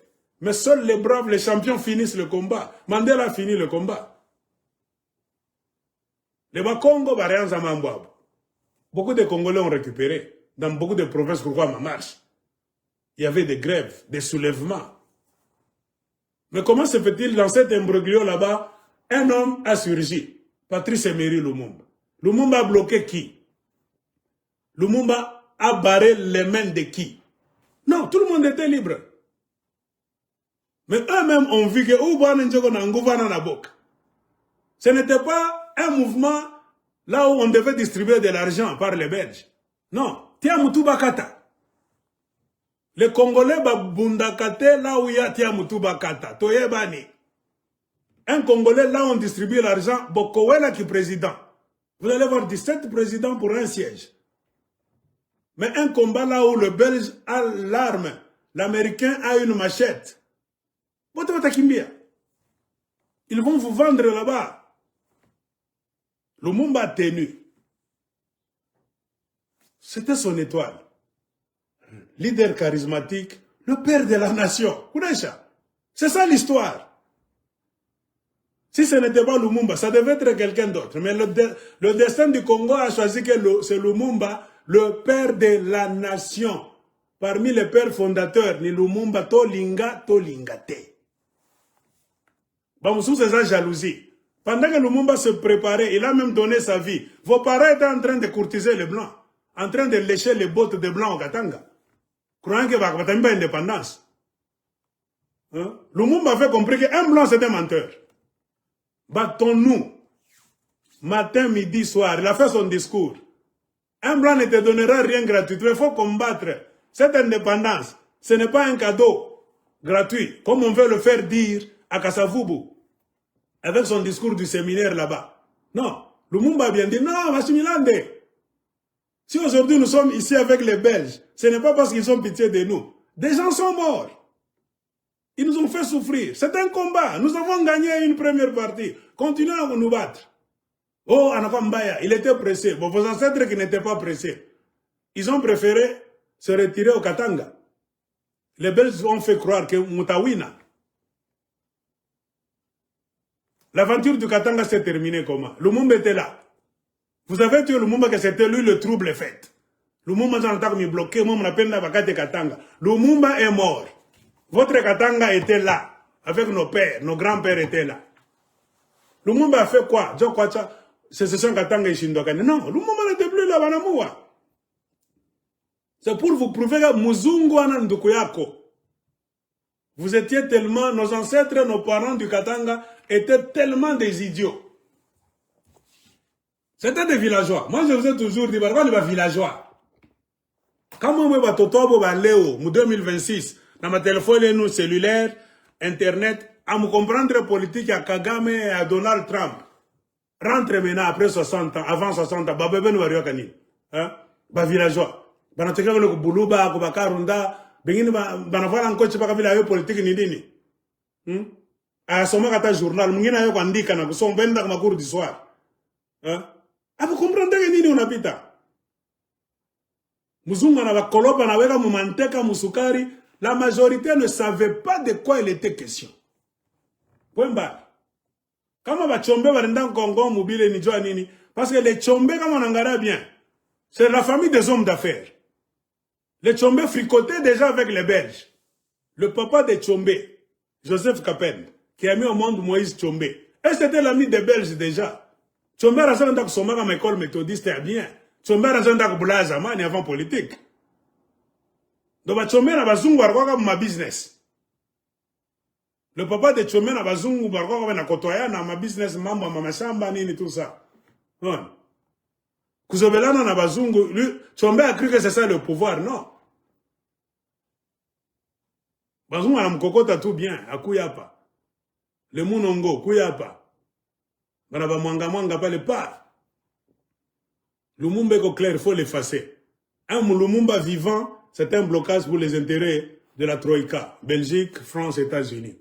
Mais seuls les braves, les champions finissent le combat. Mandela a fini le combat. Les Bakongo, beaucoup de Congolais ont récupéré. Dans beaucoup de provinces, pourquoi ma marche? Il y avait des grèves, des soulèvements. Mais comment se fait-il dans cet imbroglio là-bas, un homme a surgi, Patrice Emery Lumumba. Lumumba a bloqué qui? Lumumba a barré les mains de qui? Non, tout le monde était libre. Mais eux-mêmes ont vu que ce n'était pas un mouvement là où on devait distribuer de l'argent par les Belges. Non, Tiamutu Bakata. Les Congolais babundakate là où il y a Tiamutu Bakata. Toyebani. Un Congolais là où on distribue l'argent, Bokowela qui est président. Vous allez voir 17 présidents pour un siège. Mais un combat là où le Belge a l'arme, l'Américain a une machette. Ils vont vous vendre là-bas. Lumumba a tenu. C'était son étoile. Leader charismatique, le père de la nation. C'est ça l'histoire. Si ce n'était pas Lumumba, ça devait être quelqu'un d'autre. Mais le destin du Congo a choisi que c'est Lumumba, le père de la nation. Parmi les pères fondateurs, ni Lumumba, Tolinga, Tolingate. Bon, sous ces jalousie. Pendant que Lumumba se préparait, il a même donné sa vie. Vos parents étaient en train de courtiser les Blancs, en train de lécher les bottes des Blancs au Katanga, croyant que va avoir une indépendance. Hein? Lumumba avait compris qu'un Blanc c'était un menteur. Battons-nous. Matin, midi, soir. Il a fait son discours. Un Blanc ne te donnera rien gratuit. Il faut combattre cette indépendance. Ce n'est pas un cadeau gratuit, comme on veut le faire dire à Kasavubu, avec son discours du séminaire là-bas. Non, Lumumba a bien dit, non, Massimilande. Si aujourd'hui nous sommes ici avec les Belges, ce n'est pas parce qu'ils ont pitié de nous. Des gens sont morts. Ils nous ont fait souffrir. C'est un combat. Nous avons gagné une première partie. Continuons à nous battre. Oh, Anakambaya, il était pressé. Bon, vos ancêtres qui n'étaient pas pressés, ils ont préféré se retirer au Katanga. Les Belges ont fait croire que Moutawina. L'aventure du Katanga s'est terminée comment? Lumumba était là. Vous avez tué Lumumba que c'était lui le trouble fait. Lumumba s'en bloqué, moi, on appelle la Katanga. Lumumba est mort. Votre Katanga était là. Avec nos pères, nos grands-pères étaient là. Lumumba a fait quoi? C'est ce Katanga Ishindokane. Non, Lumumba n'était plus là, Banamoua. C'est pour vous prouver que Muzungu Anandukuyako. Vous étiez tellement, nos ancêtres, nos parents du Katanga étaient tellement des idiots. C'était des villageois. Moi, je vous ai toujours dit, pourquoi les villageois? Quand moi, je suis Léo, en 2026, dans ma téléphone, nous, cellulaire, Internet, à me comprendre politique à Kagame et à Donald Trump. Rentre maintenant après 60 ans, avant 60 ans, babebe nous vario kani. Hein? Ba villageois. Bana teka ko buluba ko bakarunda, bengine bana vala nkochi baka vila yo politique ni dini. A soma kata journal, mwingine yo kuandika na kusoma benda kama cours du soir. Hein? Apo comprendre que nini unapita. Muzungu na bakolopa na weka mumanteka musukari, la majorité ne savait pas de quoi il était question. Point barre. Kama ba chombe barenda Congo mobile ni jua nini, parce que les chombe comme on engara bien, c'est la famille des hommes d'affaires. Les chombe fricotaient déjà avec les Belges. Le papa des chombe, Joseph Kapen, qui a mis au monde Moïse Chombe. Et c'était l'ami des Belges déjà. Chombe a raison d'être sommet comme école méthodiste est bien. Chombe a raison d'être boulage à man avant politique. Donc ba chombe na bazungu barwa comme ma business. Le papa de Chomé na bazungu barwa na kotoya na ma business mambo mama shamba nini tout ça. Non. Kuzobelana na bazungu, lui Chomé a cru que c'est ça le pouvoir, non. Bazungu na mkokota tout bien, akuyapa. Le munongo kuyapa. Bana ba mwanga pas le pas. Lumumba ko clair, il faut l'effacer. Un Lumumba vivant, c'est un blocage pour les intérêts de la Troïka, Belgique, France, États-Unis.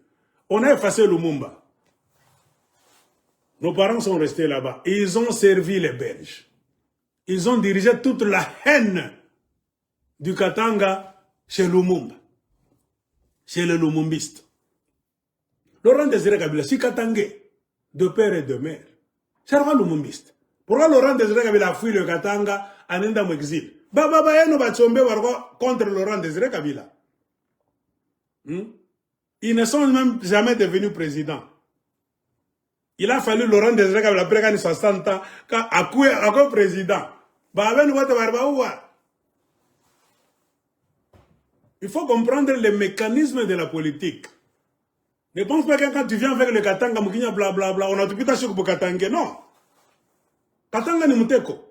On a effacé Lumumba. Nos parents sont restés là-bas. Ils ont servi les Belges. Ils ont dirigé toute la haine du Katanga chez Lumumba. Chez les Lumumbistes. Laurent Désiré Kabila, si Katangé, de père et de mère, c'est un Lumumbiste. Pourquoi Laurent Désiré Kabila a fui le Katanga en Indam exil? Baba Bayano Bachombe contre Laurent Désiré Kabila. Ils ne sont même jamais devenus présidents. Il a fallu Laurent Désiré Kabila après qu'il ait 60 ans, quand président. Il faut comprendre les mécanismes de la politique. Ne pense pas que quand tu viens avec le Katanga, blablabla, on a tout pita pour Katanga. Non. Katanga ni muteko.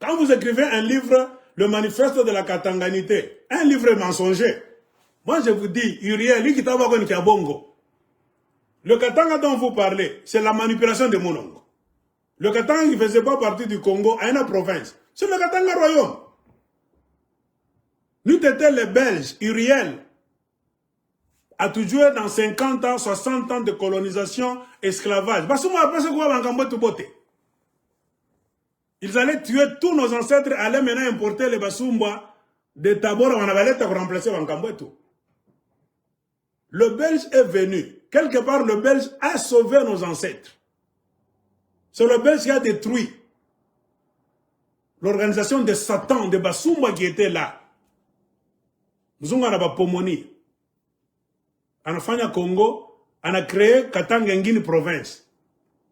Quand vous écrivez un livre, le manifeste de la Katanganité, un livre mensonger, moi je vous dis, Uriel, lui qui t'a vu qu'il bongo. Le Katanga dont vous parlez, c'est la manipulation de Monongo. Le Katanga qui ne faisait pas partie du Congo à une province, c'est le Katanga royaume. Nous étions les Belges, Uriel a tout joué dans 50 ans, 60 ans de colonisation, esclavage. Ils allaient tuer tous nos ancêtres, allaient maintenant importer les Basumba de Tabora, on avait pour remplacer Wankambwetu. Le Belge est venu. Quelque part, le Belge a sauvé nos ancêtres. C'est le Belge qui a détruit l'organisation de Satan, de Basumba qui était là. Nous avons Pomoni. En Fanya Congo, on a créé Katanga Ngini province.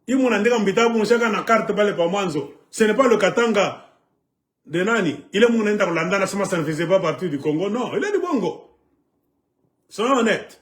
Il m'a dit que chacun carte pas le Pamanzo. Ce n'est pas le Katanga de Nani. Il est mon Hollanda, ça ne faisait pas partie du Congo. Non, il est du Bongo. Soyons honnêtes.